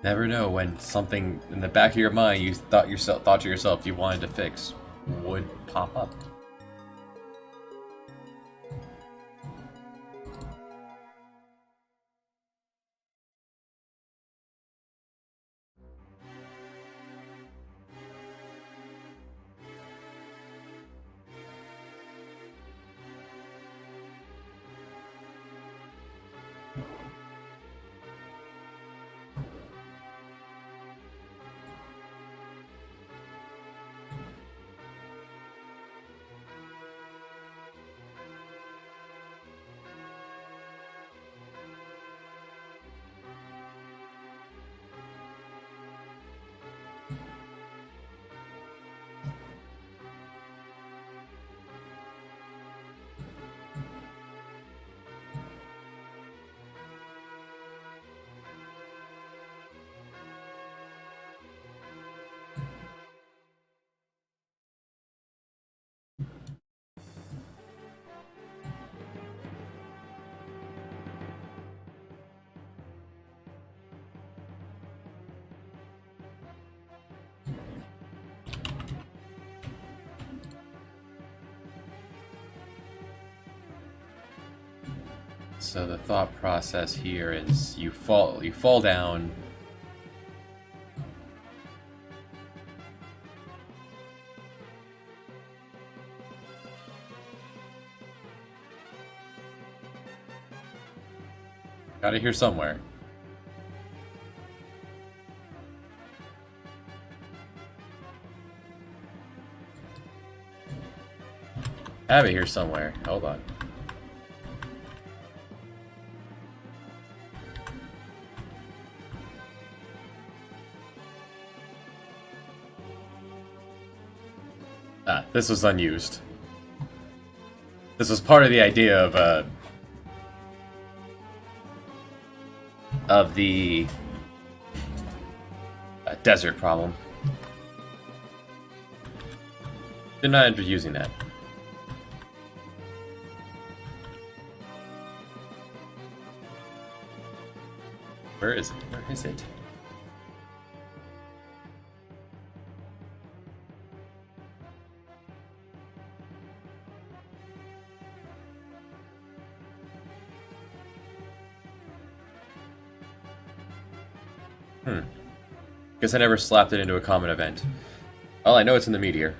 Never know when something in the back of your mind you thought to yourself you wanted to fix would pop up. So the thought process here is you fall down. Gotta hear somewhere. Have it here somewhere. Hold on. Ah, this was unused. This was part of the idea of the desert problem. Did not end up using that. Where is it? Where is it? Guess I never slapped it into a common event. Well, I know it's in the meteor.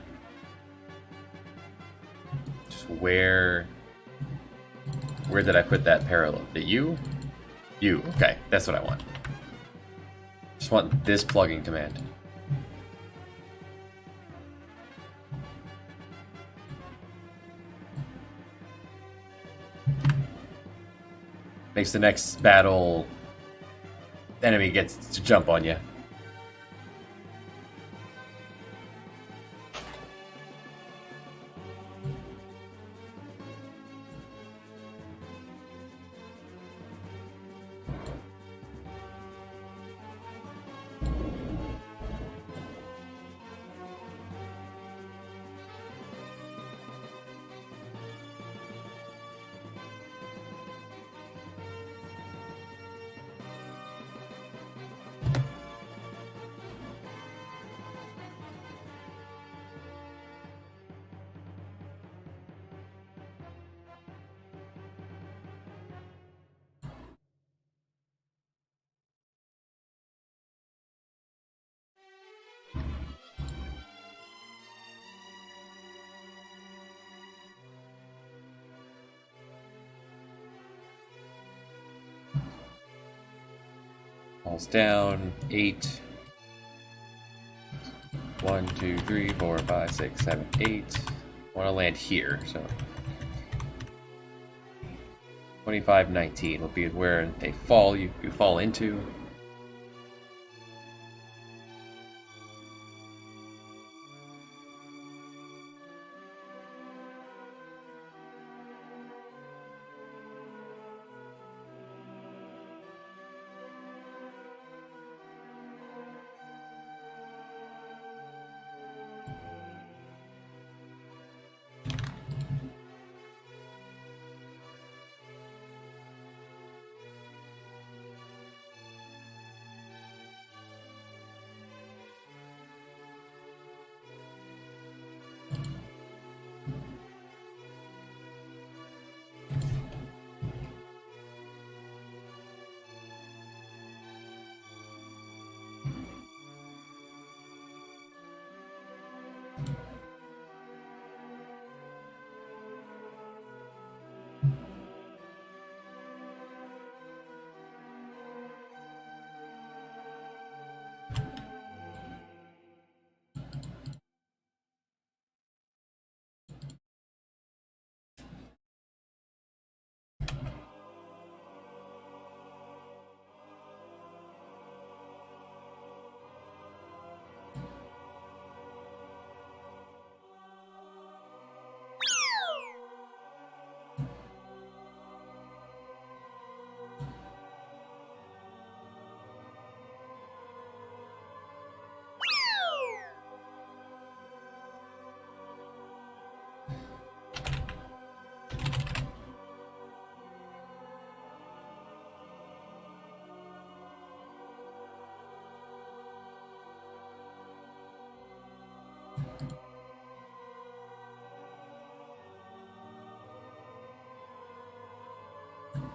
Just where did I put that parallel? The U? U. Okay, that's what I want. Just want this plugging command. Makes the next battle enemy gets to jump on you. Falls down. 8. 1, 2, 3, 4, 5, 6, 7, 8. I want to land here, so 25, 19 will be where they fall. You fall into.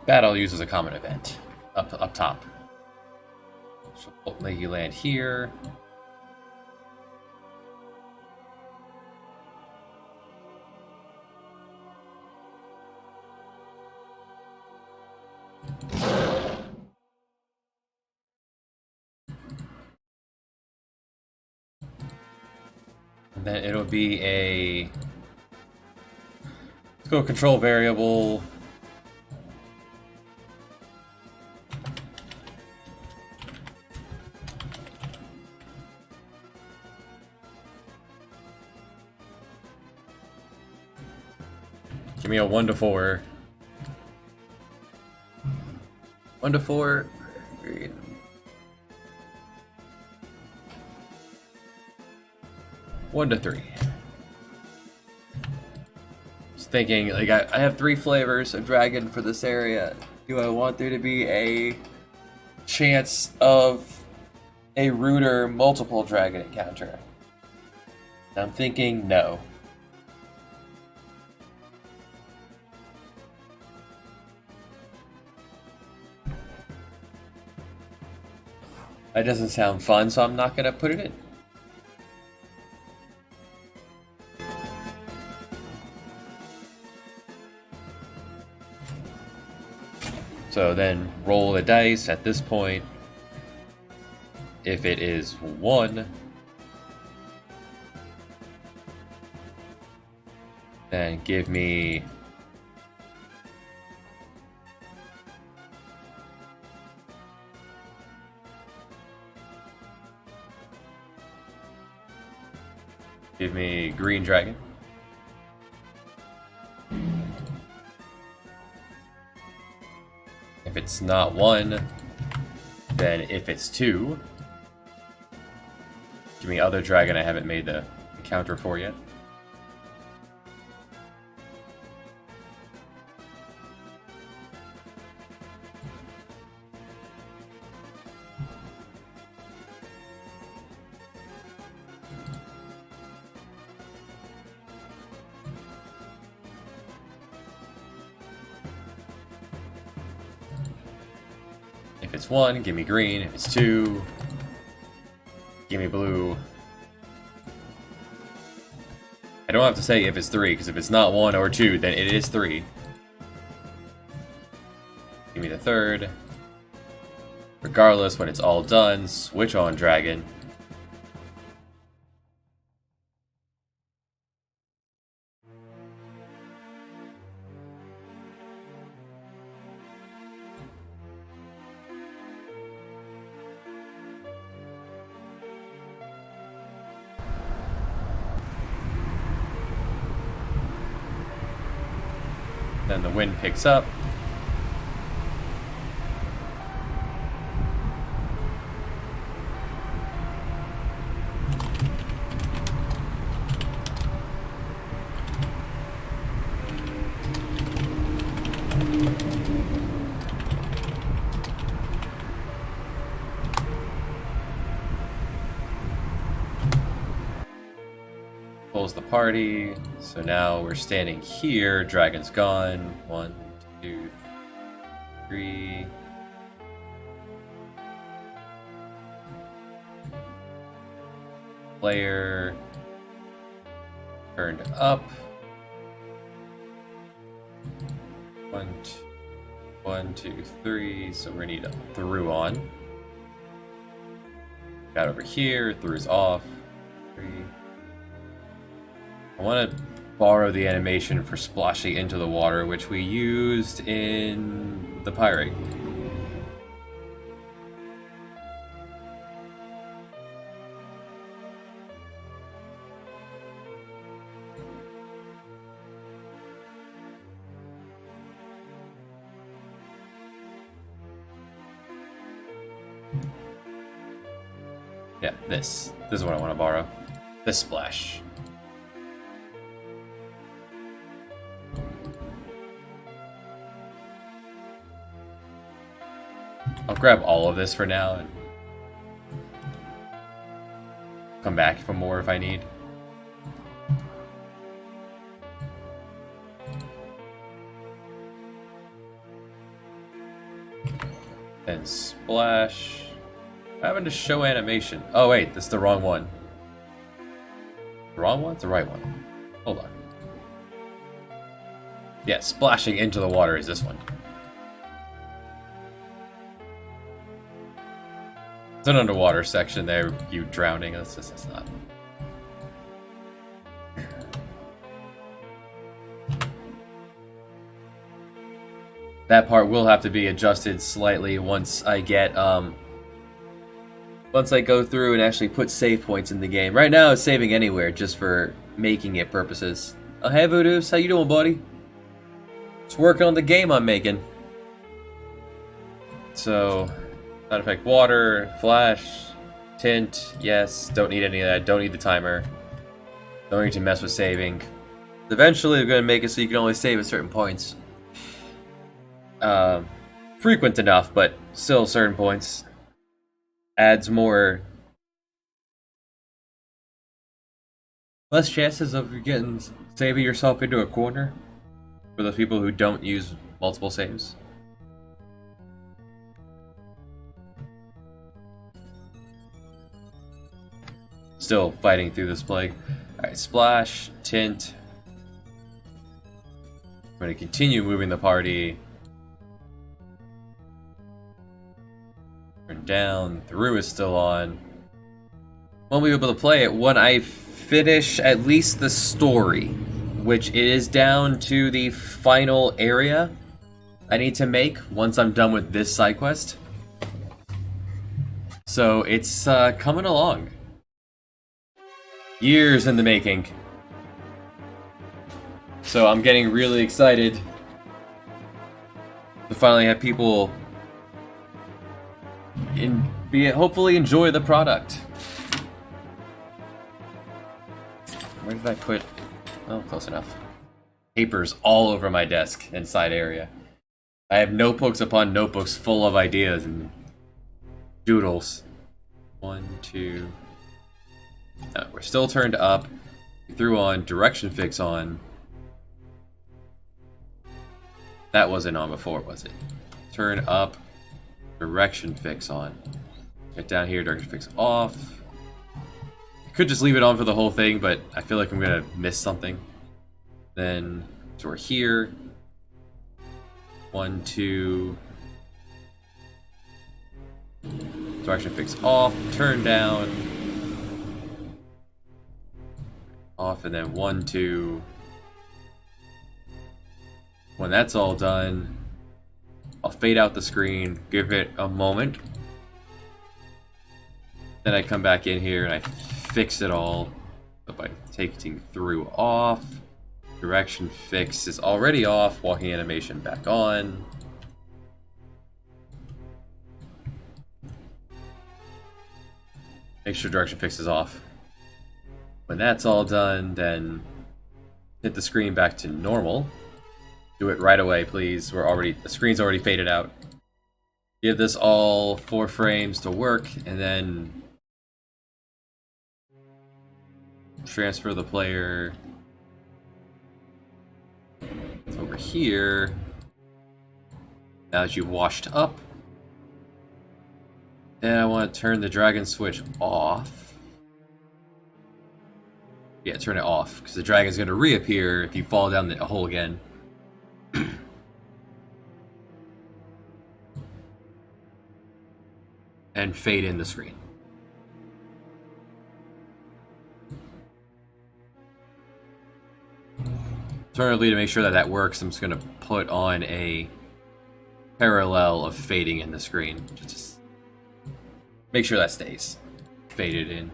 That I'll use as a common event up top. So let you land here. And then it'll be a, let's go control variable. Give me a 1 to 4. 1 to 4. 1 to 3. Just thinking, like, I have 3 flavors of dragon for this area. Do I want there to be a chance of a ruder multiple dragon encounter? I'm thinking no. That doesn't sound fun, so I'm not gonna put it in. So then roll the dice at this point. If it is 1, then give me green dragon. If it's not 1, then if it's 2, give me other dragon I haven't made the encounter for yet. If it's 1, give me green. If it's 2, give me blue. I don't have to say if it's 3, because if it's not 1 or 2, then it is 3. Give me the 3rd. Regardless, when it's all done, switch on dragon. Then the wind picks up. Pulls the party. So now we're standing here. Dragon's gone. 1, 2, 3. Player turned up. 1, 2, 3. So we're gonna need a through on. Got over here. Through's off. 3. I want to borrow the animation for splashing into the water, which we used in the pirate. Yeah, this is what I want to borrow. This splash. I'll grab all of this for now and come back for more if I need. And splash. I'm having to show animation. Oh wait, that's the wrong one. The wrong one? The right one. Hold on. Yeah, splashing into the water is this one. It's an underwater section there, you drowning. That's not. That part will have to be adjusted slightly once I get, once I go through and actually put save points in the game. Right now it's saving anywhere just for making it purposes. Oh, hey Voodoos, how you doing, buddy? Just working on the game I'm making. So, side effect water, flash, tint, yes, don't need any of that, don't need the timer. Don't need to mess with saving. Eventually they're going to make it so you can only save at certain points. Frequent enough, but still certain points. Adds more... less chances of saving yourself into a corner for those people who don't use multiple saves. Still fighting through this plague. Alright, splash, tint. I'm going to continue moving the party. Turn down. Through is still on. Won't be able to play it when I finish at least the story, which is down to the final area I need to make once I'm done with this side quest. So it's coming along. Years in the making. So I'm getting really excited to finally have people hopefully enjoy the product. Where did I put... oh, close enough. Papers all over my desk and side area. I have notebooks upon notebooks full of ideas and doodles. 1, 2... no, we're still turned up. We threw on direction fix on. That wasn't on before, was it? Turn up, direction fix on. Get down here, direction fix off. I could just leave it on for the whole thing, but I feel like I'm gonna miss something. Then, so we're here. 1, 2. Direction fix off, turn down. Off, and then 1, 2. When that's all done, I'll fade out the screen, give it a moment. Then I come back in here and I fix it all by taking through off. Direction fix is already off, walking animation back on. Make sure direction fix is off. When that's all done, then hit the screen back to normal. Do it right away, please. The screen's already faded out. Give this all 4 frames to work, and then transfer the player over here. Now that you've washed up, then I want to turn the dragon switch off. Yeah, turn it off, because the dragon's going to reappear if you fall down the hole again. And fade in the screen. Alternatively, to make sure that that works, I'm just going to put on a parallel of fading in the screen. Just make sure that stays faded in.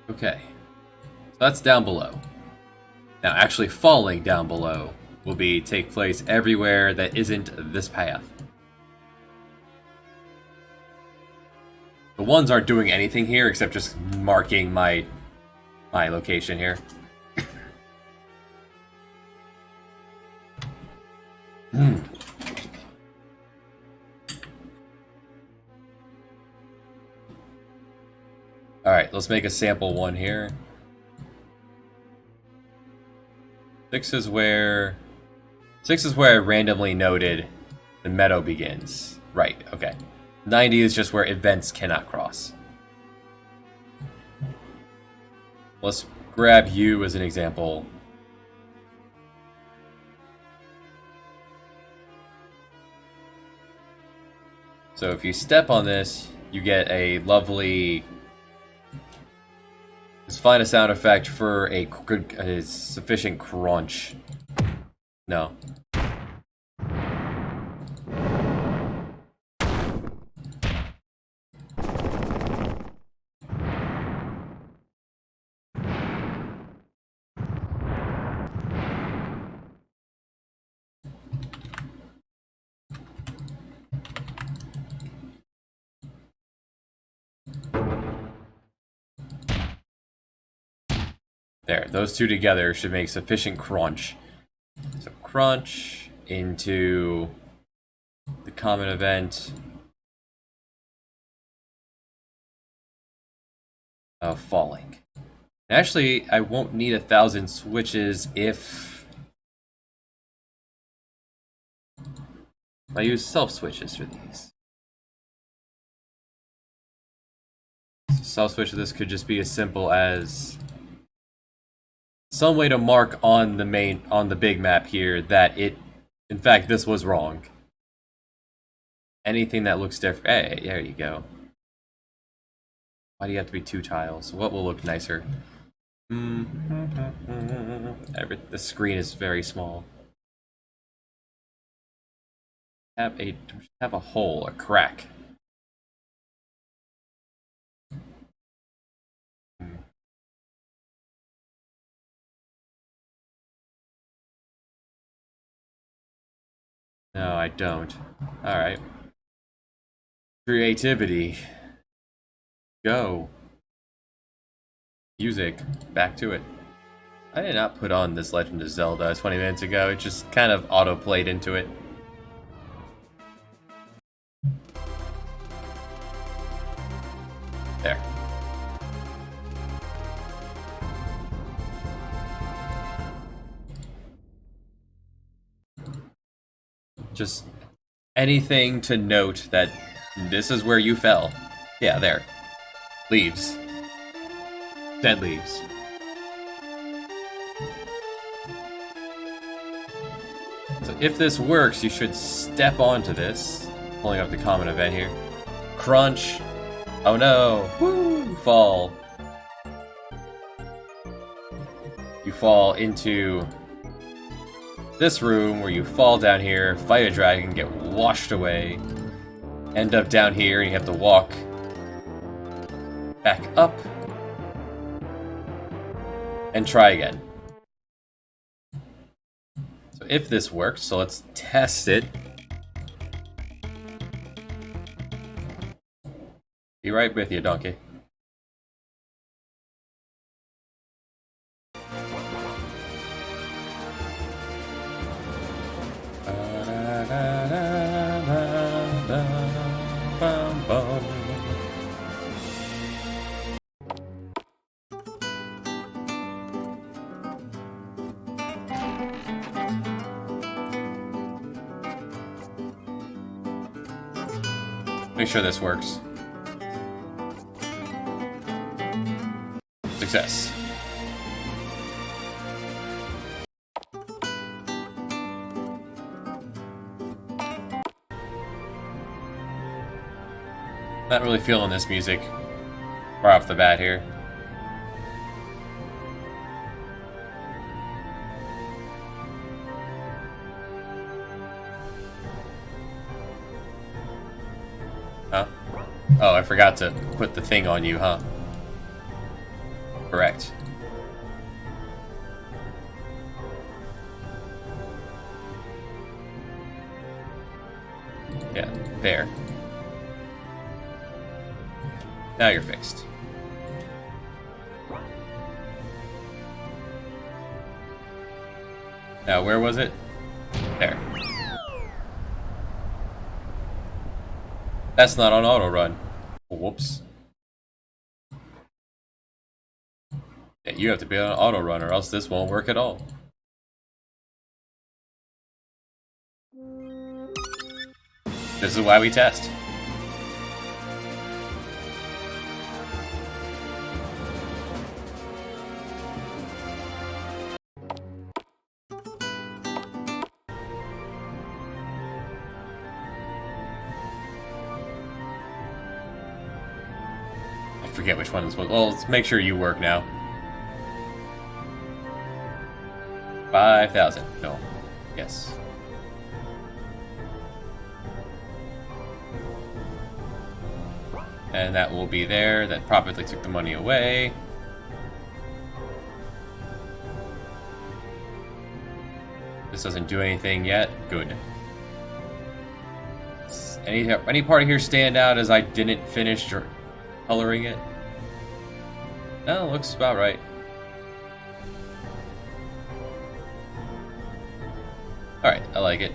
Okay, so that's down below. Now, actually falling down below will take place everywhere that isn't this path. The ones aren't doing anything here except just marking my location here. Alright, let's make a sample one here. 6 is where I randomly noted the meadow begins. Right, okay. 90 is just where events cannot cross. Let's grab you as an example. So if you step on this, you get a lovely... Let's find a sound effect for a good, sufficient crunch. No. There, those two together should make sufficient crunch. So crunch into the common event of falling. Actually, I won't need 1,000 switches if I use self switches for these. So self switch of this could just be as simple as some way to mark on the big map here that in fact, this was wrong. Anything that looks different. Hey, there you go. Why do you have to be 2 tiles? What will look nicer? The screen is very small. Have a hole, a crack. No, I don't. Alright. Creativity. Go. Music. Back to it. I did not put on this Legend of Zelda 20 minutes ago. It just kind of auto-played into it. There. Just anything to note that this is where you fell. Yeah, there. Leaves. Dead leaves. So if this works, you should step onto this. Pulling up the common event here. Crunch. Oh no. Woo! Fall. You fall into this room where you fall down here, fight a dragon, get washed away, end up down here, and you have to walk back up and try again. So if this works, so let's test it. Be right with you, donkey. Make sure this works. Success. Not really feeling this music right off the bat here. Huh? Oh, I forgot to put the thing on you, huh? Correct. Yeah, there. Now you're fixed. Now, where was it? There. That's not on auto run. Whoops. Yeah, you have to be on auto run or else this won't work at all. This is why we test. I forget which one is what. Well, let's make sure you work now. 5,000. No. Yes. And that will be there. That probably took the money away. This doesn't do anything yet. Good. Any part here stand out as I didn't finish coloring it? No, looks about right. Alright, I like it.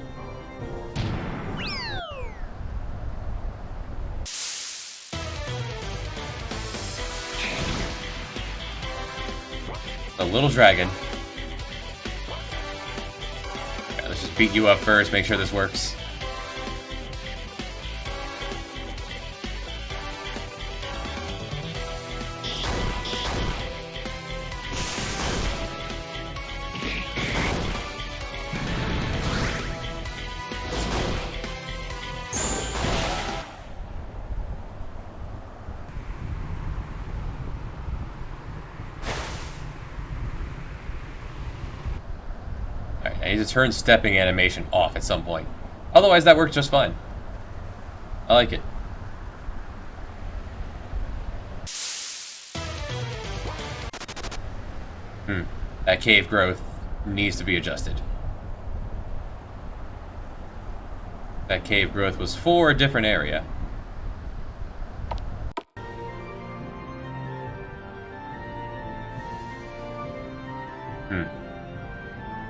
The little dragon. Okay, let's just beat you up first, make sure this works. I need to turn stepping animation off at some point. Otherwise, that works just fine. I like it. That cave growth needs to be adjusted. That cave growth was for a different area.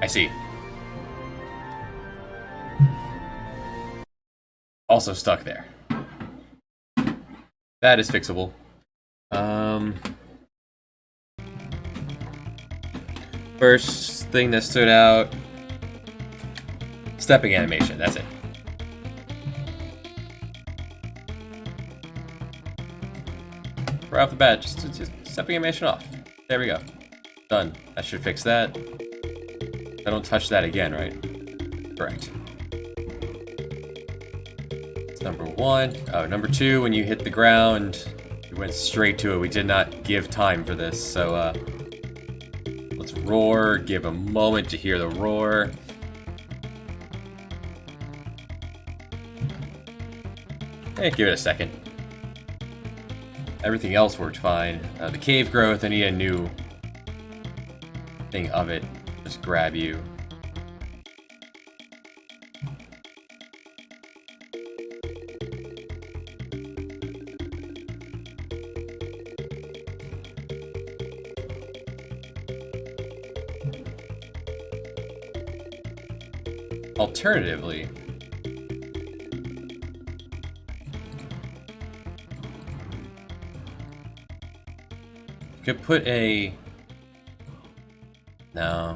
I see. Also stuck there. That is fixable. First thing that stood out, stepping animation, that's it. Right off the bat, just stepping animation off. There we go. Done. That should fix that. I don't touch that again, right? Correct. That's number one. Oh, number two, when you hit the ground, we went straight to it. We did not give time for this, so let's roar, give a moment to hear the roar. Hey, give it a second. Everything else worked fine. The cave growth, I need a new thing of it. Just grab you. Alternatively, could put a... No.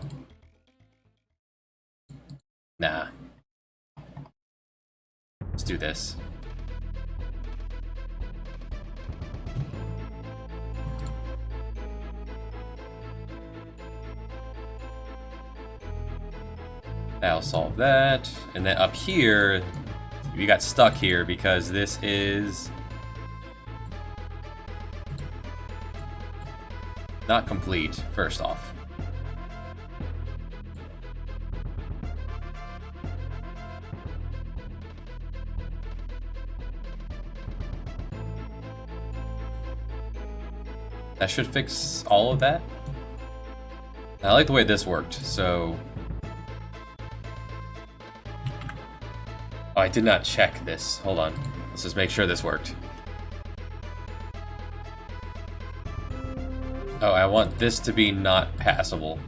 Nah. Let's do this. That'll solve that. And then up here, we got stuck here because this is not complete, first off. That should fix all of that. I like the way this worked, so... Oh, I did not check this. Hold on. Let's just make sure this worked. Oh, I want this to be not passable.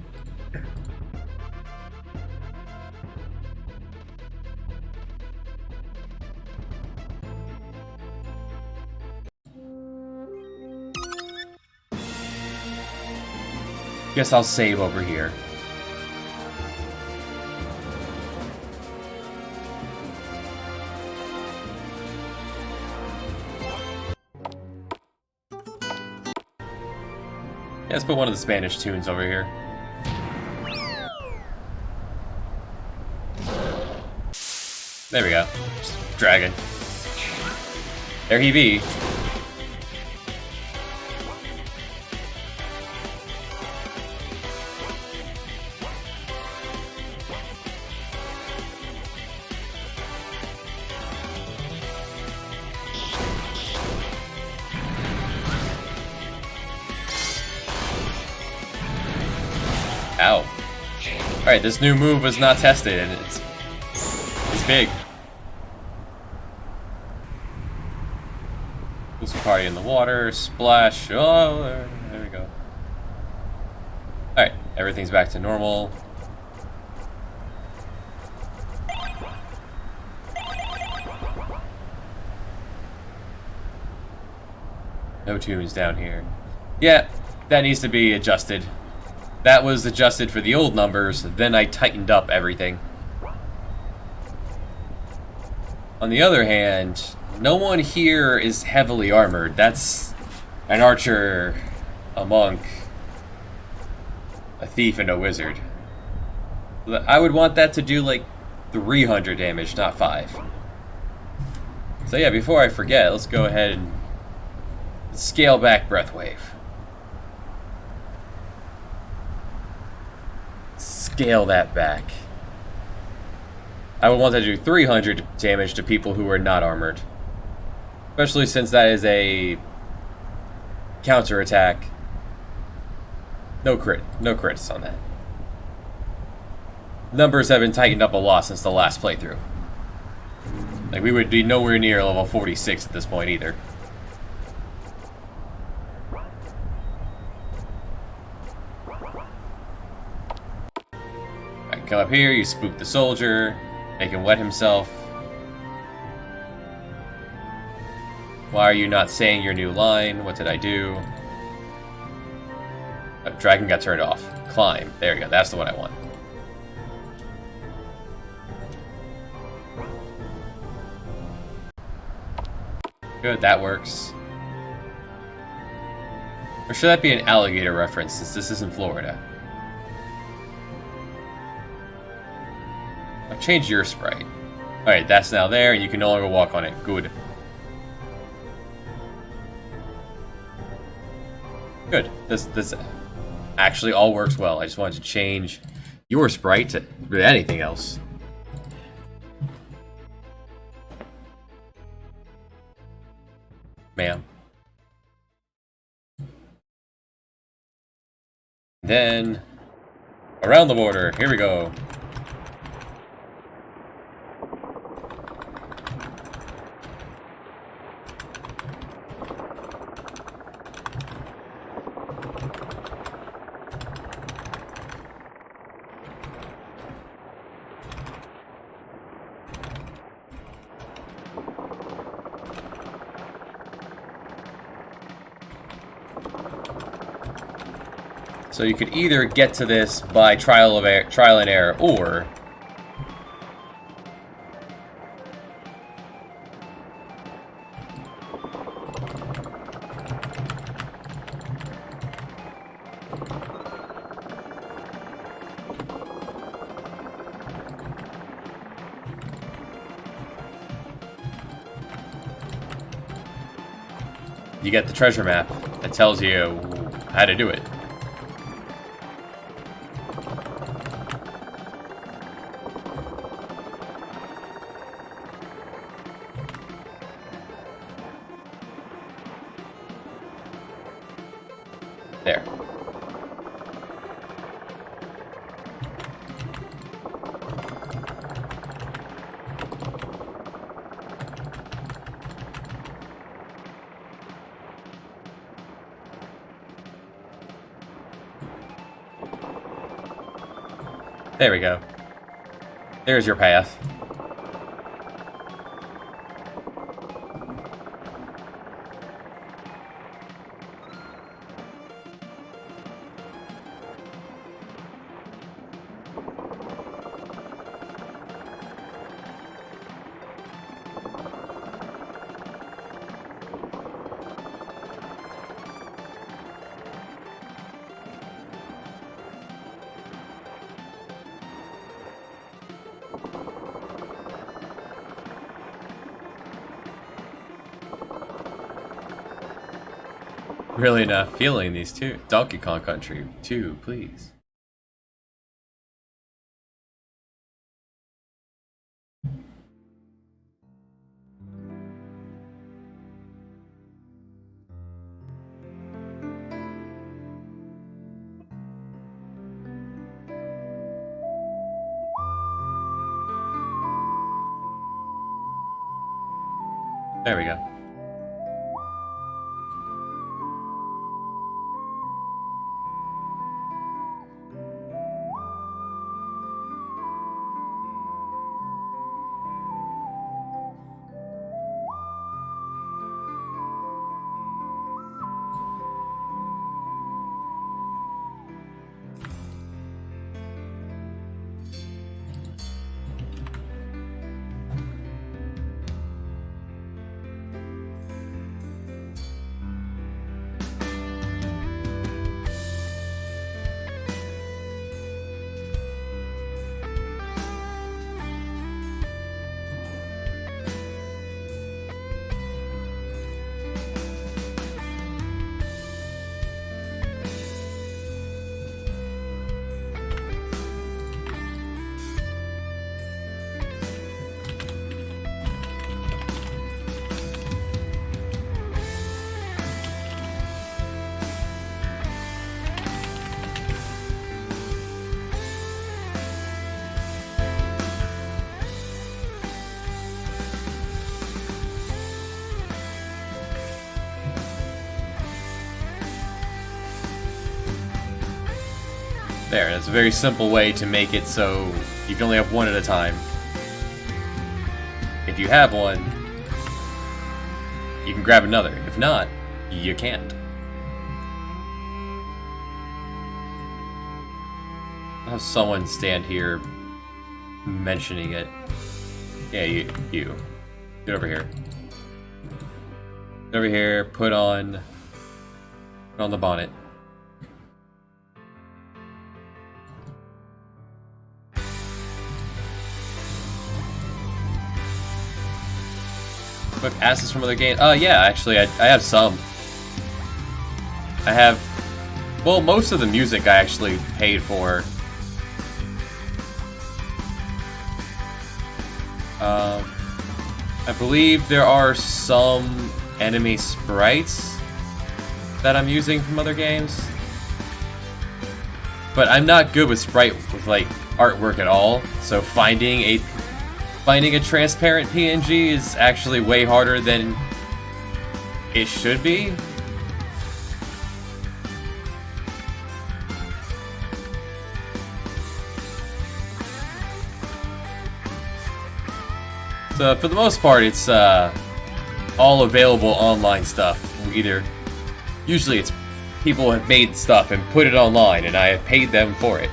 Guess I'll save over here. Yeah, let's put one of the Spanish tunes over here. There we go. Just dragon. There he be. Ow. Alright, this new move was not tested, and it's big. There's a party in the water, splash. Oh, there we go. Alright, everything's back to normal. No tunes down here. Yeah, that needs to be adjusted. That was adjusted for the old numbers, then I tightened up everything. On the other hand, no one here is heavily armored. That's an archer, a monk, a thief, and a wizard. I would want that to do like 300 damage, not 5. So yeah, before I forget, let's go ahead and scale back Breath Wave. Scale that back. I would want to do 300 damage to people who are not armored. Especially since that is a counter-attack. No crits on that. Numbers have been tightened up a lot since the last playthrough. Like, we would be nowhere near level 46 at this point either. Come up here, you spook the soldier, make him wet himself. Why are you not saying your new line? What did I do? Oh, dragon got turned off. Climb. There we go, that's the one I want. Good, that works. Or should that be an alligator reference, since this isn't Florida? I've changed your sprite. Alright, that's now there, and you can no longer walk on it. Good. Good. This actually all works well. I just wanted to change your sprite to anything else. Ma'am. Then, around the border. Here we go. So you could either get to this by trial and error, or you get the treasure map that tells you how to do it. There. There we go. There's your path. Really not feeling these two. Donkey Kong Country 2, please. There we go. There, that's a very simple way to make it so you can only have one at a time. If you have one, you can grab another. If not, you can't. I'll have someone stand here mentioning it. Yeah, you. Get over here. Get over here, put on the bonnet. Quick assets from other games. Yeah, actually, I have some. I have, well, most of the music I actually paid for. I believe there are some enemy sprites that I'm using from other games. But I'm not good with like artwork at all, so finding a transparent PNG is actually way harder than it should be. So for the most part, it's all available online stuff. Usually it's people have made stuff and put it online, and I have paid them for it.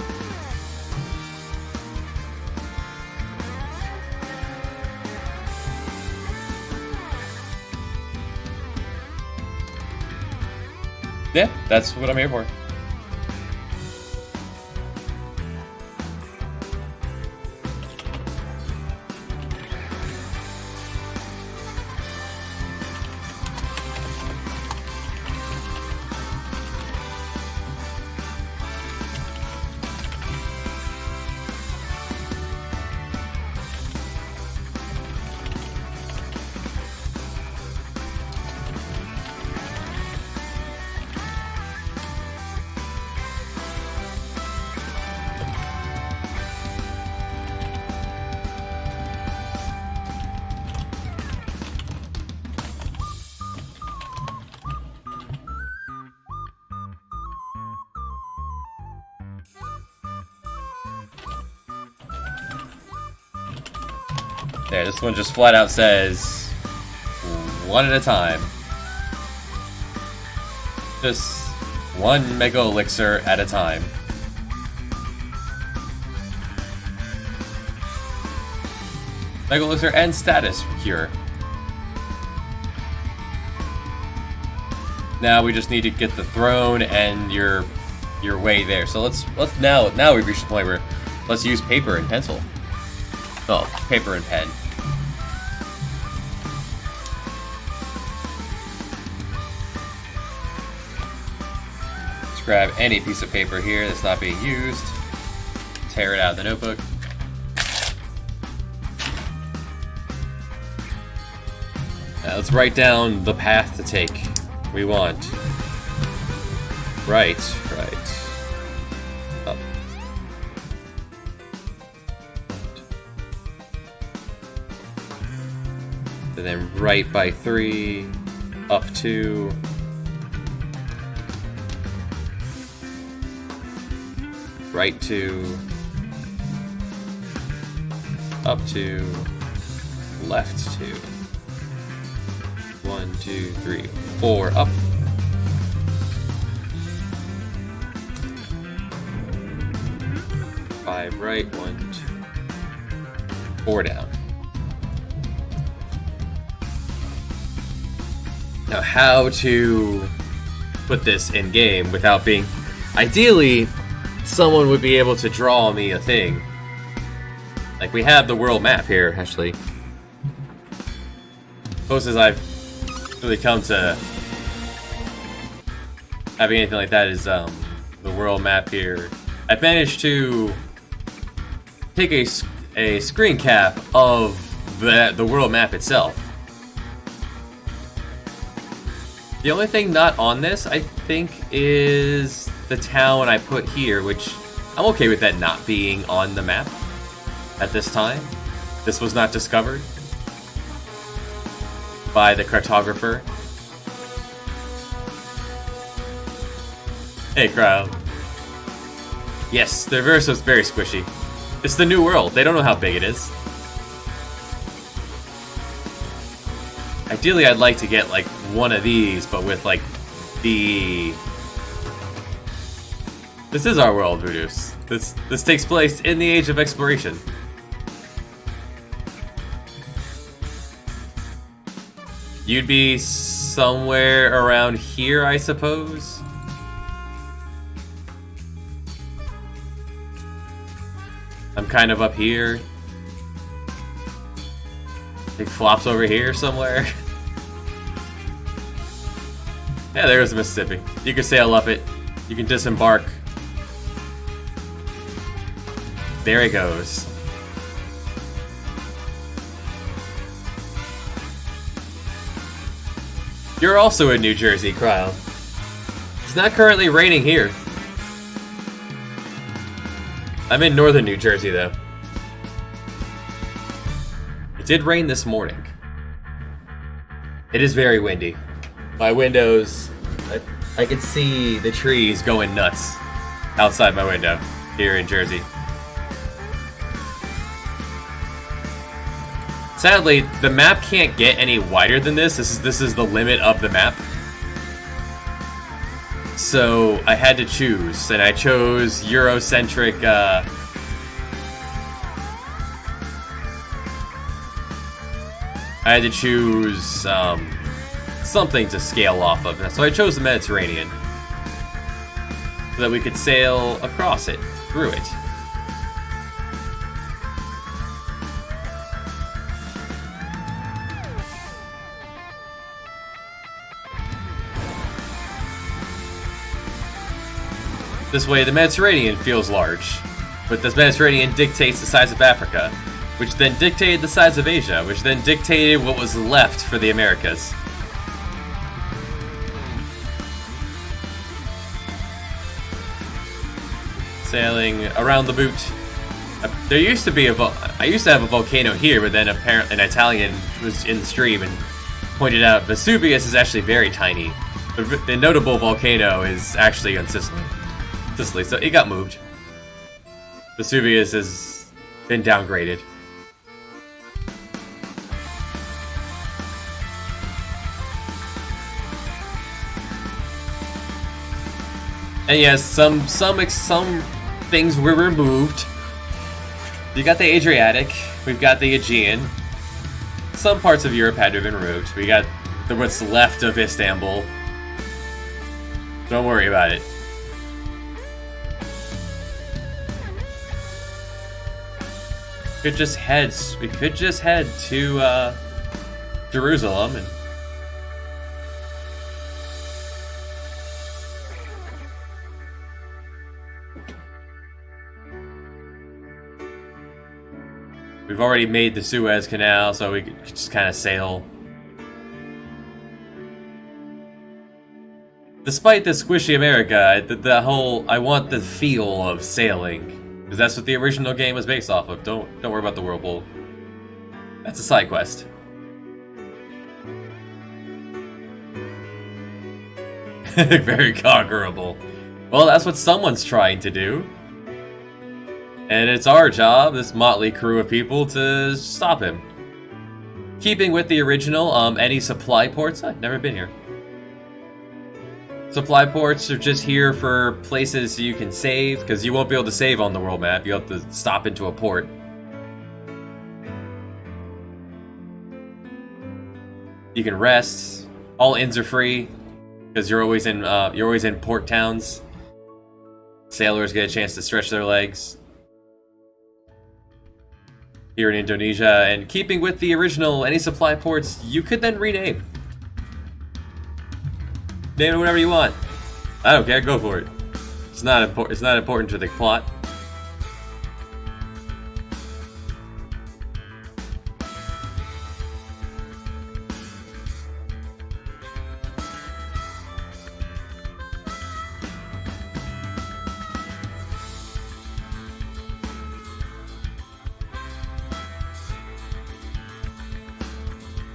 Yeah, that's what I'm here for. There, this one just flat out says one at a time. Just one Mega Elixir at a time. Mega Elixir and status cure. Now we just need to get the throne and your way there. So let's now we've reached the point where let's use paper and pencil. Oh, paper and pen. grab any piece of paper here that's not being used, tear it out of the notebook. Now let's write down the path to take. We want right, up. And then right by 3, up 2. Right 2, up 2, left 2. 1, 2, 3, 4, up. Five right, 1, 2, 4 down. Now, how to put this in game without being... Ideally, someone would be able to draw me a thing. Like, we have the world map here, actually. Closest I've really come to having anything like that is the world map here. I've managed to take a screen cap of the world map itself. The only thing not on this, I think, is the town I put here, which I'm okay with that not being on the map at this time. This was not discovered by the cartographer. Hey, crowd. Yes, the verse was very squishy. It's the new world. They don't know how big it is. Ideally, I'd like to get, like, one of these, but with, like, the... This is our world, Voodoo's. This takes place in the Age of Exploration. You'd be somewhere around here, I suppose? I'm kind of up here. It flops over here somewhere. Yeah, there's the Mississippi. You can sail up it. You can disembark. There it goes. You're also in New Jersey, Cryo. It's not currently raining here. I'm in northern New Jersey, though. It did rain this morning. It is very windy. My windows, I can see the trees going nuts outside my window here in Jersey. Sadly, the map can't get any wider than this. This is the limit of the map. So I had to choose, and I chose Eurocentric. I had to choose something to scale off of, so I chose the Mediterranean, so that we could sail across it, through it. This way, the Mediterranean feels large, but this Mediterranean dictates the size of Africa, which then dictated the size of Asia, which then dictated what was left for the Americas. Sailing around the boot. There used to be I used to have a volcano here, but then apparently an Italian was in the stream and pointed out Vesuvius is actually very tiny. The notable volcano is actually in Sicily, so it got moved. Vesuvius has been downgraded. And yes, some things were removed. You got the Adriatic, we've got the Aegean. Some parts of Europe had to have been removed. We got what's left of Istanbul. Don't worry about it. We could just head to Jerusalem and We've already made the Suez Canal, so we could just kind of sail. Despite the squishy America, the whole I want the feel of sailing, because that's what the original game was based off of. Don't worry about the whirlpool. That's a side quest. Very conquerable. Well, that's what someone's trying to do. And it's our job, this motley crew of people, to stop him. Keeping with the original, any supply ports? I've never been here. Supply ports are just here for places so you can save, because you won't be able to save on the world map. You'll have to stop into a port. You can rest. All inns are free, because you're always in port towns. Sailors get a chance to stretch their legs. Here in Indonesia, and keeping with the original, any supply ports you could then rename. Name it whatever you want. I don't care, go for it. It's not important to the plot.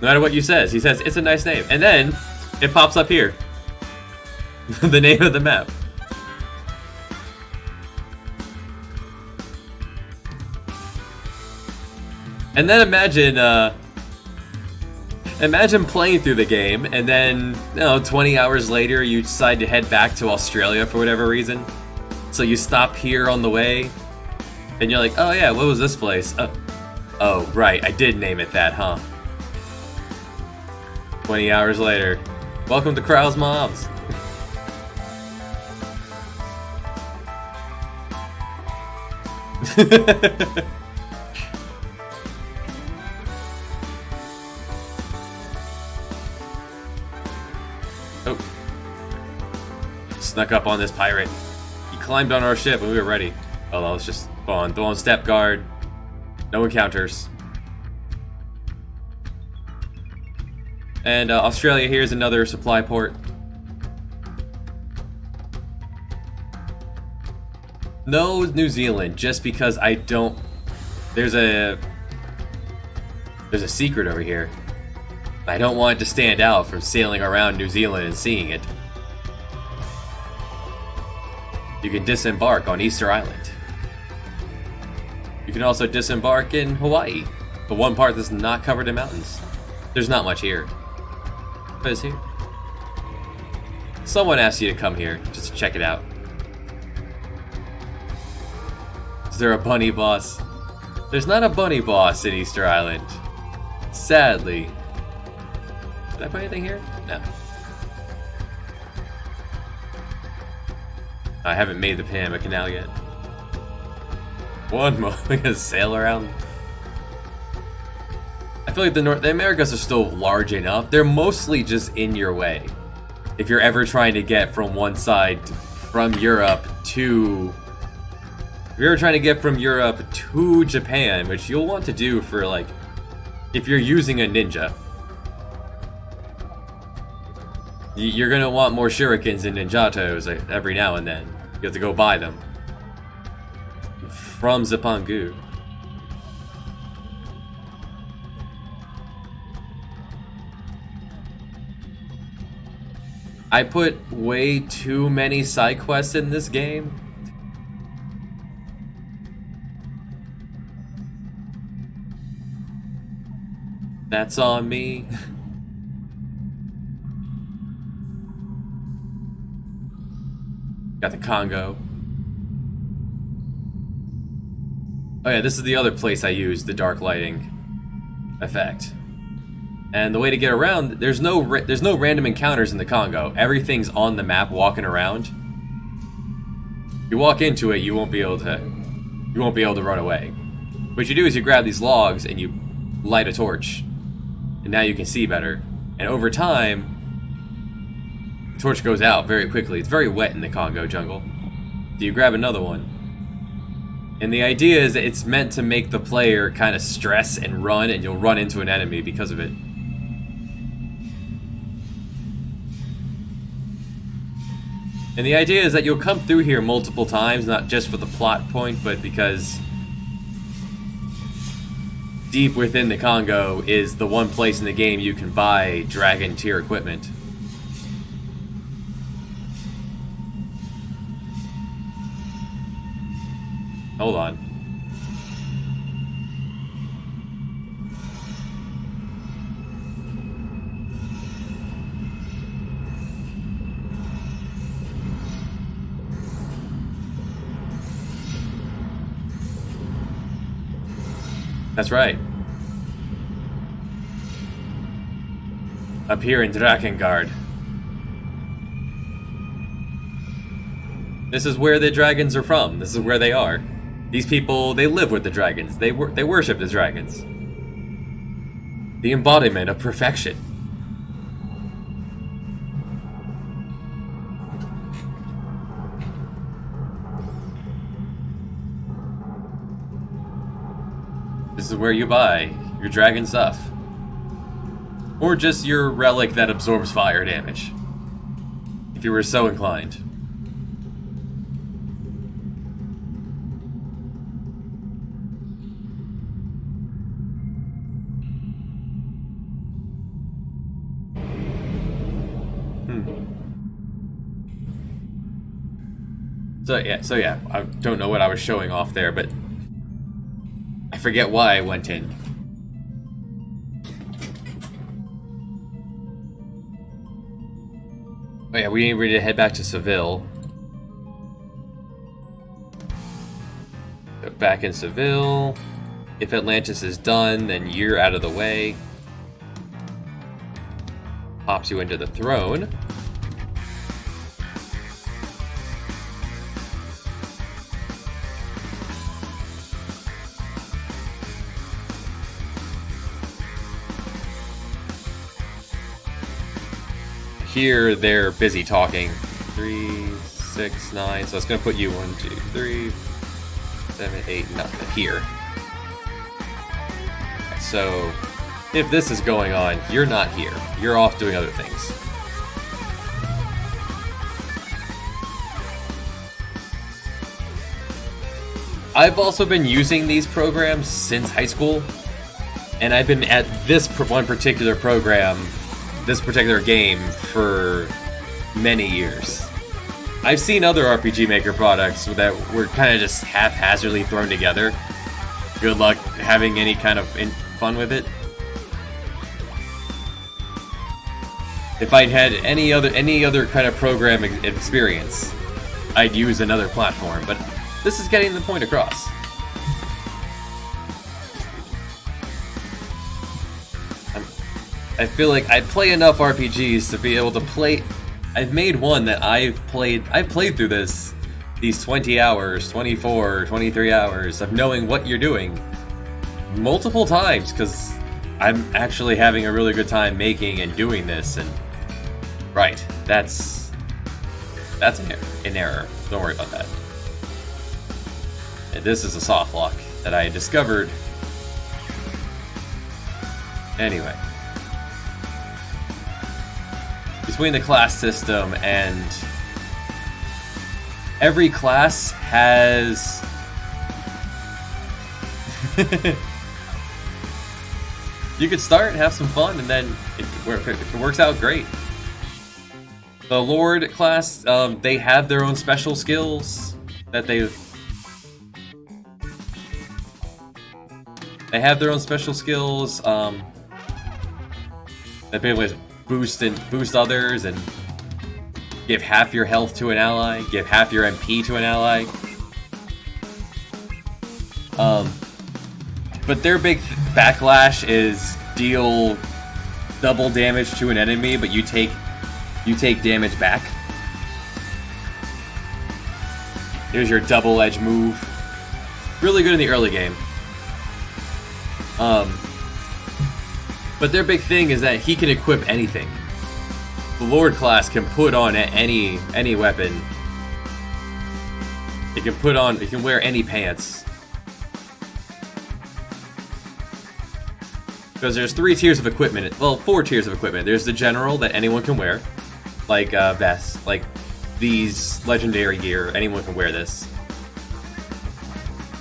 No matter what you says, he says it's a nice name, and then it pops up here. The name of the map. And then imagine playing through the game, and then 20 hours later you decide to head back to Australia for whatever reason. So you stop here on the way, and you're like, oh yeah, what was this place? Oh right, I did name it that, huh? 20 hours later. Welcome to Krau's Mobs. Oh. Snuck up on this pirate. He climbed on our ship when we were ready. Oh, let's just go on step guard. No encounters. And Australia here is another supply port. No New Zealand, just because I don't... There's a secret over here. I don't want it to stand out from sailing around New Zealand and seeing it. You can disembark on Easter Island. You can also disembark in Hawaii, the one part that's not covered in mountains. There's not much here. But it's here. Someone asked you to come here just to check it out. Is there a bunny boss? There's not a bunny boss in Easter Island. Sadly. Did I put anything here? No. I haven't made the Panama Canal yet. One more. We're gonna sail around. I feel like the Americas are still large enough. They're mostly just in your way. If you're ever trying to get from one side from Europe to... If you're trying to get from Europe to Japan, which you'll want to do for, like, if you're using a ninja. You're gonna want more shurikens and ninjatos every now and then. You have to go buy them. From Zipangu. I put way too many side quests in this game. That's on me. Got the Congo. Oh yeah, this is the other place I use the dark lighting effect. And the way to get around, there's no random encounters in the Congo. Everything's on the map walking around. You walk into it, you won't be able to run away. What you do is you grab these logs and you light a torch. And now you can see better. And over time, the torch goes out very quickly. It's very wet in the Congo jungle. So you grab another one. And the idea is that it's meant to make the player kind of stress and run, and you'll run into an enemy because of it. And the idea is that you'll come through here multiple times, not just for the plot point, but because deep within the Congo is the one place in the game you can buy dragon tier equipment. Hold on. That's right. Up here in Drakengard. This is where the dragons are from. This is where they are. These people, they live with the dragons. They worship the dragons. The embodiment of perfection. This is where you buy your dragon stuff. Or just your relic that absorbs fire damage. If you were so inclined. So yeah, I don't know what I was showing off there, but I forget why I went in. Oh yeah, we need to head back to Seville. Go back in Seville. If Atlantis is done, then you're out of the way. Pops you into the throne. Here they're busy talking. 3, 6, 9. So it's gonna put you 1, 2, 3, 7, 8, 9 here. So if this is going on, you're not here. You're off doing other things. I've also been using these programs since high school, and I've been at this one particular program, this particular game, for many years. I've seen other RPG Maker products that were kind of just haphazardly thrown together. Good luck having any kind of fun with it. If I'd had any other kind of program experience, I'd use another platform, but this is getting the point across. I feel like I play enough RPGs to be able to play. I've made one that I've played through these 20 hours, 24, 23 hours of knowing what you're doing multiple times, because I'm actually having a really good time making and doing this. And right, that's an error. Don't worry about that. And this is a soft lock that I discovered. Anyway. Between the class system and every class has you could start, have some fun, and then if it works out, great. The Lord class, they have their own special skills that they have their own special skills that be able to boost others and give half your health to an ally, give half your MP to an ally. But their big backlash is deal double damage to an enemy, but you take damage back. Here's your double edge move. Really good in the early game. But their big thing is that he can equip anything. The Lord class can put on any weapon. It can wear any pants. Because there's 3 tiers of equipment. Well, 4 tiers of equipment. There's the general that anyone can wear, like vests, like these legendary gear. Anyone can wear this.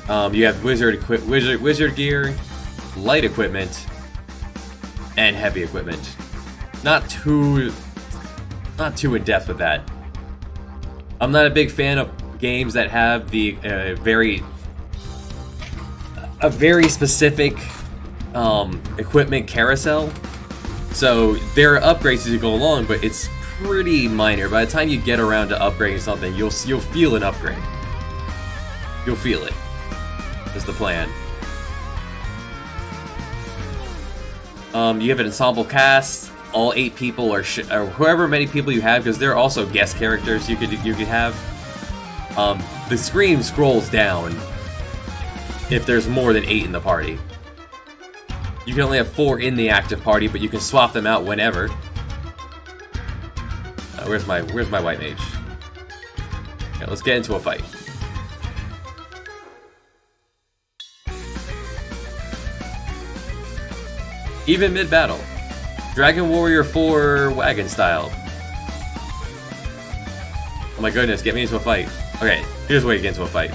You have wizard gear, light equipment, and heavy equipment. Not too in depth with that. I'm not a big fan of games that have the very specific equipment carousel. So there are upgrades as you go along, but it's pretty minor. By the time you get around to upgrading something, you'll feel an upgrade. You'll feel it. Is the plan. You have an ensemble cast. All 8 people or however many people you have, because there are also guest characters you could have. The screen scrolls down if there's more than 8 in the party. You can only have 4 in the active party, but you can swap them out whenever. Where's my white mage? Okay, let's get into a fight. Even mid-battle. Dragon Warrior 4 wagon style. Oh my goodness, get me into a fight. Okay, here's the way to get into a fight.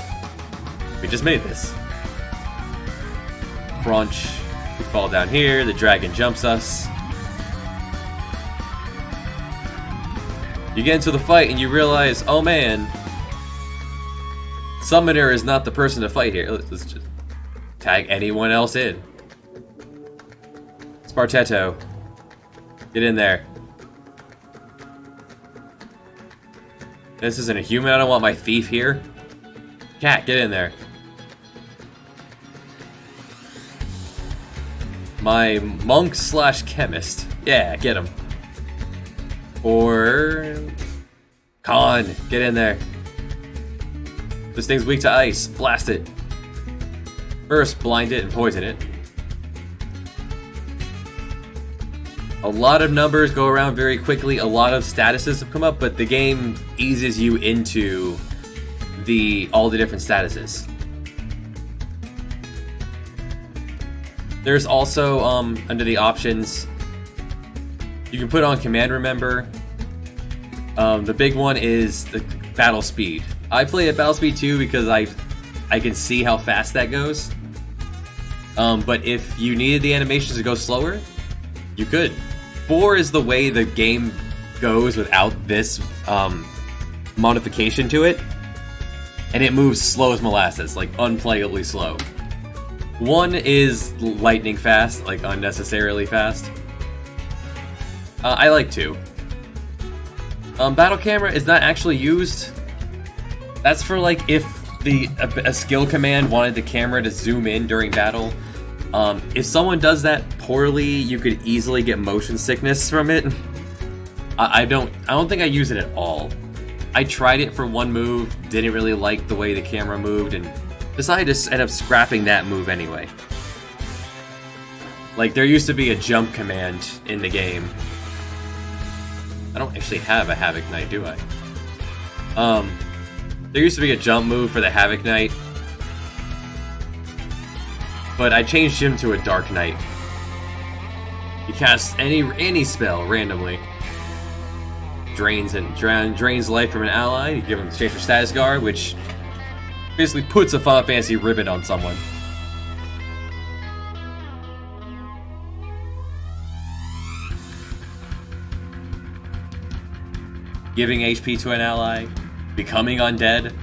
We just made this. Crunch. We fall down here, the dragon jumps us. You get into the fight and you realize, oh man, Summoner is not the person to fight here. Let's just tag anyone else in. Spartetto. Get in there. This isn't a human. I don't want my thief here. Cat, get in there. My monk / chemist. Yeah, get him. Or Khan, get in there. This thing's weak to ice. Blast it. First, blind it and poison it. A lot of numbers go around very quickly, a lot of statuses have come up, but the game eases you into all the different statuses. There's also, under the options, you can put on Command Remember. The big one is the battle speed. I play at battle speed 2 because I can see how fast that goes. But if you needed the animations to go slower, you could. 4 is the way the game goes without this modification to it, and it moves slow as molasses, like unplayably slow. 1 is lightning fast, like unnecessarily fast. I like 2. Battle camera is not actually used. That's for like if a skill command wanted the camera to zoom in during battle. If someone does that poorly, you could easily get motion sickness from it. I don't think I use it at all. I tried it for 1 move, didn't really like the way the camera moved, and decided to end up scrapping that move anyway. Like, there used to be a jump command in the game. I don't actually have a Havoc Knight, do I? There used to be a jump move for the Havoc Knight, but I changed him to a Dark Knight. He casts any spell randomly. Drains life from an ally. You give him exchange for Status Guard, which basically puts a Final Fantasy ribbon on someone. Giving HP to an ally, becoming undead.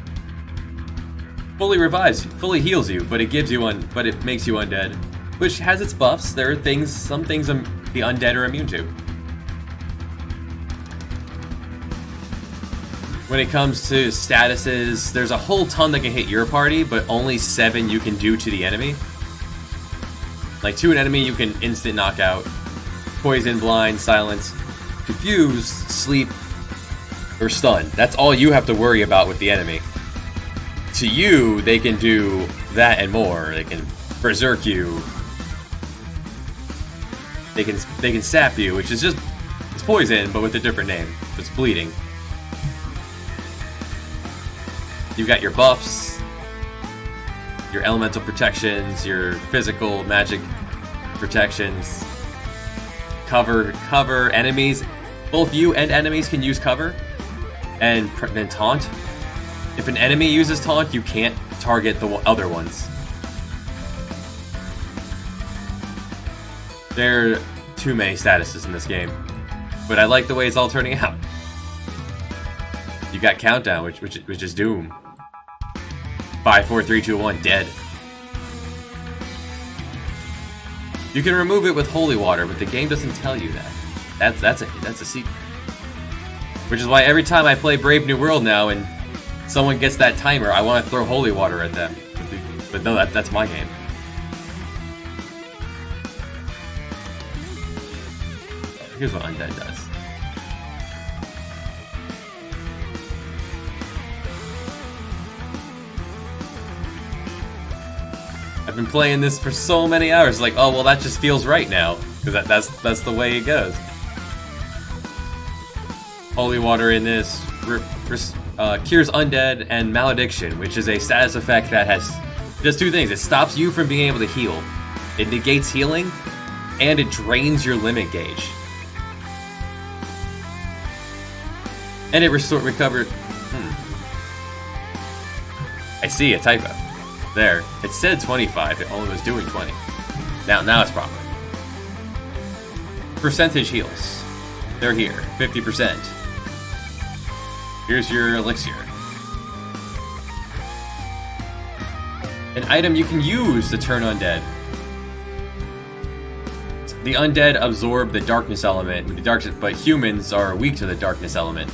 Fully revives, fully heals you, but it makes you undead, which has its buffs. There are some things the undead are immune to. When it comes to statuses, there's a whole ton that can hit your party, but only 7 you can do to the enemy. Like, to an enemy, you can instant knockout, poison, blind, silence, confuse, sleep, or stun. That's all you have to worry about with the enemy. To you, they can do that and more. They can berserk you. They can sap you, which is just, it's poison, but with a different name. It's bleeding. You've got your buffs, your elemental protections, your physical magic protections. Cover enemies. Both you and enemies can use cover. And then taunt. If an enemy uses taunt, you can't target the other ones. There are too many statuses in this game. But I like the way it's all turning out. You got countdown, which is doom. 5, 4, 3, 2, 1, dead. You can remove it with holy water, but the game doesn't tell you that. That's a secret. Which is why every time I play Brave New World now and someone gets that timer, I want to throw holy water at them. But no, that's my game. Here's what Undead does. I've been playing this for so many hours, like, oh, well, that just feels right now. Because that's the way it goes. Holy water in this cures undead and malediction, which is a status effect that does two things. It stops you from being able to heal. It negates healing, and it drains your limit gauge. And it recovered. I see a typo. There. It said 25, it only was doing 20. Now it's proper. Percentage heals. They're here. 50%. Here's your elixir. An item you can use to turn undead. The undead absorb the darkness element, but humans are weak to the darkness element.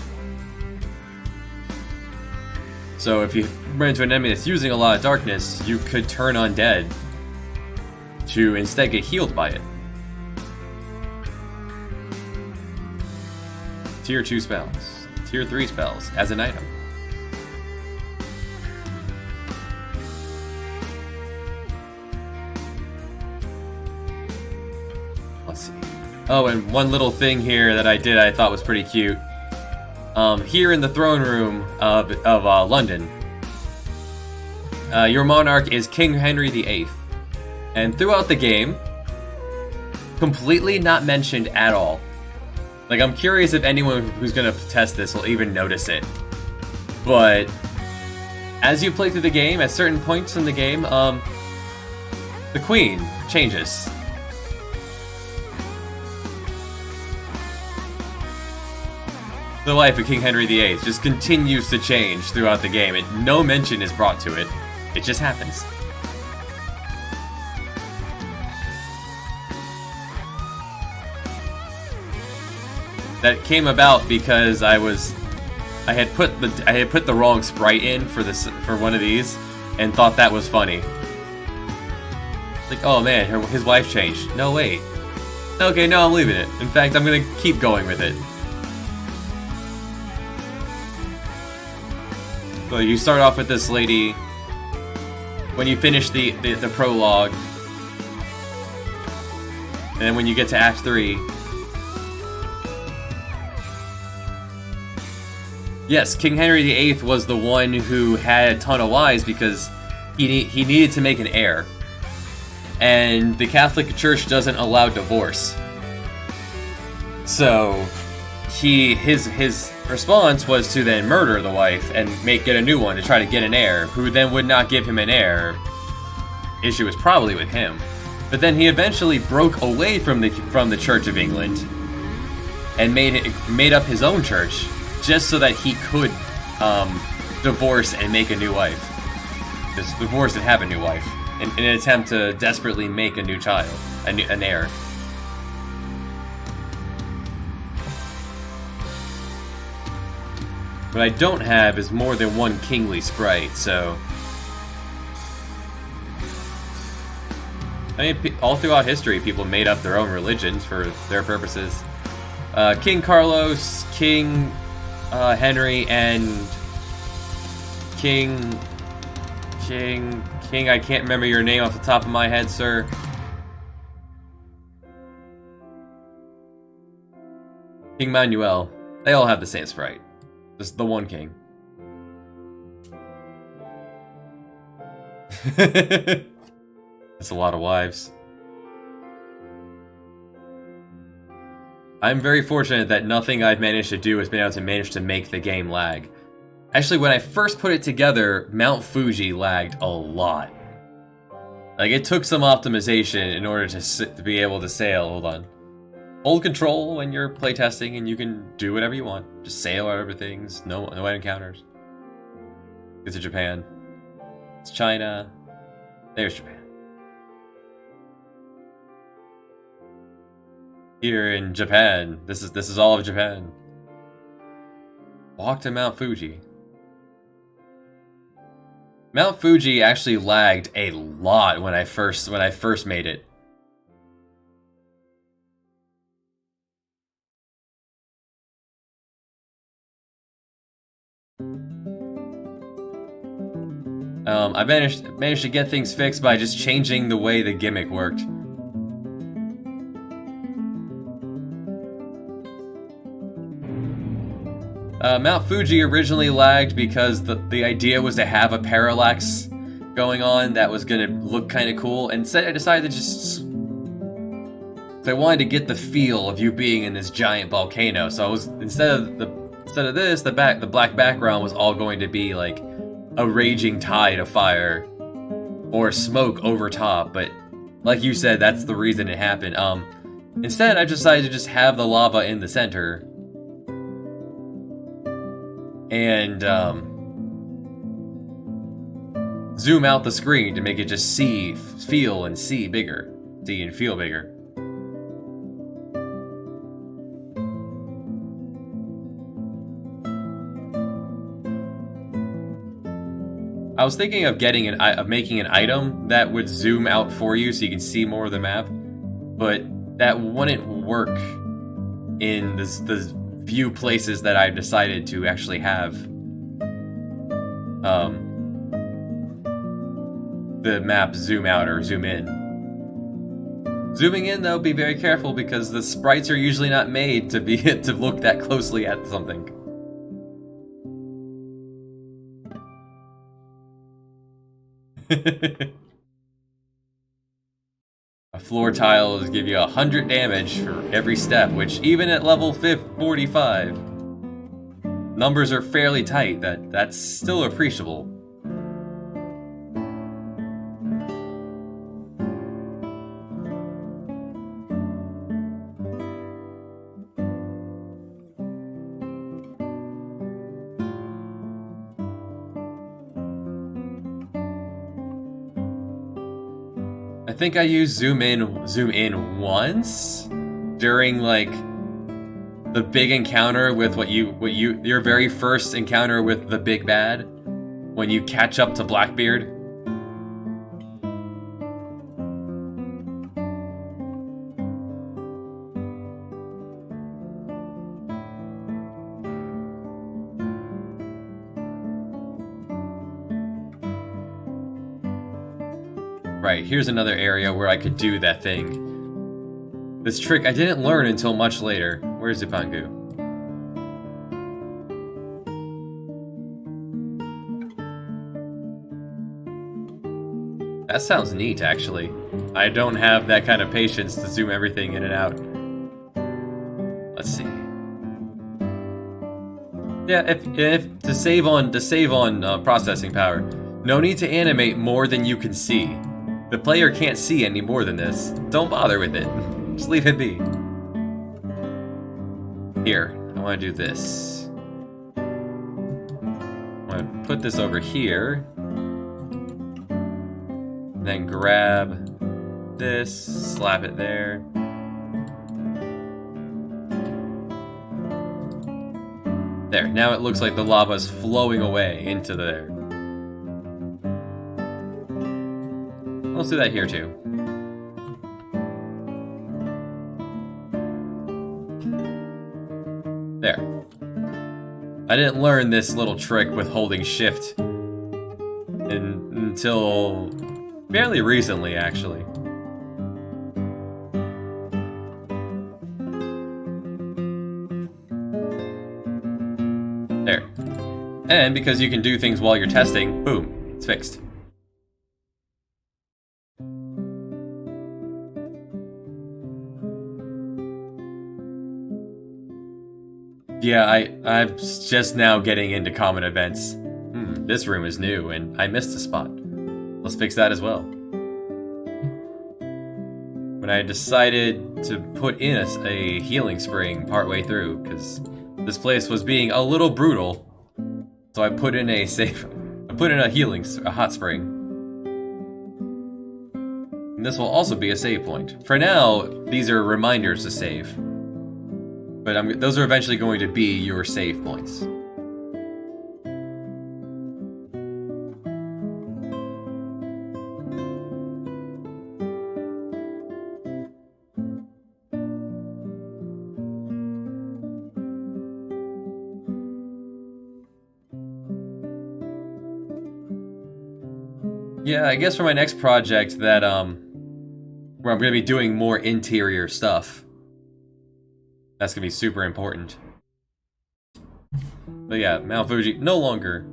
So if you run into an enemy that's using a lot of darkness, you could turn undead to instead get healed by it. Tier 2 spells. Tier 3 spells as an item. Let's see. Oh, and one little thing here that I thought was pretty cute. Here in the throne room of London, your monarch is King Henry VIII. And throughout the game, completely not mentioned at all. Like, I'm curious if anyone who's gonna test this will even notice it. But as you play through the game, at certain points in the game, the Queen changes. The life of King Henry VIII just continues to change throughout the game, and no mention is brought to it. It just happens. That came about because I had put the wrong sprite in for one of these, and thought that was funny. Like, oh man, his wife changed. No, wait. Okay, no, I'm leaving it. In fact, I'm gonna keep going with it. So you start off with this lady. When you finish the prologue, and then when you get to Act 3, yes, King Henry VIII was the one who had a ton of wives because he needed to make an heir, and the Catholic Church doesn't allow divorce. So his response was to then murder the wife and get a new one to try to get an heir, who then would not give him an heir. Issue was probably with him. But then he eventually broke away from the Church of England and made up his own church just so that he could divorce and make a new wife. Just divorce and have a new wife in an attempt to desperately make a new child, an heir. What I don't have is more than one kingly sprite, so... I mean, all throughout history, people made up their own religions for their purposes. King Carlos, King Henry, and King, I can't remember your name off the top of my head, sir. King Manuel. They all have the same sprite. Just the one king. That's a lot of wives. I'm very fortunate that nothing I've managed to do has been able to manage to make the game lag. Actually, when I first put it together, Mount Fuji lagged a lot. Like, it took some optimization in order to be able to sail. Hold on. Hold control when you're playtesting and you can do whatever you want. Just sail over things. No encounters. Get to Japan. It's China. There's Japan. Here in Japan. This is all of Japan. Walk to Mount Fuji. Mount Fuji actually lagged a lot when I first made it. I managed to get things fixed by just changing the way the gimmick worked. Mount Fuji originally lagged because the idea was to have a parallax going on that was gonna look kind of cool. And instead, I decided to just... I wanted to get the feel of you being in this giant volcano. So I was instead of this, the black background was all going to be like a raging tide of fire or smoke over top. But like you said, that's the reason it happened. Instead, I decided to just have the lava in the center. And zoom out the screen to make it just feel and bigger. See and feel bigger. I was thinking of making an item that would zoom out for you so you can see more of the map, but that wouldn't work in the few places that I've decided to actually have the map zoom out or zoom in. Zooming in, though, be very careful because the sprites are usually not made to look that closely at something. A floor tile will give you 100 damage for every step, which even at level 45, numbers are fairly tight. That's still appreciable. I think I used zoom in once during like the big encounter with your very first encounter with the big bad when you catch up to Blackbeard. Right, here's another area where I could do that thing. This trick I didn't learn until much later. Where's Zipangu? That sounds neat, actually. I don't have that kind of patience to zoom everything in and out. Let's see. Yeah, if to save on processing power, no need to animate more than you can see. The player can't see any more than this. Don't bother with it. Just leave it be. Here, I want to do this. I want to put this over here. Then grab this, slap it there. There, now it looks like the lava is flowing away into there. Let's do that here too. There. I didn't learn this little trick with holding shift until fairly recently, actually. There. And because you can do things while you're testing, boom, it's fixed. Yeah, I'm just now getting into common events. This room is new, and I missed a spot. Let's fix that as well. When I decided to put in a healing spring partway through, because this place was being a little brutal, so I put in a hot spring. And this will also be a save point. For now, these are reminders to save. But those are eventually going to be your save points. Yeah, I guess for my next project that, where I'm going to be doing more interior stuff. That's going to be super important. But yeah, Mount Fuji no longer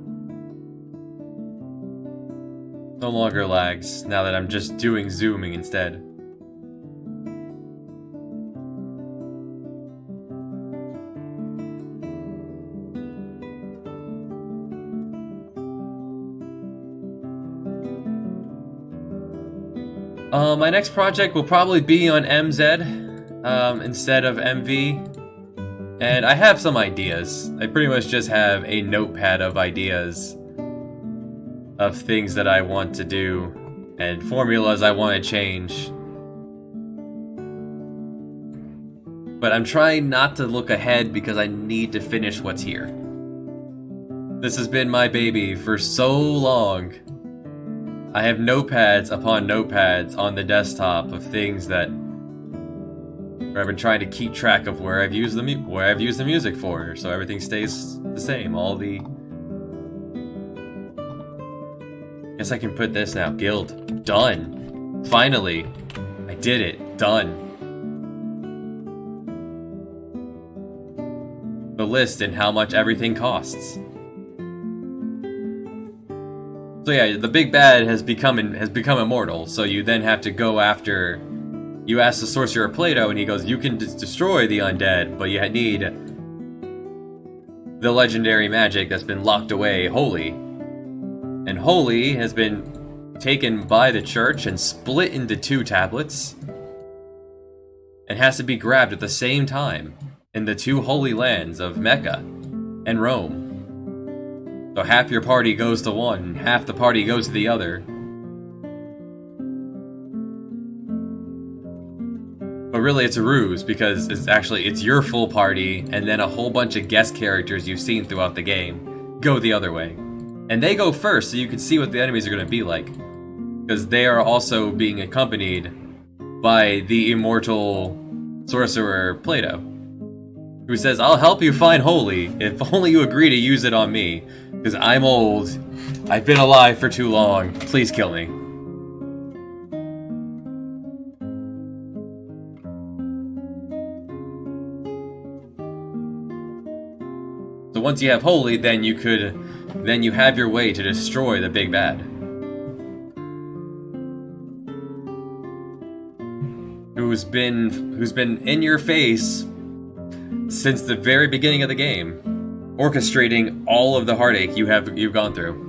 lags now that I'm just doing zooming instead. My next project will probably be on MZ instead of MV. And I have some ideas. I pretty much just have a notepad of ideas of things that I want to do and formulas I want to change. But I'm trying not to look ahead because I need to finish what's here. This has been my baby for so long. I have notepads upon notepads on the desktop of things that where I've been trying to keep track of where I've used the music for, so everything stays the same. Guess I can put this now. Guild. Done. Finally. I did it. Done. The list and how much everything costs. So yeah, the big bad has become immortal, so you then have to go after... You ask the sorcerer Plato, and he goes, you can destroy the undead, but you need the legendary magic that's been locked away, Holy. And Holy has been taken by the church and split into 2 tablets, and has to be grabbed at the same time in the 2 holy lands of Mecca and Rome. So half your party goes to one, half the party goes to the other. But really it's a ruse, because it's your full party, and then a whole bunch of guest characters you've seen throughout the game go the other way. And they go first, so you can see what the enemies are going to be like. Because they are also being accompanied by the immortal sorcerer Plato, who says, I'll help you find Holy, if only you agree to use it on me. Because I'm old, I've been alive for too long, please kill me. So once you have Holy, then you have your way to destroy the big bad. Who's been in your face since the very beginning of the game, orchestrating all of the heartache you've gone through.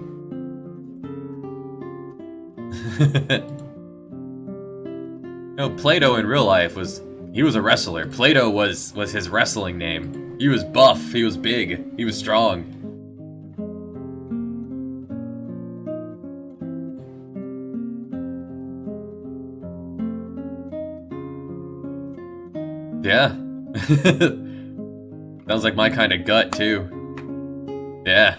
No, Plato in real life was a wrestler. Plato was his wrestling name. He was buff, he was big, he was strong. Yeah. Sounds like my kind of gut, too. Yeah.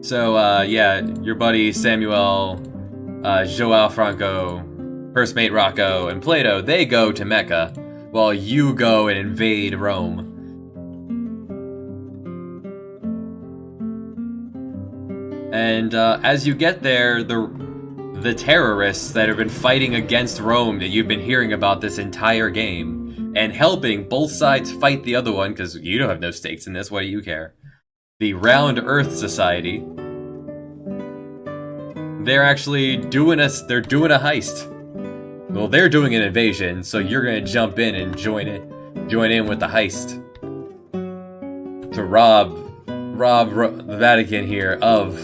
So, yeah, your buddy Samuel, Joao Franco, First Mate Rocco, and Plato, they go to Mecca, while you go and invade Rome. And, as you get there, the terrorists that have been fighting against Rome that you've been hearing about this entire game, and helping both sides fight the other one, because you don't have no stakes in this, what do you care? The Round Earth Society. They're actually doing a heist. Well, they're doing an invasion, so you're gonna jump in and join join in with the heist to rob the Vatican here of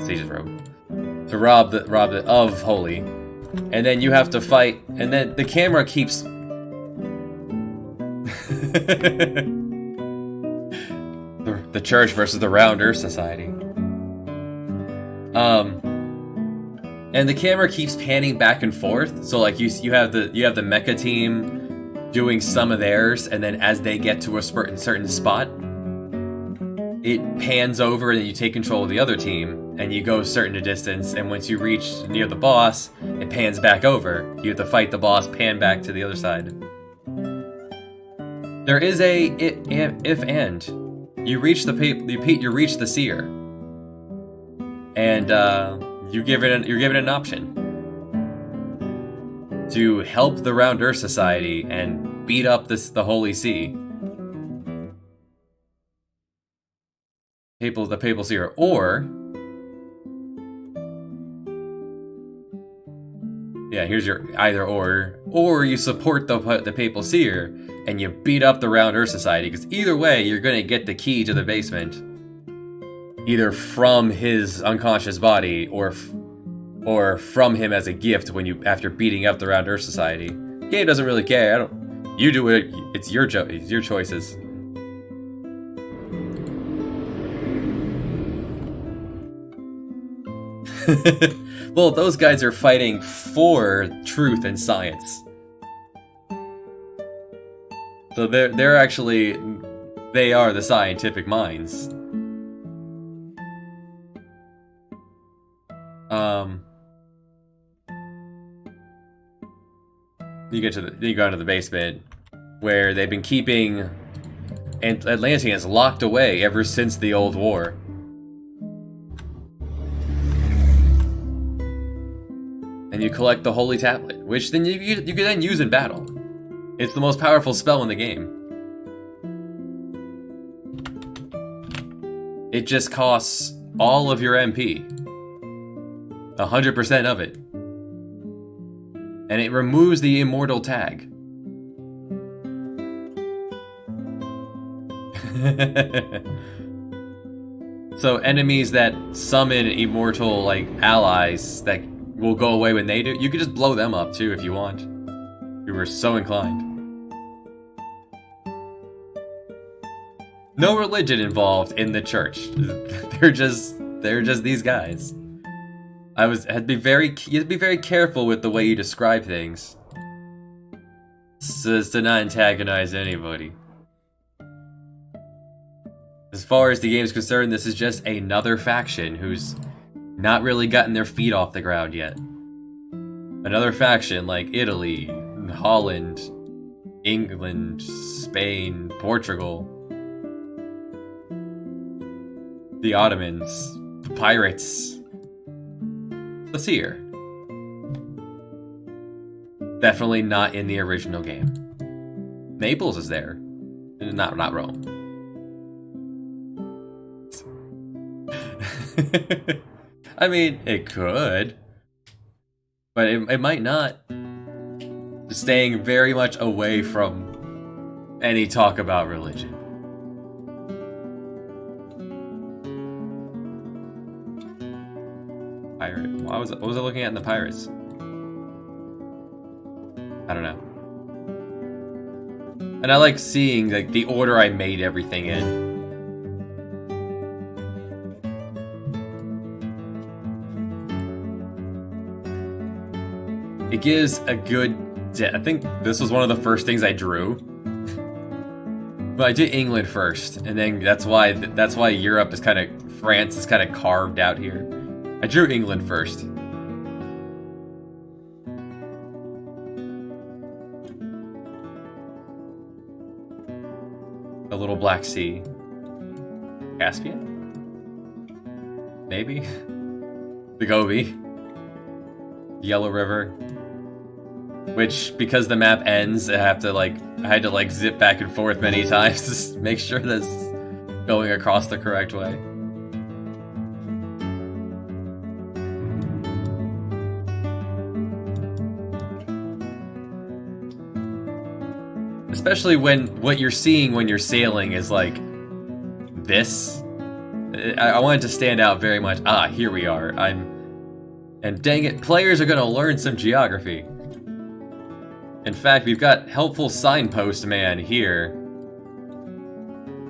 Siege's robe. To rob the of Holy. And then you have to fight, and then the camera keeps the church versus the Round Earth Society. And the camera keeps panning back and forth. So like you have the mecha team doing some of theirs, and then as they get to a certain spot, it pans over, and then you take control of the other team, and you go a certain distance, and once you reach near the boss, it pans back over. You have to fight the boss, pan back to the other side. There is a if and. You reach the seer, and you're given an option to help the Round Earth Society and beat up the Holy See. The Papal Seer, or here's your either or you support the Papal Seer and you beat up the Round Earth Society, because either way you're gonna get the key to the basement, either from his unconscious body or from him as a gift after beating up the Round Earth Society. Game doesn't really care. You do it. It's your choices. Well, those guys are fighting for truth and science. So they are the scientific minds. You go into the basement where they've been keeping Atlanteans locked away ever since the old war. And you collect the Holy Tablet, which then you can then use in battle. It's the most powerful spell in the game. It just costs all of your MP. 100% of it. And it removes the immortal tag. So enemies that summon immortal allies that will go away when they do, you could just blow them up too if you want. You were so inclined. No religion involved in the church. They're just these guys. You have to be very careful with the way you describe things, so as to not antagonize anybody. As far as the game's concerned, this is just another faction who's not really gotten their feet off the ground yet. Another faction like Italy, Holland, England, Spain, Portugal, the Ottomans, the pirates. Let's see here. Definitely not in the original game. Naples is there. Not Rome. I mean, it could. But it might not. Staying very much away from any talk about religion. Pirate. What was I looking at in the pirates? I don't know. And I like seeing the order I made everything in. It gives a good... I think this was one of the first things I drew. But I did England first, and then that's why Europe is France is kind of carved out here. I drew England first. The little Black Sea. Caspian? Maybe? The Gobi. Yellow River. Which, because the map ends, I had to zip back and forth many times to make sure that's going across the correct way. Especially when what you're seeing when you're sailing is like this. I want it to stand out very much. Ah, here we are. And dang it, players are gonna learn some geography. In fact, we've got helpful signpost man here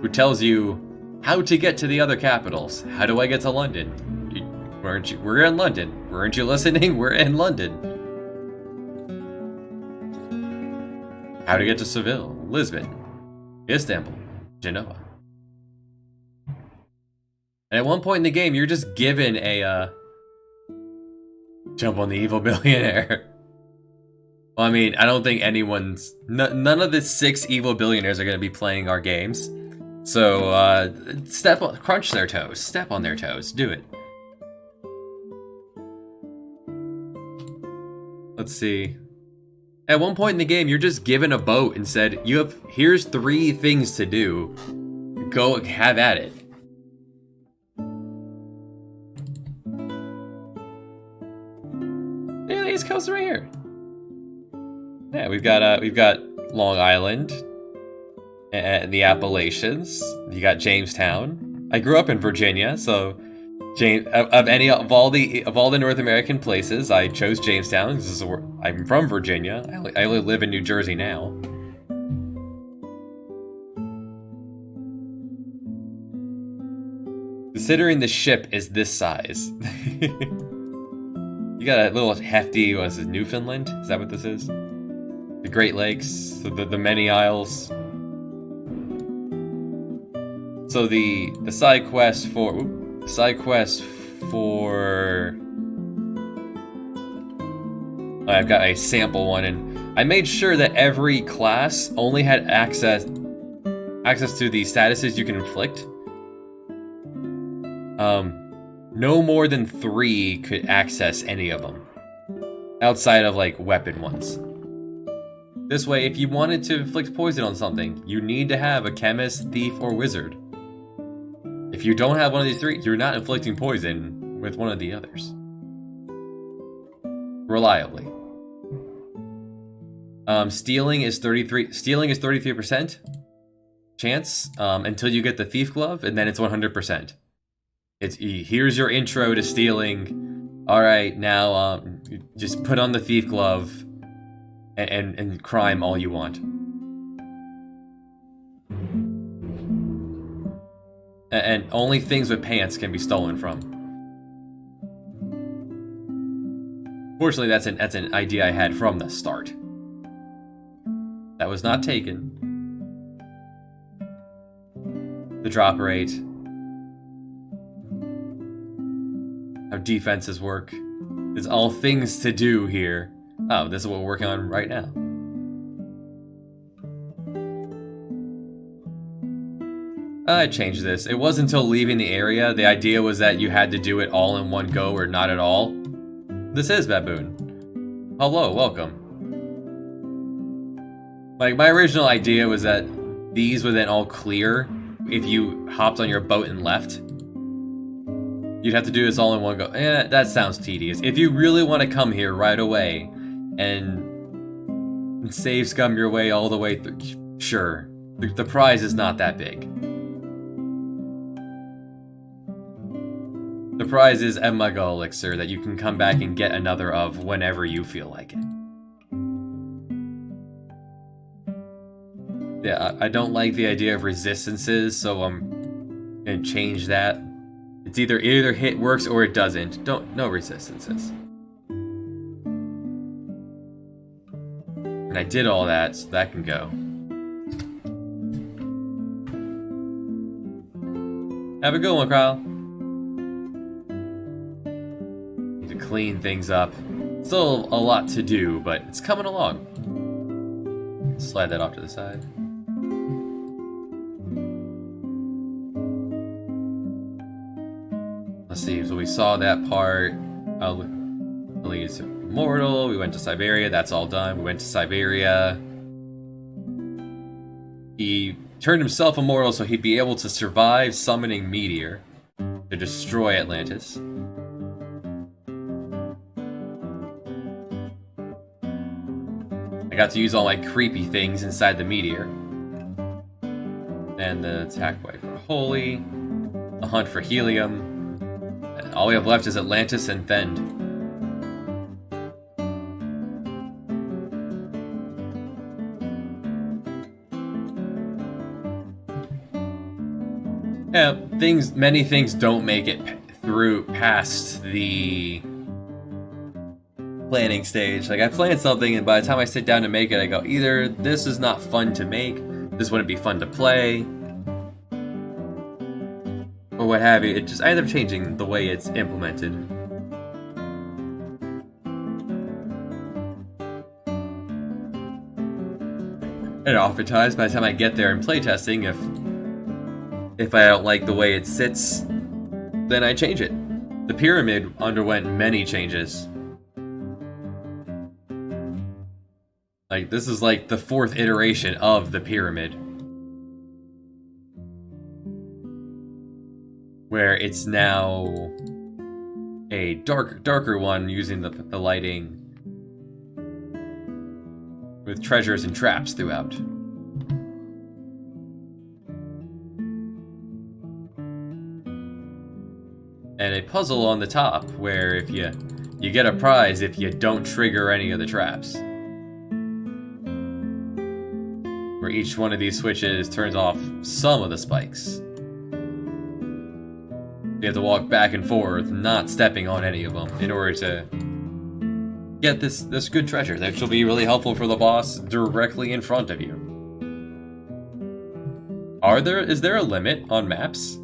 who tells you how to get to the other capitals. How do I get to London? Weren't you? We're in London. Weren't you listening? We're in London. How to get to Seville, Lisbon, Istanbul, Genoa. And at one point in the game, you're just given a jump on the evil billionaire. Well, I mean, I don't think anyone's... none of the 6 evil billionaires are going to be playing our games. So, crunch their toes. Step on their toes. Do it. Let's see. At one point in the game, you're just given a boat and said, here's 3 things to do. Go have at it. Yeah, the East Coast right here. Yeah, we've got Long Island and the Appalachians. You got Jamestown. I grew up in Virginia, so of all the North American places, I chose Jamestown. This is where I'm from, Virginia. I only live in New Jersey now. Considering the ship is this size. You got a little hefty, what is it, Newfoundland? Is that what this is? The Great Lakes, the many isles. So the side quest for I've got a sample one, and I made sure that every class only had access to the statuses you can inflict. No more than 3 could access any of them outside of like weapon ones. This way, if you wanted to inflict poison on something, you need to have a chemist, thief, or wizard. If you don't have one of these 3, you're not inflicting poison with one of the others. Reliably. Stealing is 33% chance until you get the thief glove, and then it's 100%. Here's your intro to stealing. All right, now just put on the thief glove and crime all you want. And only things with pants can be stolen from. Fortunately, that's an idea I had from the start. That was not taken. The drop rate. How defenses work. There's all things to do here. Oh, this is what we're working on right now. I changed this. It wasn't until leaving the area. The idea was that you had to do it all in one go or not at all. This is Baboon. Hello, welcome. Like, my original idea was that these would then all clear if you hopped on your boat and left. You'd have to do this all in one go. That sounds tedious. If you really want to come here right away and save scum your way all the way through, sure. The prize is not that big. The prize is Emmaga Elixir that you can come back and get another of whenever you feel like it. Yeah, I don't like the idea of resistances, so I'm gonna change that. It's either hit works or it doesn't. No resistances. And I did all that, so that can go. Have a good one, Kyle. Need to clean things up. Still a lot to do, but it's coming along. Slide that off to the side. Let's see, so we saw that part. He's immortal. We went to Siberia. That's all done. We went to Siberia. He turned himself immortal so he'd be able to survive summoning Meteor to destroy Atlantis. I got to use all my creepy things inside the meteor. And the attack way for Holy, the hunt for helium. And all we have left is Atlantis and Thend. Yeah, many things don't make it through past the planning stage. Like, I planned something, and by the time I sit down to make it, I go, either this is not fun to make, this wouldn't be fun to play, or what have you. I end up changing the way it's implemented. And oftentimes, by the time I get there in playtesting, if I don't like the way it sits, then I change it. The pyramid underwent many changes. Like, this is like the 4th iteration of the pyramid. Where it's now a darker one using the lighting with treasures and traps throughout. And a puzzle on the top where if you get a prize if you don't trigger any of the traps. Where each one of these switches turns off some of the spikes. You have to walk back and forth, not stepping on any of them, in order to get this good treasure that will be really helpful for the boss directly in front of you. Is there a limit on maps?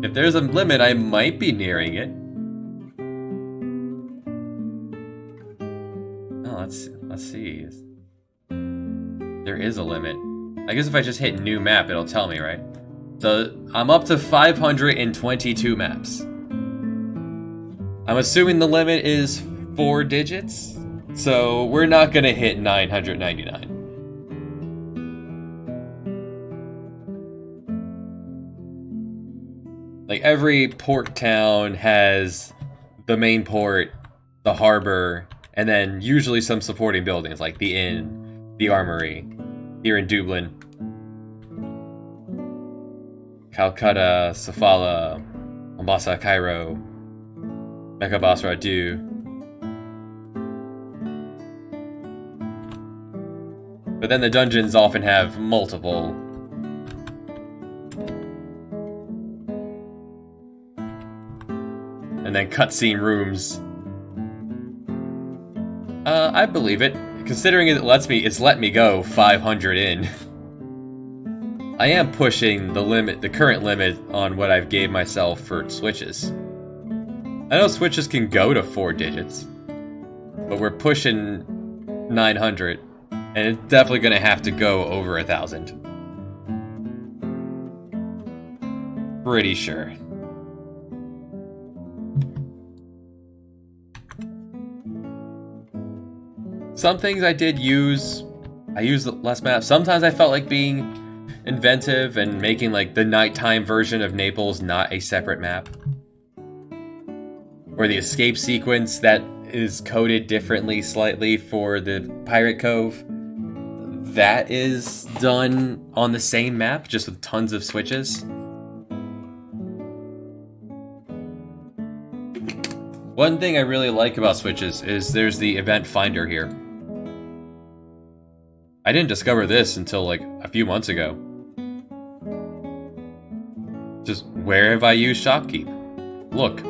If there's a limit, I might be nearing it. Oh, let's see. There is a limit. I guess if I just hit new map, it'll tell me, right? So I'm up to 522 maps. I'm assuming the limit is 4 digits, so we're not gonna hit 999. Like, every port town has the main port, the harbor, and then usually some supporting buildings like the inn, the armory, here in Dublin, Calcutta, Sofala, Mombasa, Cairo, Mecca, Basra, Du. But then the dungeons often have multiple. And then cutscene rooms. I believe it. Considering it's let me go 500 in. I am pushing the current limit on what I've gave myself for switches. I know switches can go to 4 digits, but we're pushing 900, and it's definitely gonna have to go over 1,000. Pretty sure. Some things I did use. I used less maps. Sometimes I felt like being inventive and making like the nighttime version of Naples not a separate map. Or the escape sequence that is coded differently slightly for the Pirate Cove. That is done on the same map, just with tons of switches. One thing I really like about switches is there's the event finder here. I didn't discover this until like a few months ago. Just, where have I used Shopkeep? Look,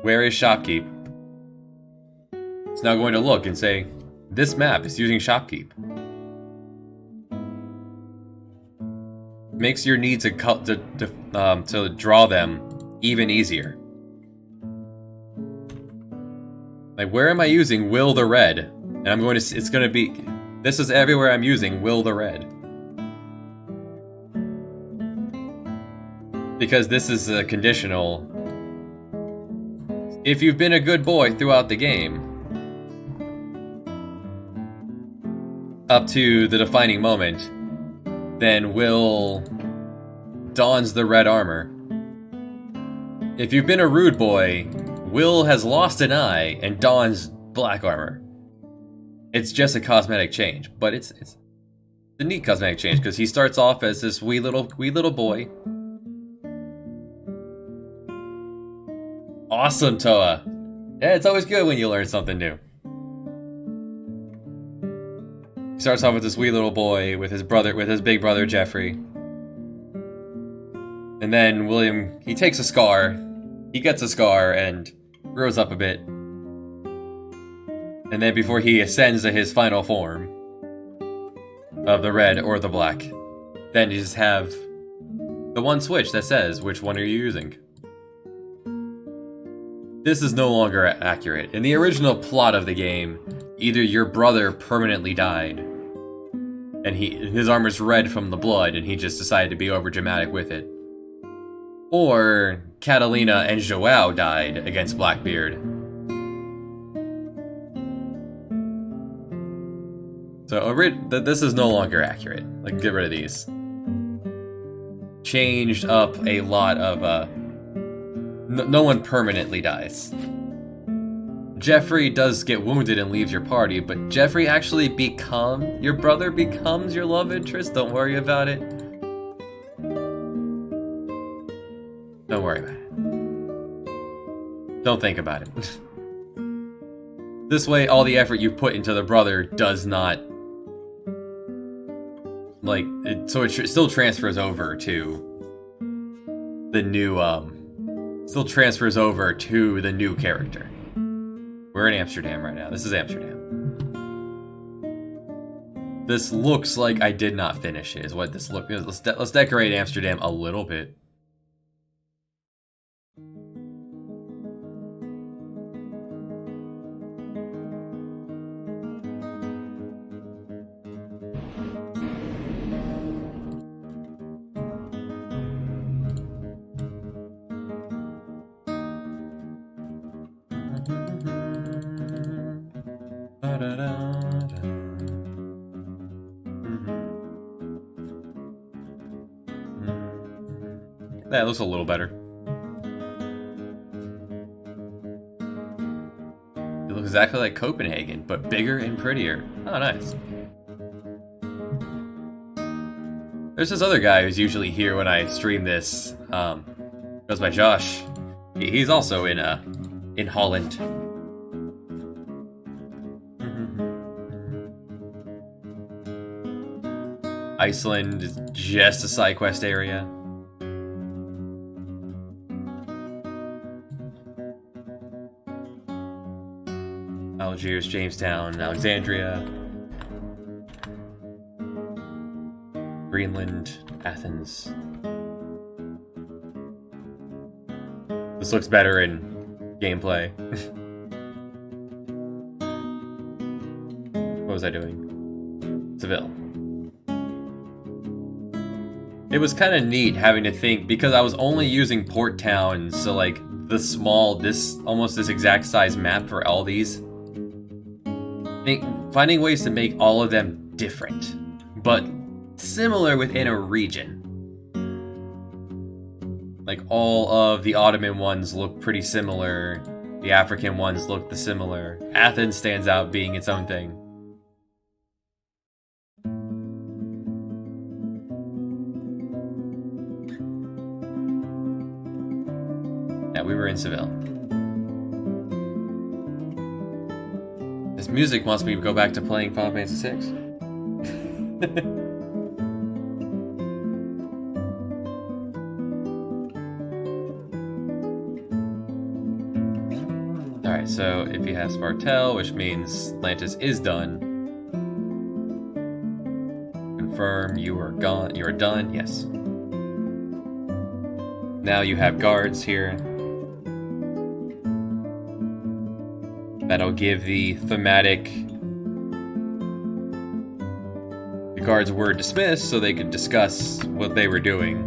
where is Shopkeep? It's now going to look and say, this map is using Shopkeep. Makes your need to draw them even easier. Like, where am I using Will the Red? And I'm going to, it's going to be, this is everywhere I'm using Will the Red. Because this is a conditional. If you've been a good boy throughout the game, up to the defining moment, then Will dons the red armor. If you've been a rude boy, Will has lost an eye and dons black armor. it's just a cosmetic change, but it's a neat cosmetic change because he starts off as this wee little boy. Awesome, Toa. Yeah, it's always good when you learn something new. He starts off with this wee little boy with his big brother Jeffrey. And then William, he takes a scar. He gets a scar and grows up a bit. And then before he ascends to his final form of the red or the black, then you just have the one switch that says, which one are you using? This is no longer accurate. In the original plot of the game, either your brother permanently died, and his armor's red from the blood, and he just decided to be overdramatic with it, or Catalina and Joao died against Blackbeard. So this is no longer accurate. Like, get rid of these. Changed up a lot of no one permanently dies. Jeffrey does get wounded and leaves your party, but Jeffrey actually your brother becomes your love interest. Don't worry about it. Don't worry about it. Don't think about it. This way, all the effort you put into the brother does not, like, so it still transfers over to the new, still transfers over to the new character. We're in Amsterdam right now. This is Amsterdam. This looks like I did not finish it, is what this looks. Let's decorate Amsterdam a little bit. That looks a little better. It looks exactly like Copenhagen, but bigger and prettier. Oh, nice. There's this other guy who's usually here when I stream this. Goes by Josh. He's also in Holland. Iceland is just a side quest area. Algiers, Jamestown, Alexandria, Greenland, Athens. This looks better in gameplay. What was I doing? Seville. It was kind of neat having to think, because I was only using port towns, so like almost this exact size map for all these. Finding ways to make all of them different, but similar within a region. Like, all of the Ottoman ones look pretty similar. The African ones look similar. Athens stands out being its own thing. Yeah, we were in Seville. This music wants me to go back to playing Final Fantasy VI. Alright, so if you have Spartel, which means Atlantis is done. Confirm you are gone. You are done, yes. Now you have guards here. That'll give the thematic. The guards were dismissed so they could discuss what they were doing,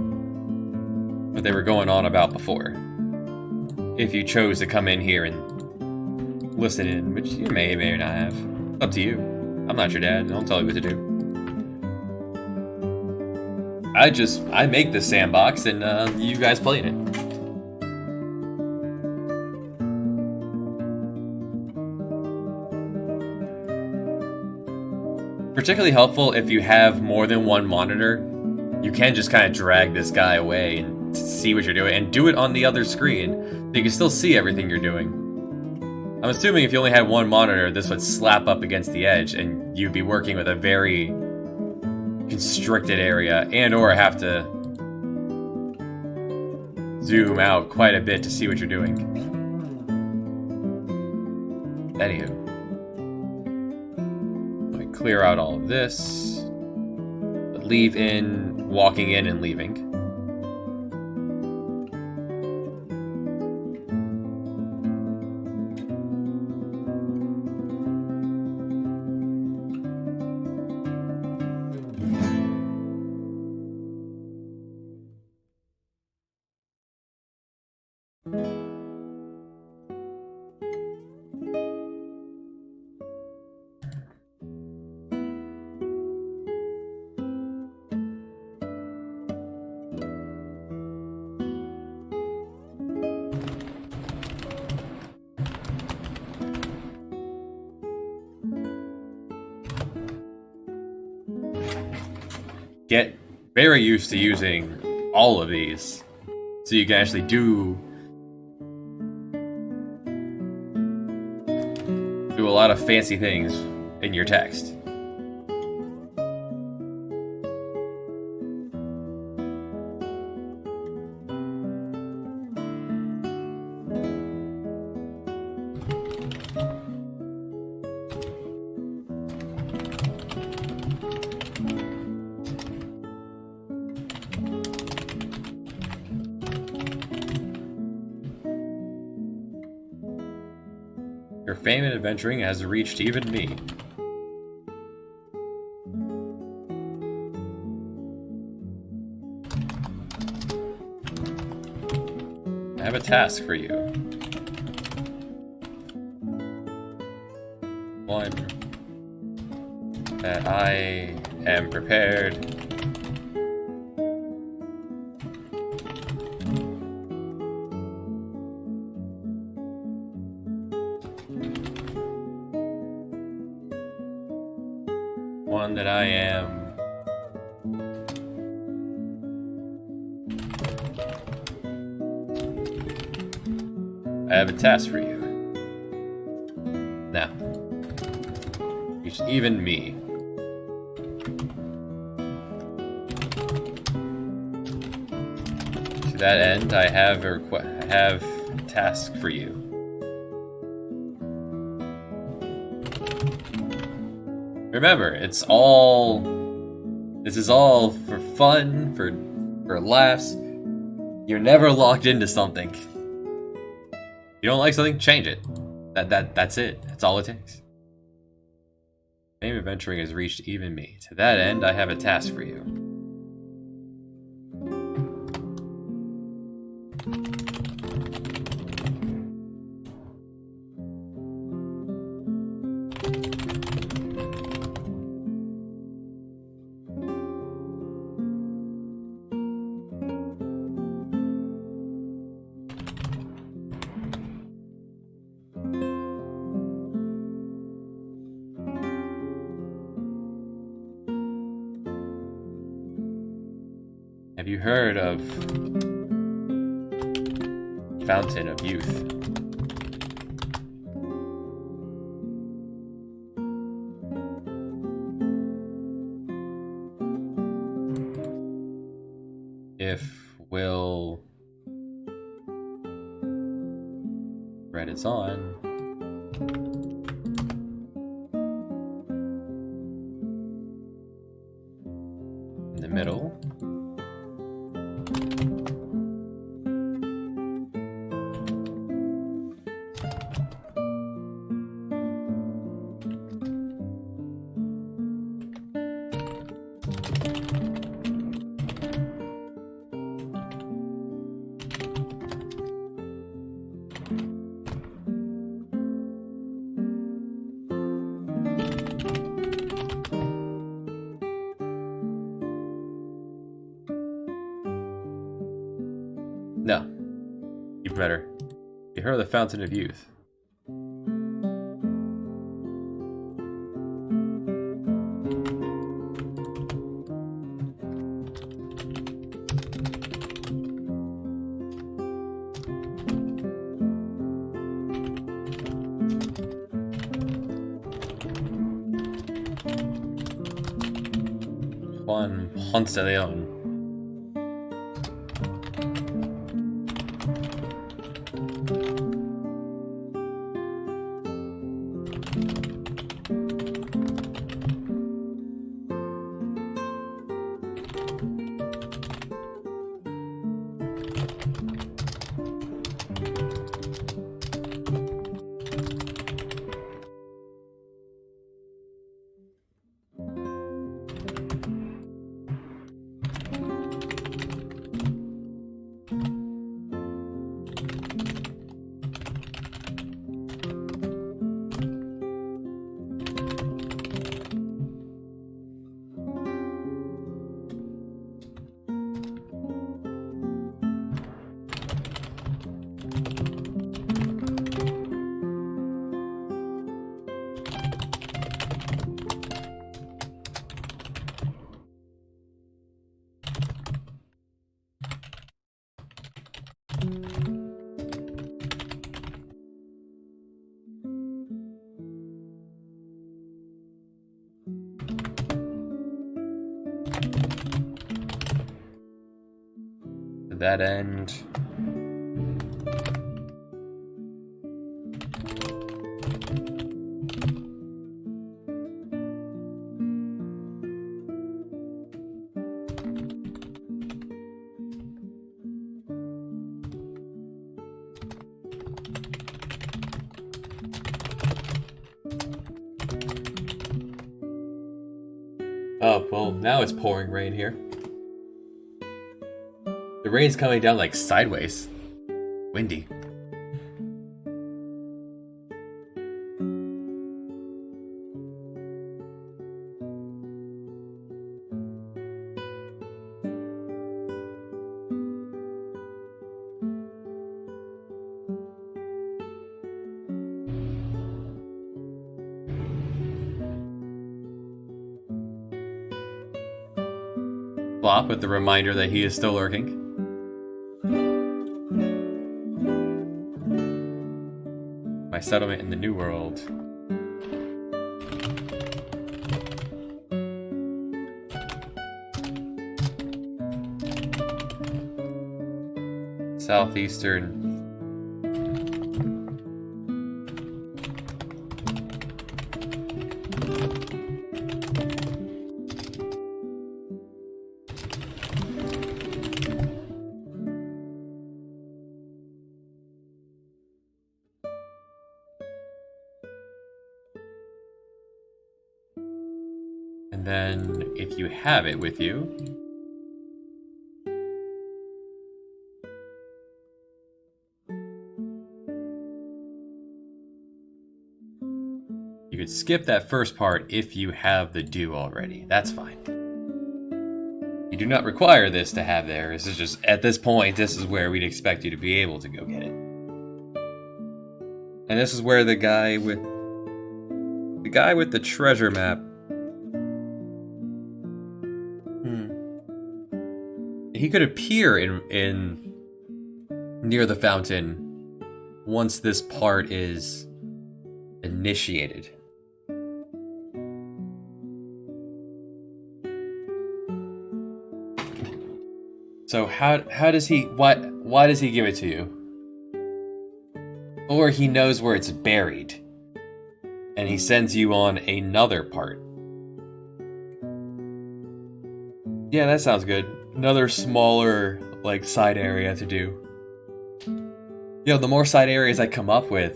what they were going on about before. If you chose to come in here and listen in, which you may or may not have. Up to you. I'm not your dad. Don't tell you what to do. I make this sandbox and you guys play in it. particularly helpful if you have more than one monitor. You can just kind of drag this guy away and see what you're doing, and do it on the other screen, so you can still see everything you're doing. I'm assuming if you only had one monitor, this would slap up against the edge, and you'd be working with a very constricted area, and/or have to zoom out quite a bit to see what you're doing. Anywho, let me clear out all of this. Leave in, walking in and leaving. Get very used to using all of these, so you can actually do a lot of fancy things in your text. Your fame in adventuring has reached even me. I have a task for you. One that I am prepared . One that I am I have a task for you. Now, it's even me. To that end, I have a task for you. Remember, this is all for fun, for laughs. You're never locked into something. You don't like something, change it. That's it. That's all it takes. Fame adventuring has reached even me. To that end, I have a task for you. Have you heard of Fountain of Youth? If Will Reddit's on, in the middle. No. Even better. You heard of the Fountain of Youth. Juan Ponce de Leon. Did that end? Oh, well, now it's pouring rain here. The rain's coming down like sideways. Windy. Flop with the reminder that he is still lurking. My settlement in the New World. Southeastern. And then, if you have it with you, you could skip that first part if you have the do already. That's fine. You do not require this to have there. This is just, at this point, this is where we'd expect you to be able to go get it. And this is where the guy with the treasure map. He could appear in near the fountain once this part is initiated. So how does he why does he give it to you? Or he knows where it's buried and he sends you on another part. Yeah, that sounds good. Another smaller, like, side area to do. The more side areas I come up with,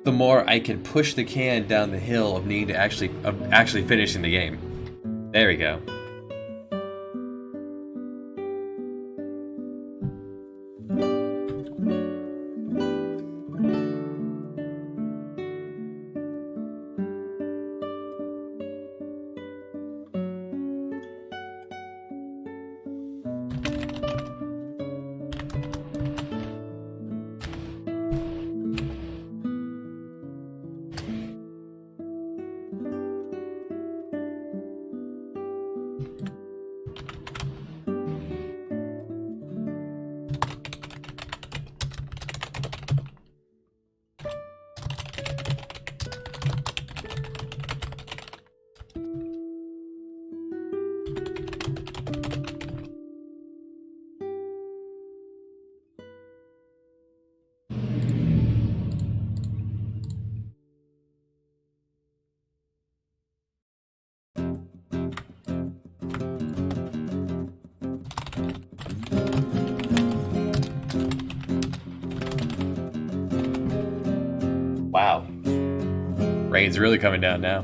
the more I can push the can down the hill of needing to actually finishing the game. There we go. Wow. Rain's really coming down now.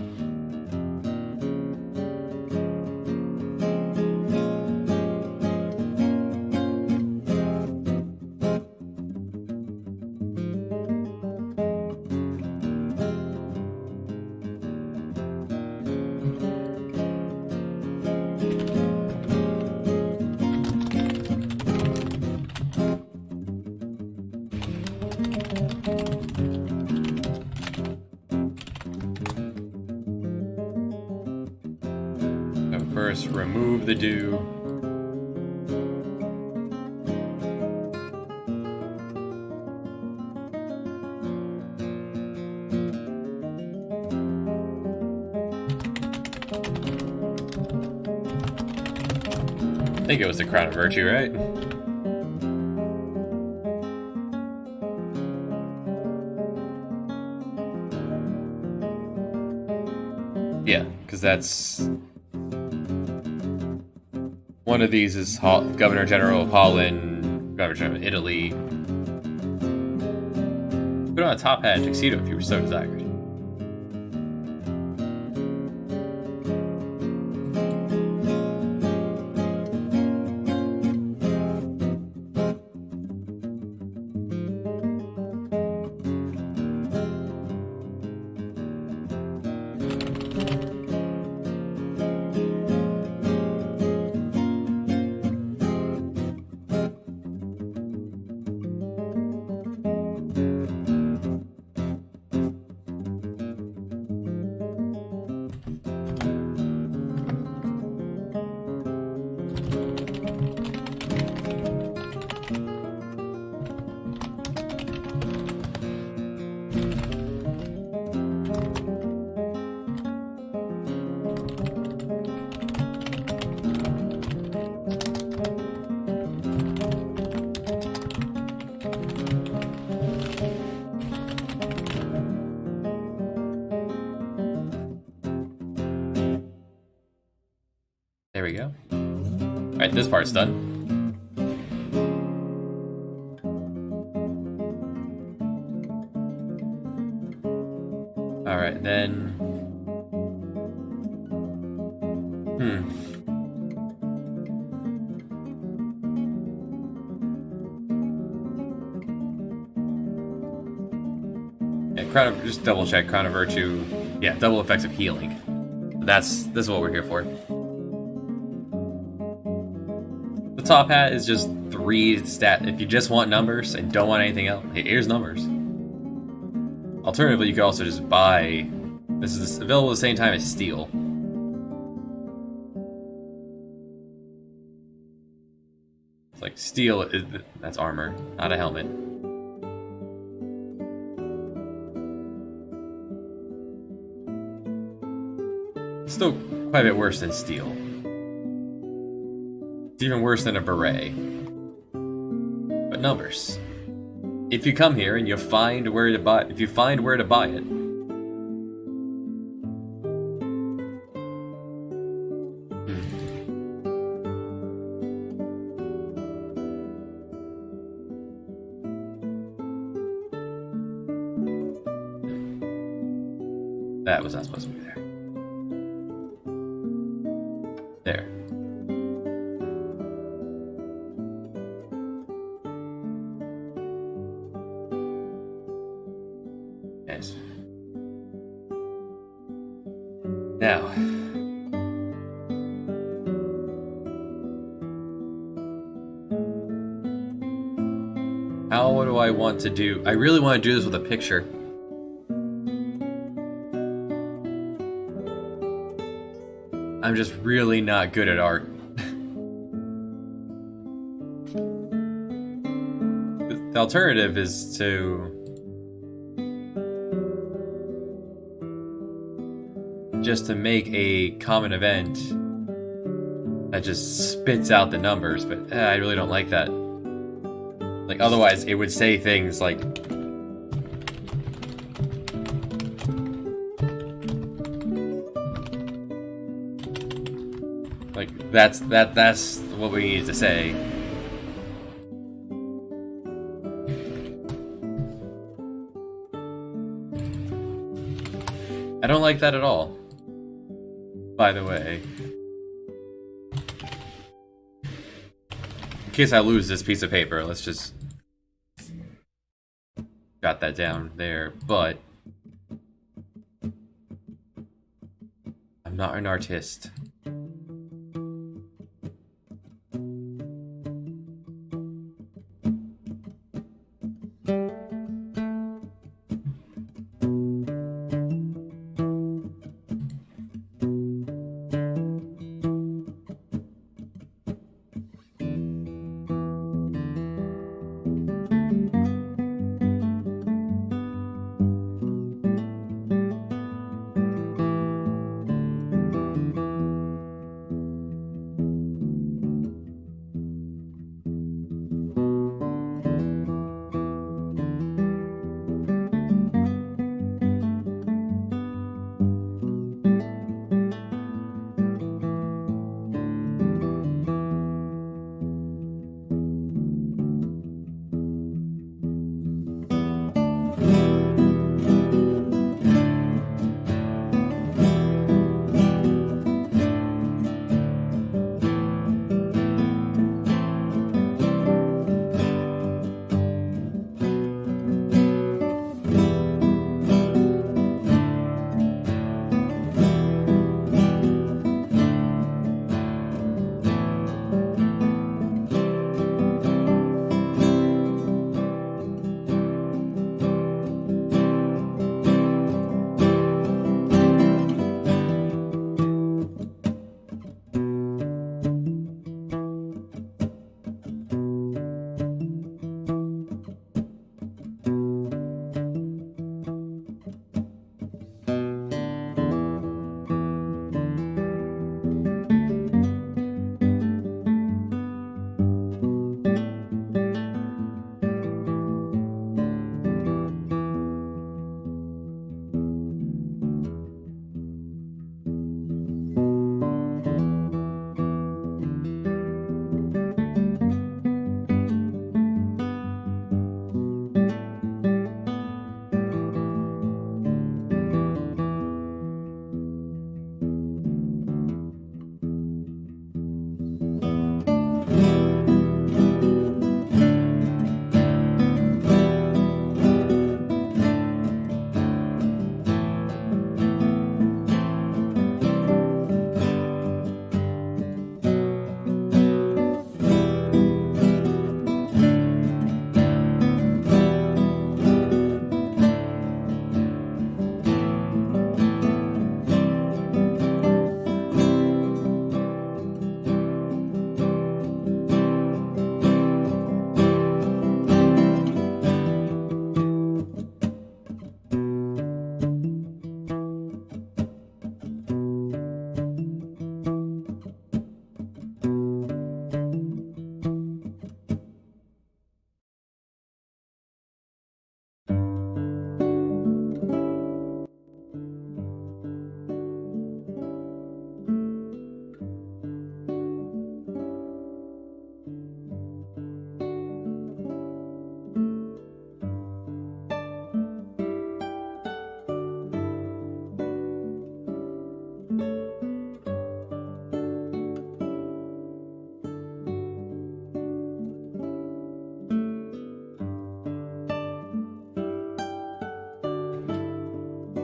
First, remove the dew. I think it was the Crown of Virtue, right? Yeah, because that's... One of these is Governor General of Holland, Governor General of Italy. Put on a top hat and tuxedo if you were so desired. There we go. Alright, this part's done. Alright, then... Yeah, just double check Crown of Virtue. Yeah, double effects of healing. This is what we're here for. The top hat is just 3 stat. If you just want numbers and don't want anything else, here's numbers. Alternatively, you could also just buy. This is available at the same time as steel. It's like steel is that's armor, not a helmet. It's still quite a bit worse than steel. It's even worse than a beret. But numbers. If you come here and you find where to buy, if you find where to buy it, that was not supposed to be there. There. Yes. Now. How do I want to do? I really want to do this with a picture. I'm just really not good at art. The alternative is to just to make a common event that just spits out the numbers, but I really don't like that. Like, otherwise it would say things like that's what we need to say. I don't like that at all. By the way. In case I lose this piece of paper, let's just jot that down there, but I'm not an artist.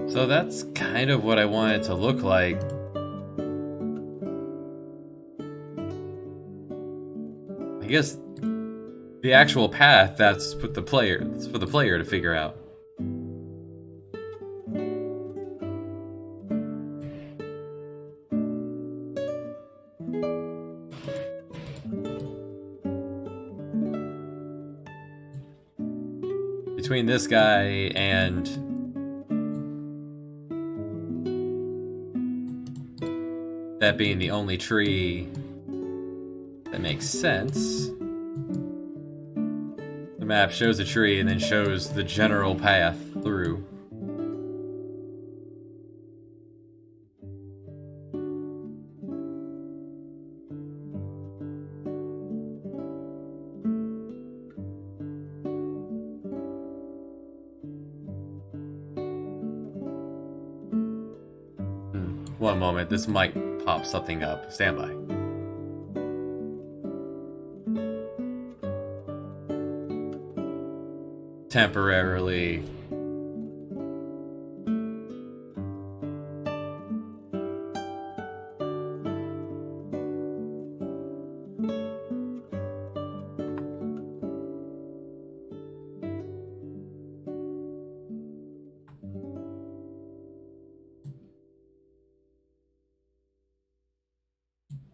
So that's kind of what I want it to look like. I guess the actual path, that's for the player to figure out. Between this guy and that being the only tree that makes sense. The map shows a tree and then shows the general path through. One moment, this might pop something up. Stand by. Temporarily.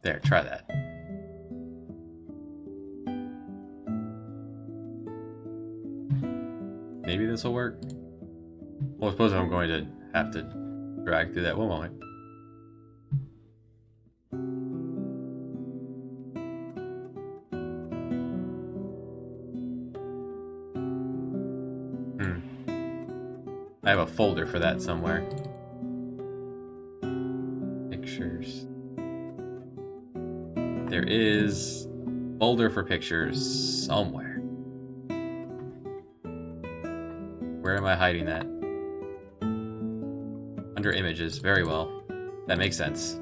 There, try that. Maybe this will work. Well, I suppose I'm going to have to drag through that. One moment. I have a folder for that somewhere. Pictures. There is a folder for pictures somewhere. Where am I hiding that? Under images. Very well. That makes sense.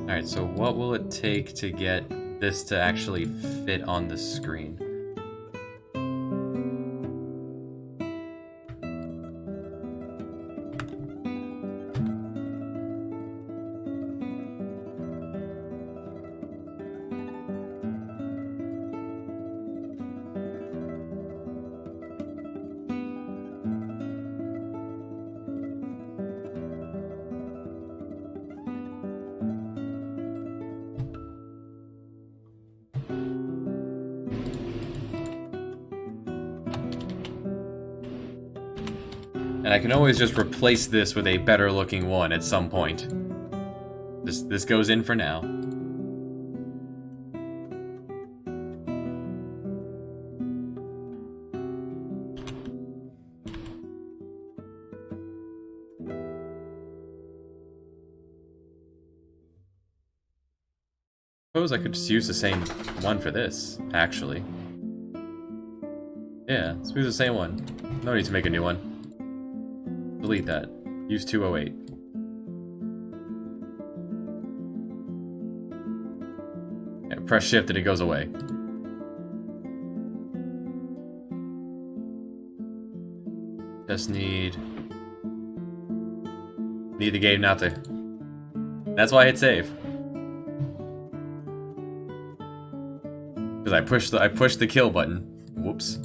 Alright, so what will it take to get this to actually fit on the screen? And I can always just replace this with a better looking one at some point. This goes in for now. Suppose I could just use the same one for this, actually. Yeah, let's use the same one. No need to make a new one. Delete that. Use 208. Yeah, press shift and it goes away. Just need the game not to. That's why I hit save. Because I pushed the kill button. Whoops.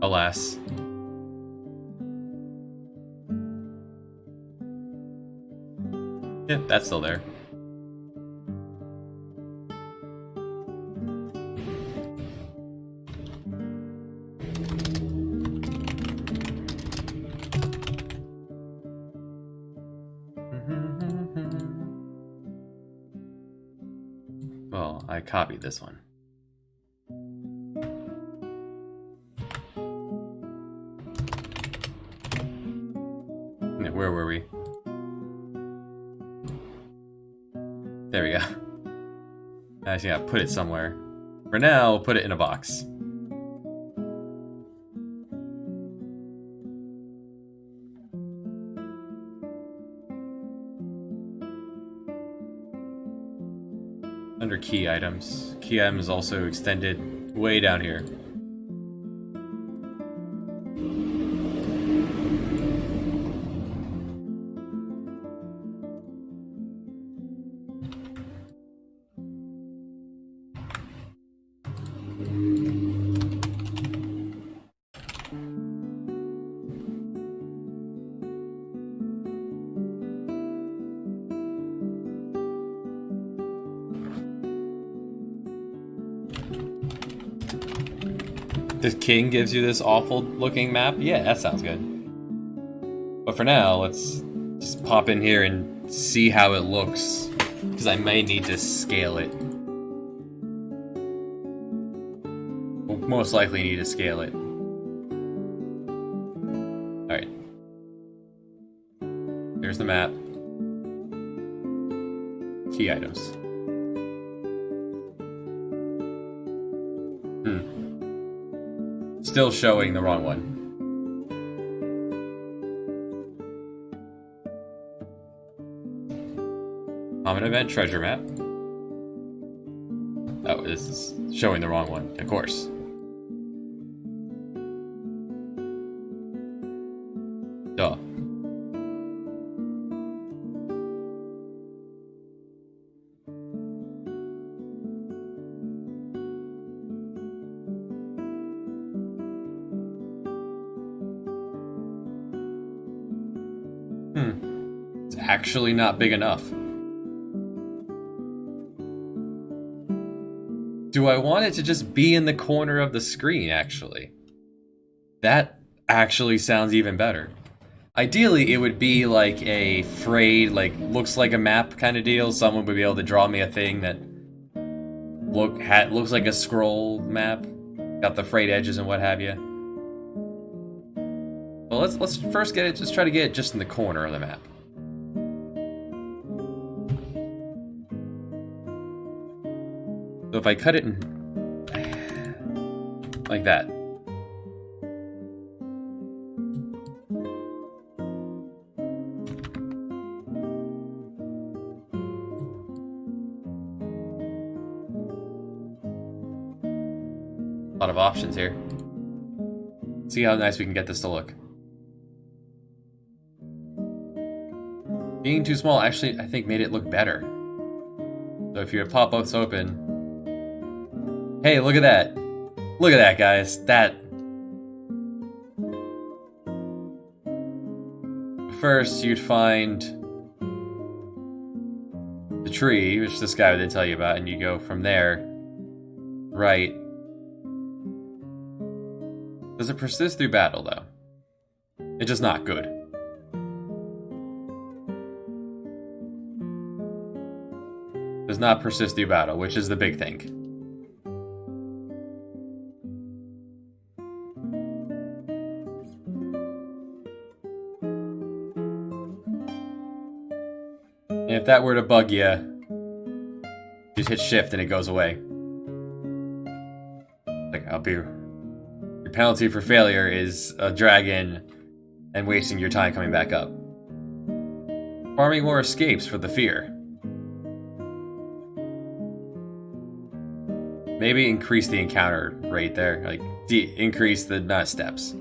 Alas. Yeah, that's still there. Well, I copied this one. Where were we? There we go. I just gotta put it somewhere. For now, we'll put it in a box. Under key items. Key item is also extended way down here. the king gives you this awful looking map, yeah, that sounds good. But for now, let's just pop in here and see how it looks, because I may need to scale it. We'll most likely need to scale it. Alright. There's the map. Key items. Still showing the wrong one. Common event treasure map. Oh, this is showing the wrong one, of course. Duh. It's actually not big enough. Do I want it to just be in the corner of the screen, actually? That actually sounds even better. Ideally, it would be like a frayed, like, looks like a map kind of deal. Someone would be able to draw me a thing that looks like a scroll map. Got the frayed edges and what have you. Well, let's first get it, just try to get it just in the corner of the map. So if I cut it in like that. A lot of options here. See how nice we can get this to look. Being too small actually, I think, made it look better. So if your pop-up's open... Hey, look at that! Look at that, guys! That... First, you'd find... the tree, which this guy did tell you about, and you go from there... right. Does it persist through battle, though? It's just not good. Does not persist through battle, which is the big thing. And if that were to bug you, just hit shift and it goes away. Like, I'll be... Your penalty for failure is a dragon and wasting your time coming back up. Farming more escapes for the fear. Maybe increase the encounter rate there, like increase the amount of steps.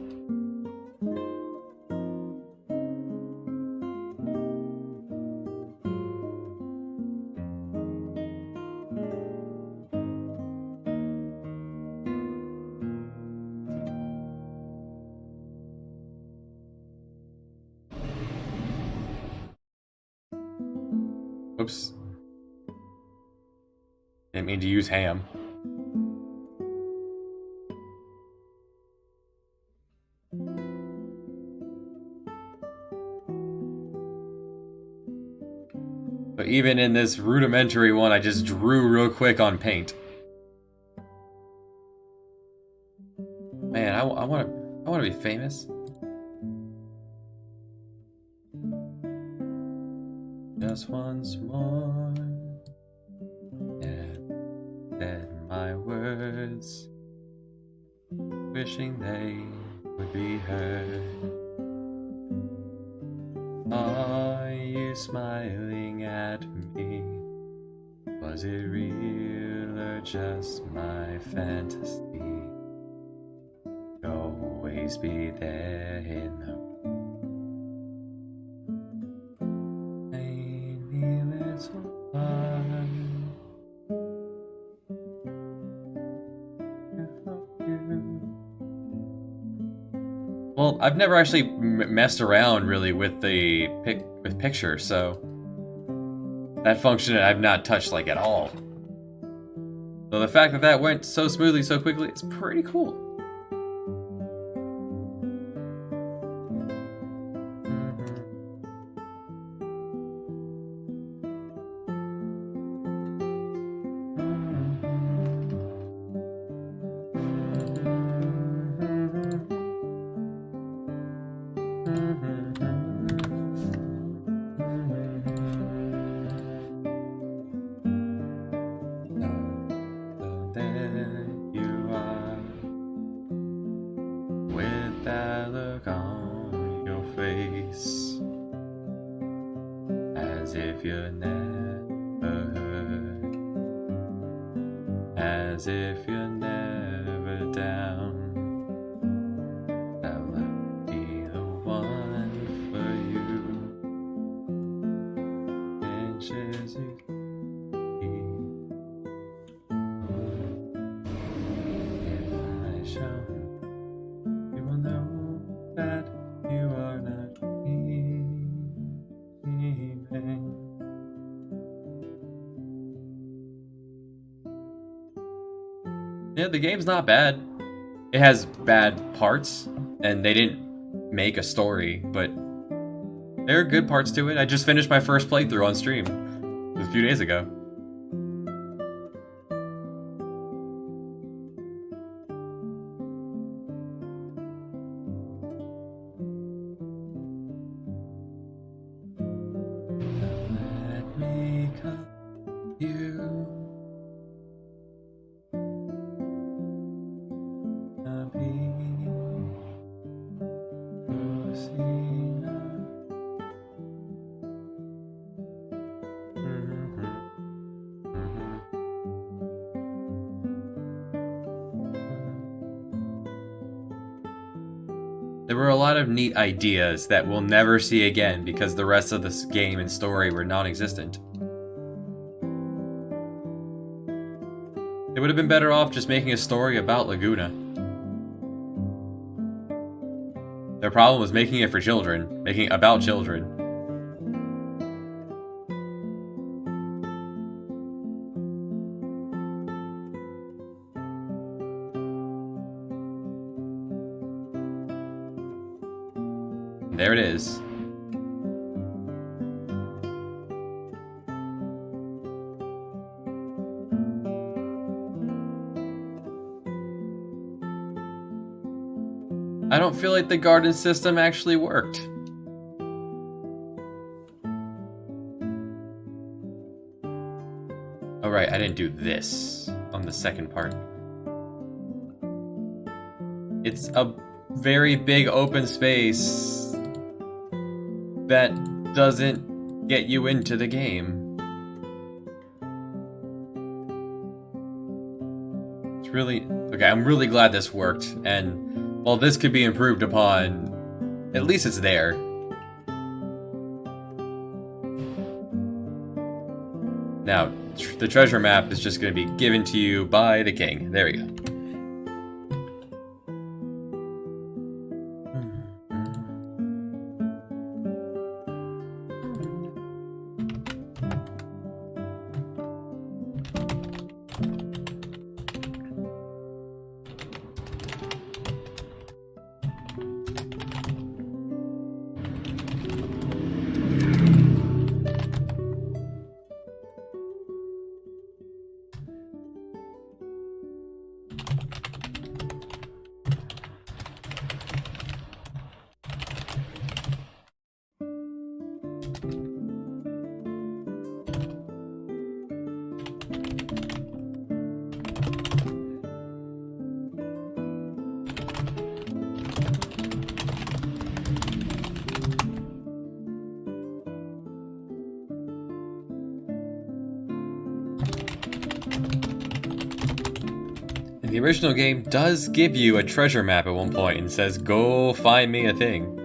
Oops. Didn't mean to use ham. But even in this rudimentary one, I just drew real quick on paint. Man, I want to be famous. Just once more, yeah, said my words, wishing they would be heard. Are you smiling at me? Was it real or just my fantasy? Always be there in the Well, I've never actually messed around really with the picture, so that function I've not touched like at all. So the fact that that went so smoothly, so quickly, it's pretty cool. As if you never heard. As if you're never down. I'll be the one for you. Inches you if I show, you will know that you are not dreaming. Yeah, the game's not bad. It has bad parts, and they didn't make a story, but there are good parts to it. I just finished my first playthrough on stream a few days ago. Let me come to you. I'll be Rosina. There were a lot of neat ideas that we'll never see again because the rest of this game and story were non-existent. They would have been better off just making a story about Laguna. Their problem was making it for children, making it about children. There it is. I don't feel like the garden system actually worked. Oh right, I didn't do this on the second part. It's a very big open space that doesn't get you into the game. It's really... Okay, I'm really glad this worked, and while this could be improved upon, at least it's there. Now, the treasure map is just going to be given to you by the king. There we go. The original game does give you a treasure map at one point and says, go find me a thing.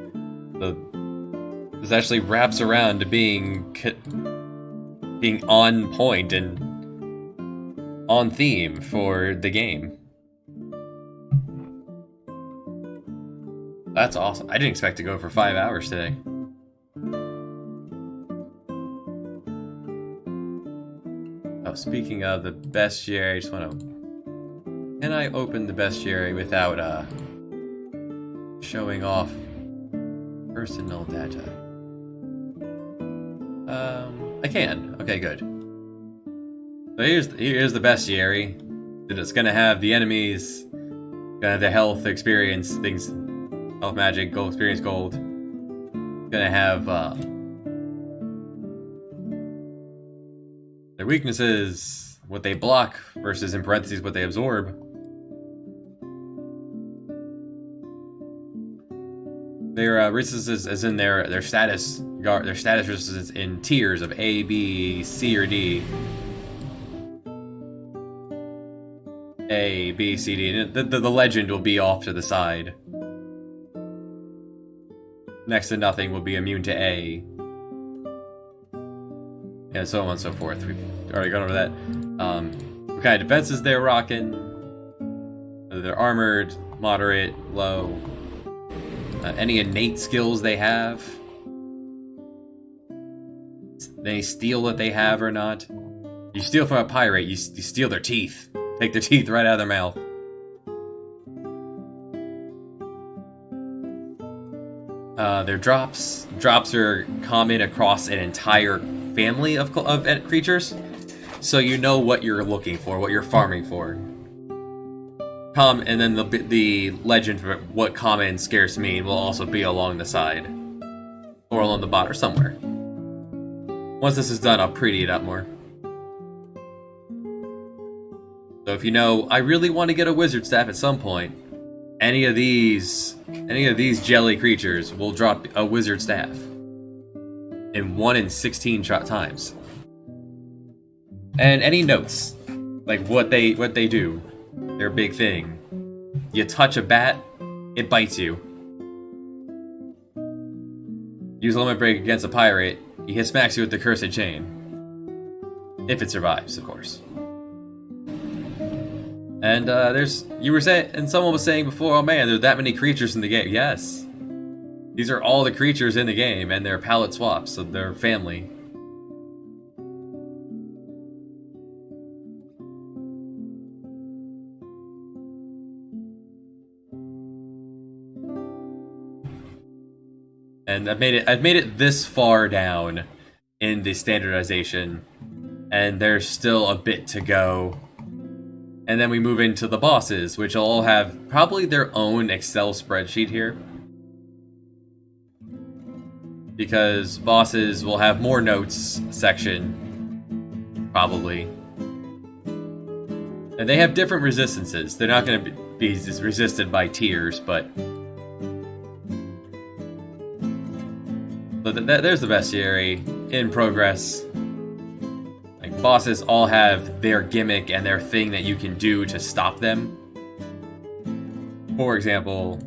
This actually wraps around to being on point and on theme for the game. That's awesome. I didn't expect to go for 5 hours today. Oh, speaking of the bestiary, I just want to... Can I open the bestiary without showing off personal data? I can. Okay, good. So here's the bestiary. It's gonna have the enemies, gonna have the health, experience, things, health, magic, gold, experience, gold. Gonna have their weaknesses, what they block versus in parentheses what they absorb. Their resources as in their status their status resistance in tiers of A, B, C, or D. A, B, C, D. And the legend will be off to the side. Next to nothing will be immune to A. And so on and so forth. We've already gone over that. What kind of defenses they're rocking. They're armored, moderate, low. Any innate skills they have. Any steal that they have or not. You steal from a pirate, you steal their teeth. Take their teeth right out of their mouth. Their drops. Drops are common across an entire family of creatures. So you know what you're looking for, what you're farming for. And then the legend for what common and scarce mean will also be along the side. Or along the bottom, or somewhere. Once this is done, I'll pretty it up more. So if you know, I really want to get a wizard staff at some point, any of these jelly creatures will drop a wizard staff. In 1 in 16 times. And any notes, like what they do, their big thing. You touch a bat, it bites you. Use a limit break against a pirate, he smacks you with the cursed chain. If it survives, of course. And you were saying, and someone was saying before, oh man, there's that many creatures in the game. Yes. These are all the creatures in the game, and they're palette swaps, so they're family. And I've made it this far down in the standardization, and there's still a bit to go. And then we move into the bosses, which will all have probably their own Excel spreadsheet here. Because bosses will have more notes section, probably. And they have different resistances. They're not going to be resisted by tiers, but... So there's the bestiary in progress. Like, bosses all have their gimmick and their thing that you can do to stop them. For example...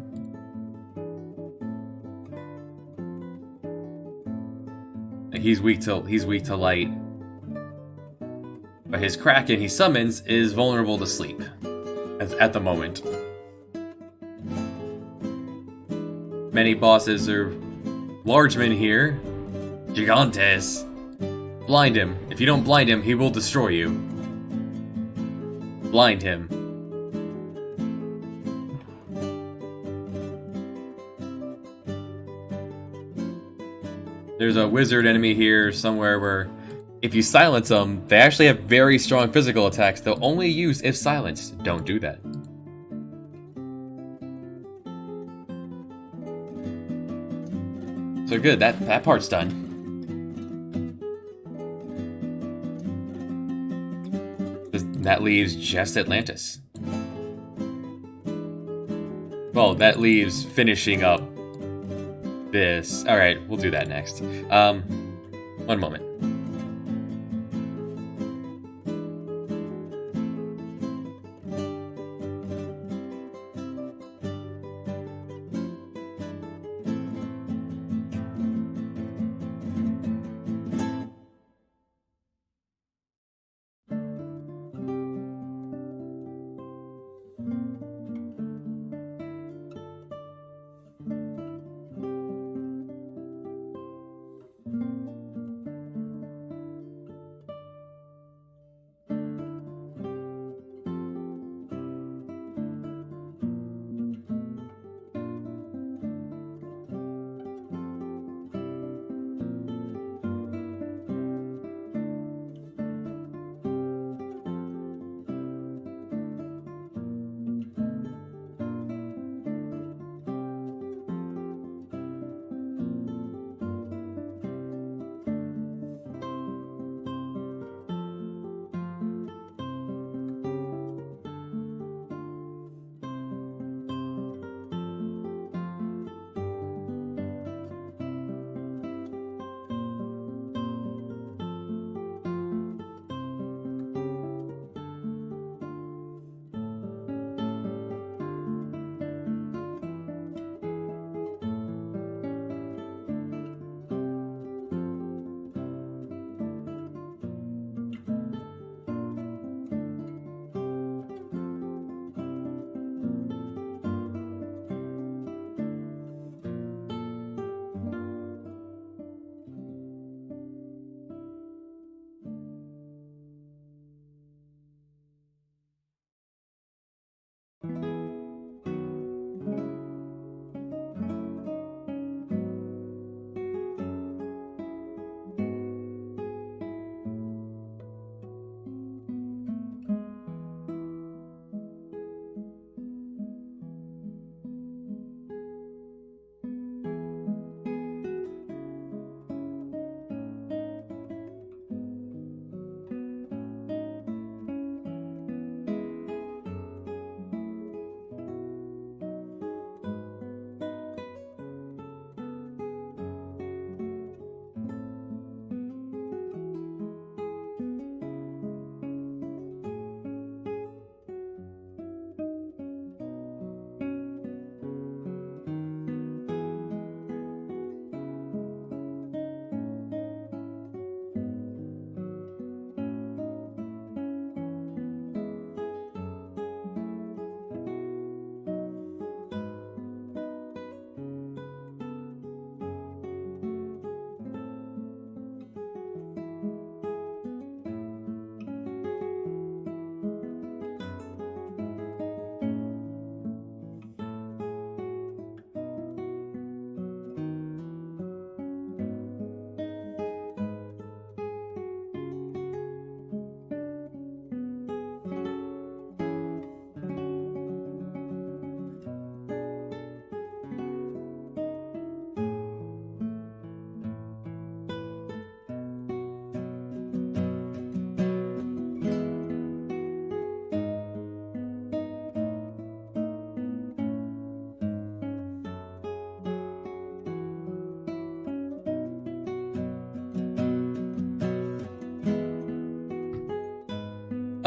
He's weak to light. But his Kraken he summons is vulnerable to sleep. At the moment. Many bosses are large men here. Gigantes. Blind him. If you don't blind him, he will destroy you. Blind him. There's a wizard enemy here somewhere where if you silence them, they actually have very strong physical attacks they'll only use if silenced. Don't do that. So good, that part's done. That leaves just Atlantis. Well, that leaves finishing up this. Alright, we'll do that next. One moment.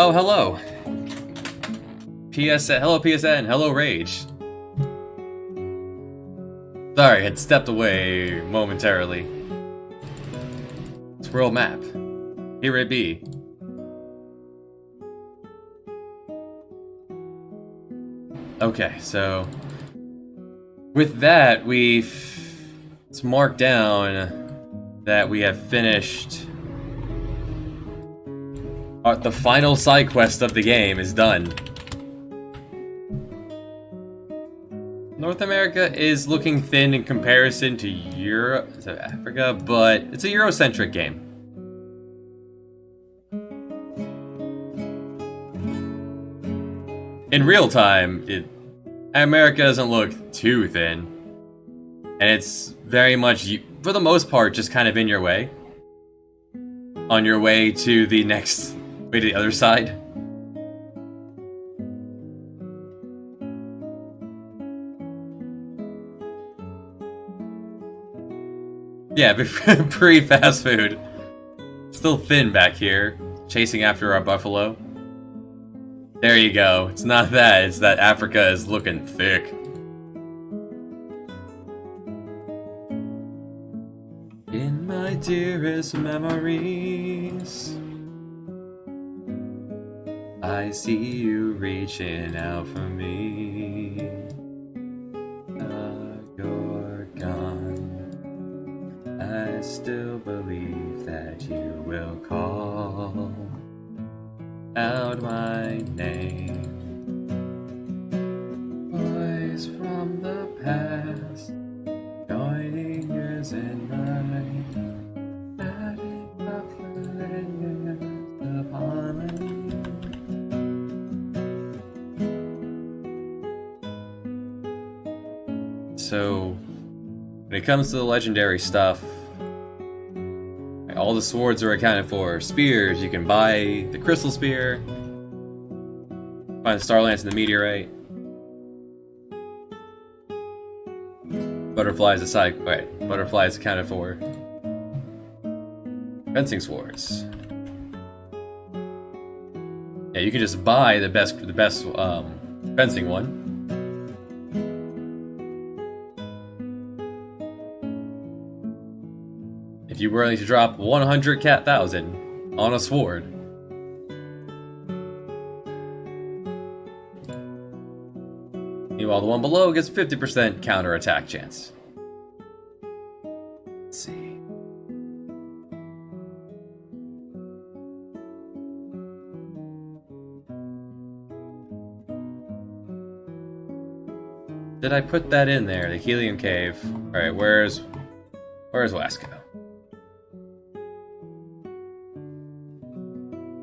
Oh, hello. PSN, hello PSN, hello Rage. Sorry, had stepped away momentarily. Swirl map. Here it be. Okay, so with that, it's marked down that we have finished. The final side quest of the game is done. North America is looking thin in comparison to Africa, but it's a Eurocentric game. In real time, America doesn't look too thin, and it's very much, for the most part, just kind of in your way. On your way to the next, way to the other side. Yeah, pre-fast food. Still thin back here, chasing after our buffalo. There you go. It's not that, it's that Africa is looking thick. In my dearest memories, I see you reaching out for me. You're gone. I still believe that you will call out my name. Voice from the past, joining yours and mine, adding up the layers upon me. So, when it comes to the legendary stuff, all the swords are accounted for. Spears, you can buy the crystal spear, find the star lance and the meteorite. Butterflies aside, right? Butterflies accounted for. Fencing swords. Yeah, you can just buy the best fencing one. If you're willing to drop 100,000 on a sword. Meanwhile, the one below gets 50% counter attack chance. Let's see. Did I put that in there? The helium cave. Alright, where's Wasco?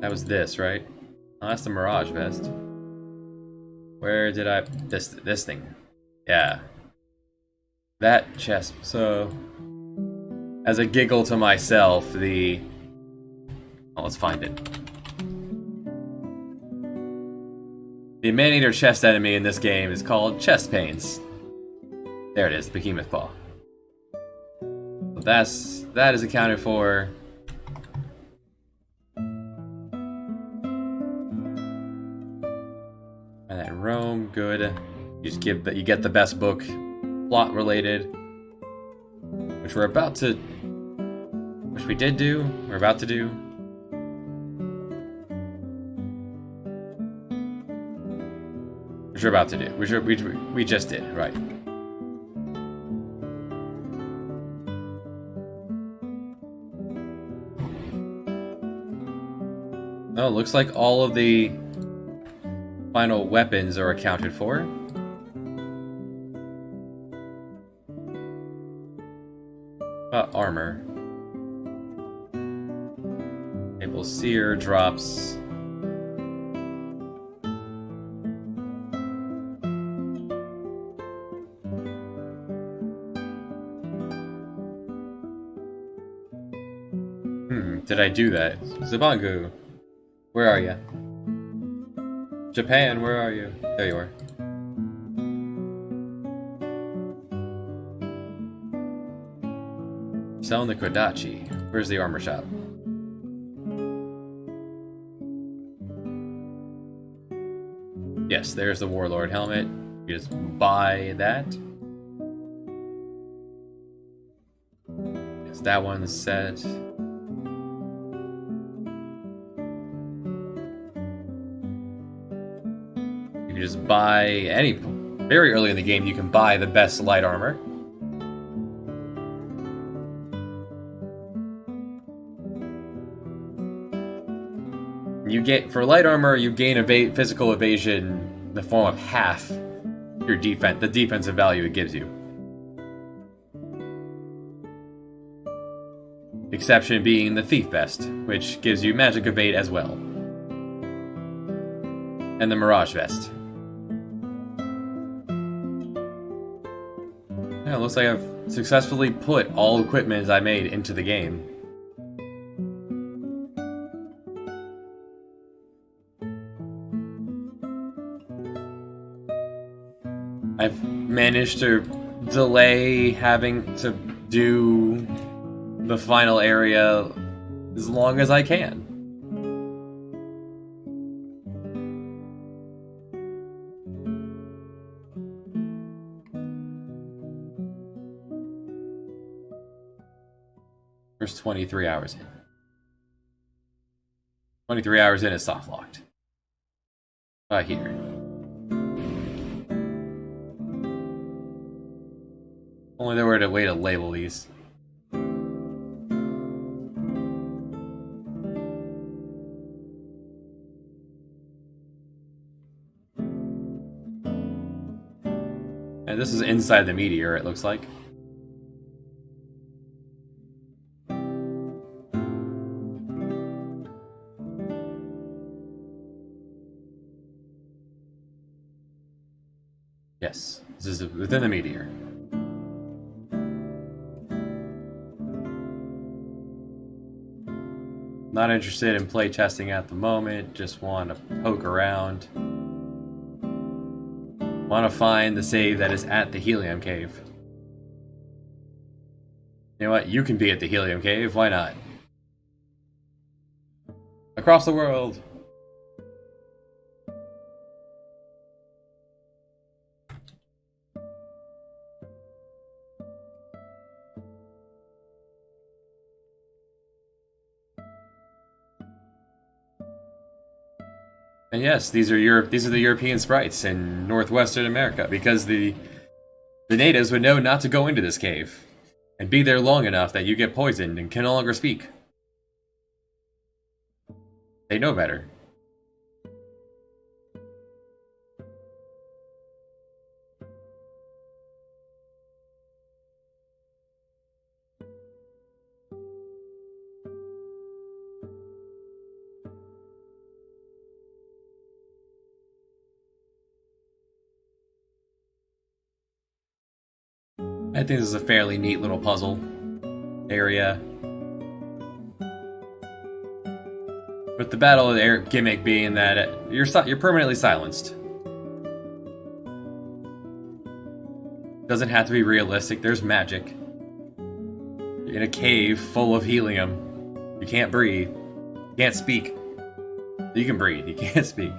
That was this, right? Oh, that's the Mirage Vest. Where did I... This thing. Yeah. That chest. So, as a giggle to myself, the... Oh, let's find it. The man-eater chest enemy in this game is called Chest Pains. There it is, Behemoth Paw. So that is accounted for... And then Rome, good. You just you get the best book, plot related, which we did do. We're about to do. Which we're about to do. We just did, right? Oh, looks like all of the final weapons are accounted for. Armor. Able seer drops. Did I do that? Zabangu, where are you? Japan, where are you? There you are. Selling the Kodachi. Where's the armor shop? Yes, there's the Warlord helmet. You just buy that. Yes, that one's set. You can just buy any... Very early in the game, you can buy the best light armor. You get, for light armor, you gain physical evasion in the form of half your defense, the defensive value it gives you. Exception being the Thief Vest, which gives you magic evade as well. And the Mirage Vest. Yeah, it looks like I've successfully put all equipment I made into the game. I've managed to delay having to do the final area as long as I can. There's 23 hours in. 23 hours in is soft locked. Here. Only there were a way to label these. And this is inside the meteor, it looks like. Yes, this is within the meteor. Not interested in play testing at the moment, just want to poke around. Want to find the save that is at the Helium Cave. You know what? You can be at the Helium Cave, why not? Across the world! And yes, these are the European sprites in northwestern America, because the natives would know not to go into this cave and be there long enough that you get poisoned and can no longer speak. They know better. I think this is a fairly neat little puzzle area. With the battle of the air gimmick being that you're permanently silenced. Doesn't have to be realistic, there's magic. You're in a cave full of helium. You can't breathe. You can't speak. You can breathe, you can't speak.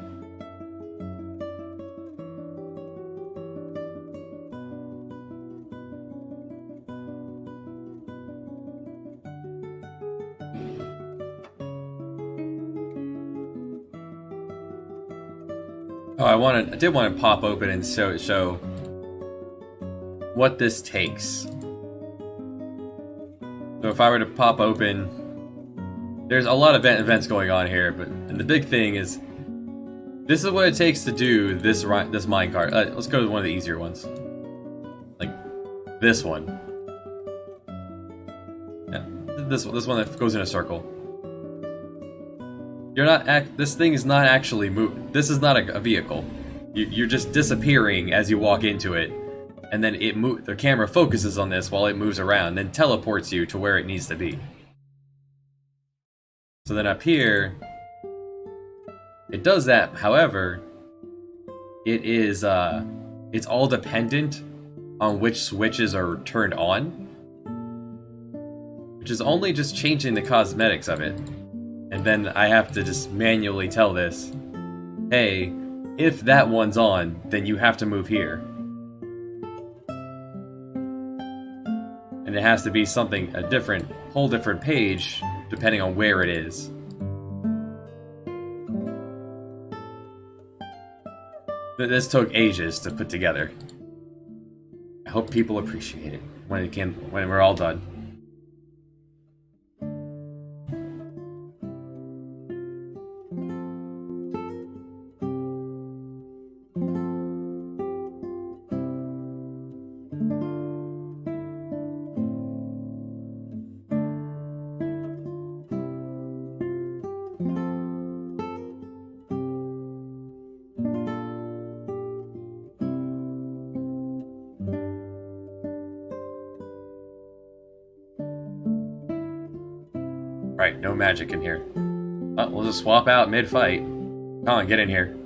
Oh, I did want to pop open and show what this takes. So if I were to pop open, there's a lot of events going on here, and the big thing is, this is what it takes to do this minecart. Let's go to one of the easier ones, like this one. Yeah, this one that goes in a circle. This thing is not actually this is not a vehicle. You're just disappearing as you walk into it, and then the camera focuses on this while it moves around, then teleports you to where it needs to be. So then up here, it does that. However, it's all dependent on which switches are turned on, which is only just changing the cosmetics of it. And then I have to just manually tell this, hey, if that one's on, then you have to move here. And it has to be something, a whole different page, depending on where it is. This took ages to put together. I hope people appreciate it when we're all done. Right, no magic in here. Oh, we'll just swap out mid-fight. Come on, get in here.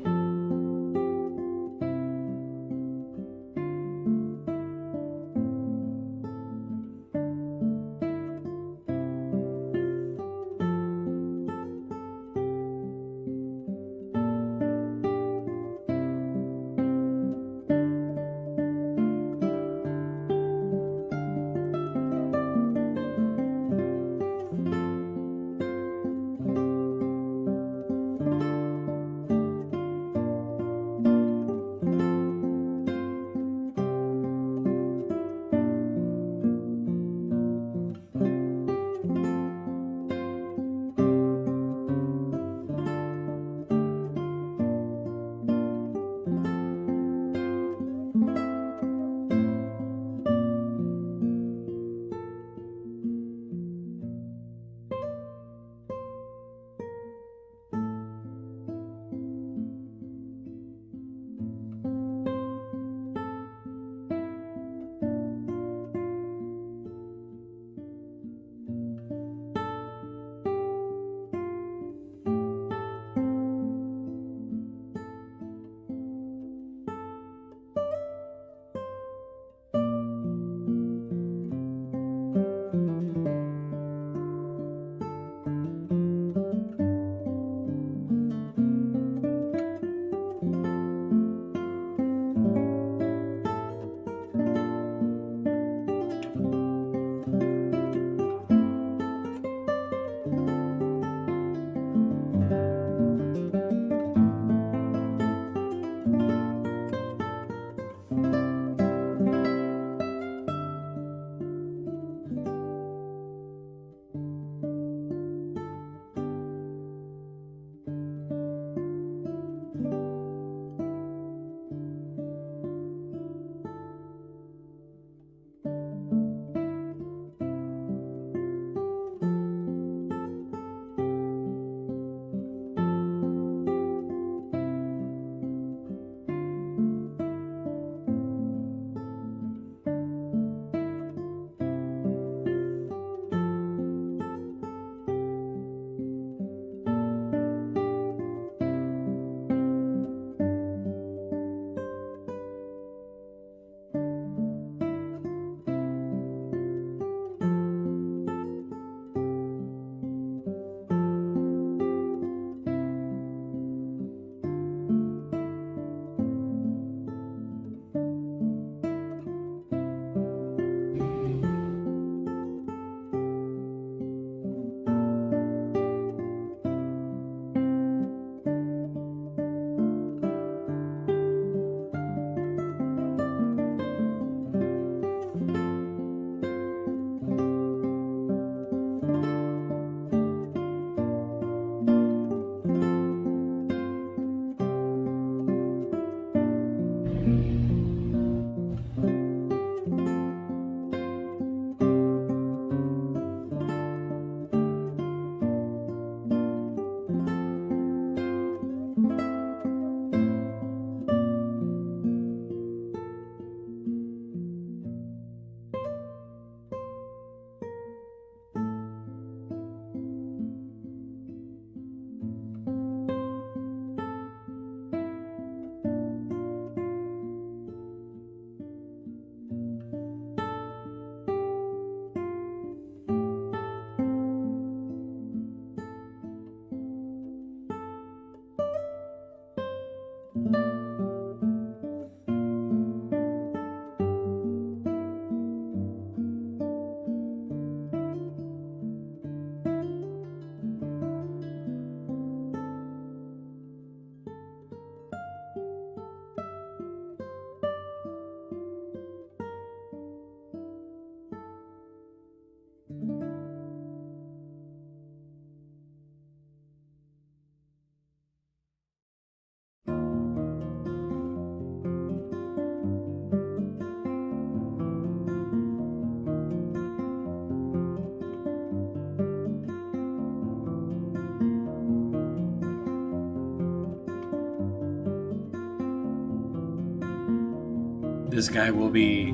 this guy will be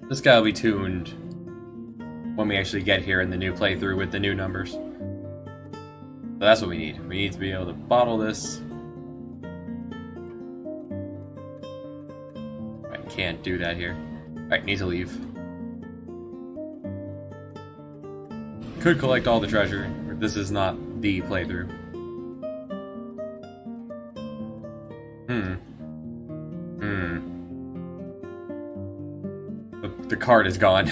this guy will be tuned when we actually get here in the new playthrough with the new numbers. So that's what we need. We need to be able to bottle this. I can't do that here. Alright, need to leave. Could collect all the treasure, but this is not the playthrough. The card is gone.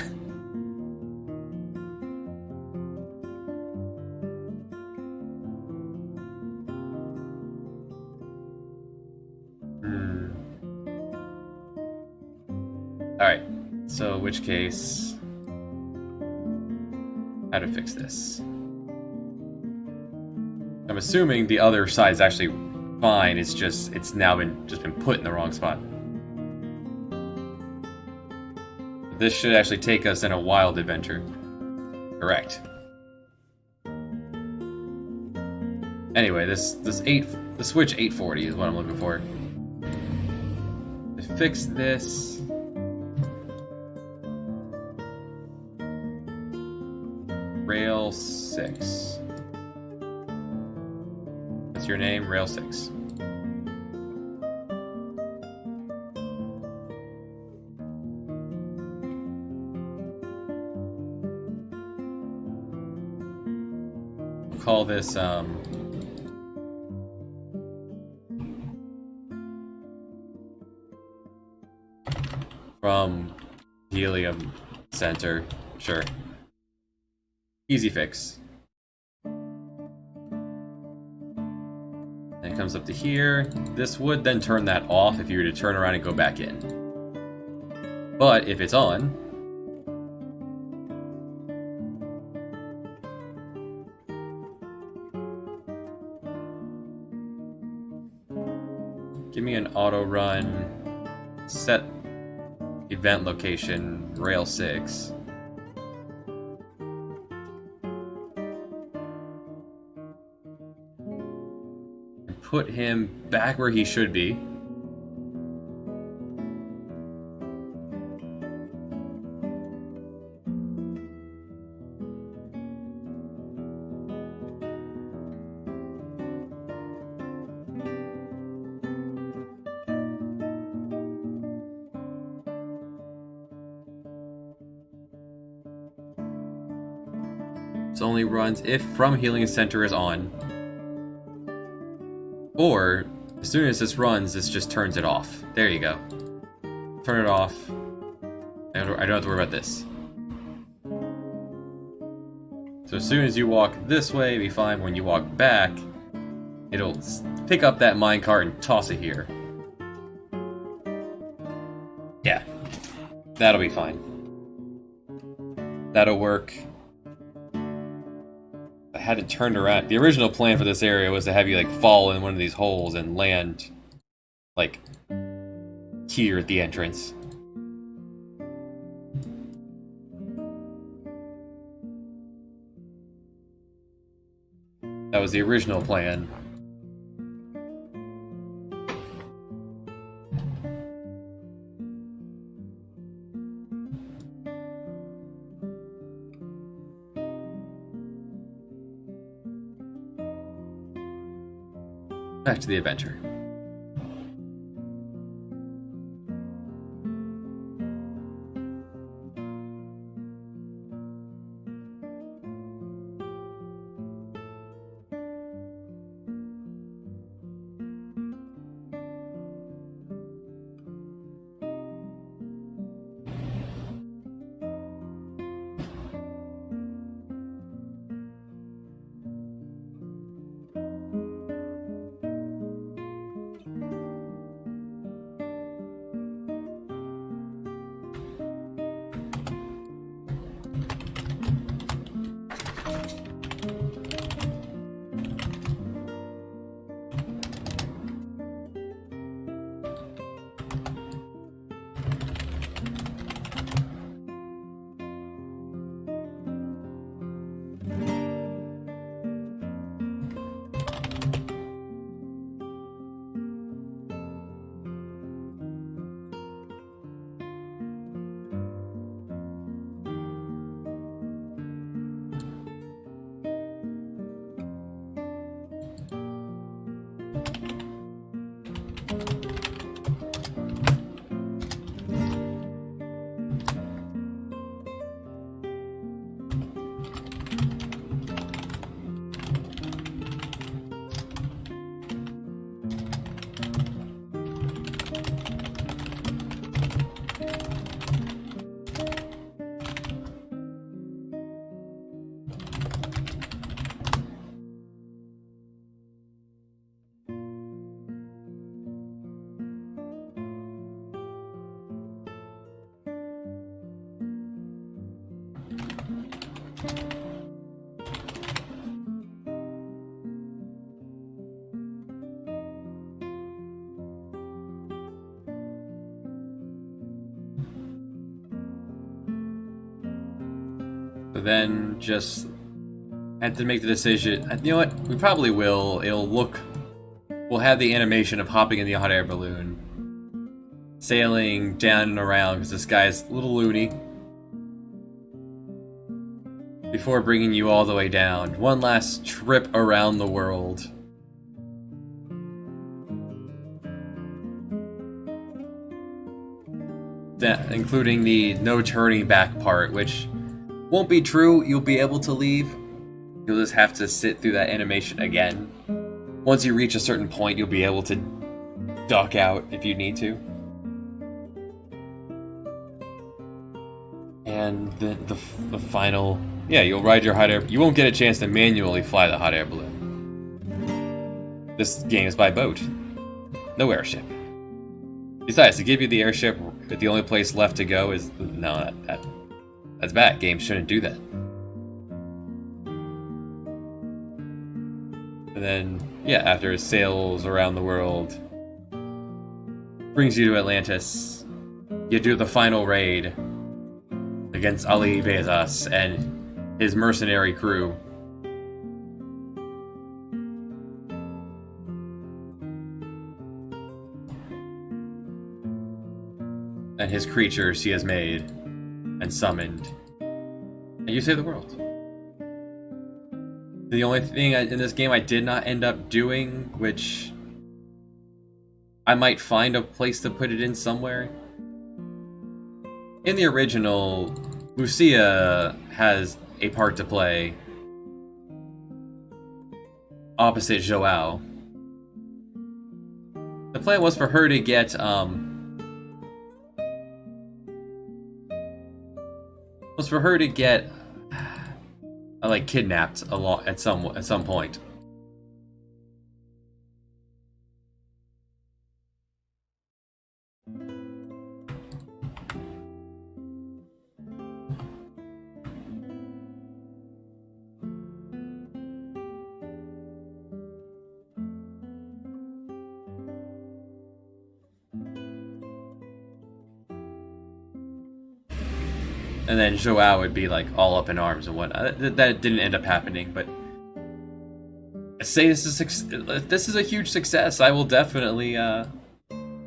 Alright, so which case... how to fix this? I'm assuming the other side's actually fine, it's now been put in the wrong spot. This should actually take us in a wild adventure. Correct. Anyway, the switch 840 is what I'm looking for. To fix this... Rail 6. That's your name, Rail 6. We'll call this, from Helium Center. Sure. Easy fix. And it comes up to here. This would then turn that off if you were to turn around and go back in. But if it's on, give me an auto run, set event location, rail 6. Put him back where he should be. This only runs if From Healing Center is on. Or, as soon as this runs, this just turns it off. There you go. Turn it off. I don't have to worry about this. So as soon as you walk this way, it'll be fine. When you walk back, it'll pick up that minecart and toss it here. Yeah. That'll be fine. That'll work. I hadn't turned around. The original plan for this area was to have you like fall in one of these holes and land like here at the entrance. That was the original plan. Back to the adventure. then just had to make the decision. You know what? We probably will. We'll have the animation of hopping in the hot air balloon, sailing down and around because this guy's a little loony, before bringing you all the way down. One last trip around the world. That, including the no turning back part, which won't be true. You'll be able to leave. You'll just have to sit through that animation again. Once you reach a certain point, you'll be able to duck out if you need to. And then the final... Yeah, you'll ride your hot air... You won't get a chance to manually fly the hot air balloon. This game is by boat. No airship. Besides, to give you the airship, the only place left to go is... No, that's bad. Games shouldn't do that. And then, yeah, after it sails around the world, brings you to Atlantis, you do the final raid against Ali Bezos and his mercenary crew. And his creatures he has made and summoned. And you save the world. The only thing in this game I did not end up doing, which I might find a place to put it in somewhere. In the original, Lucia has a part to play opposite Joao. The plan was for her to get like kidnapped at some point. And then Joao would be like all up in arms and whatnot. That didn't end up happening, but I say if this is a huge success, I will definitely.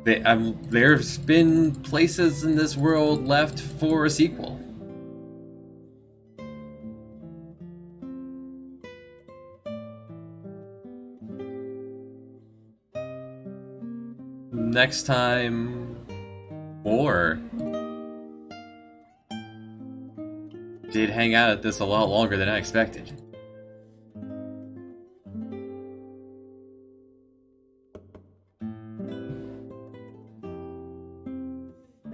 There's been places in this world left for a sequel. Next time, more. Did hang out at this a lot longer than I expected.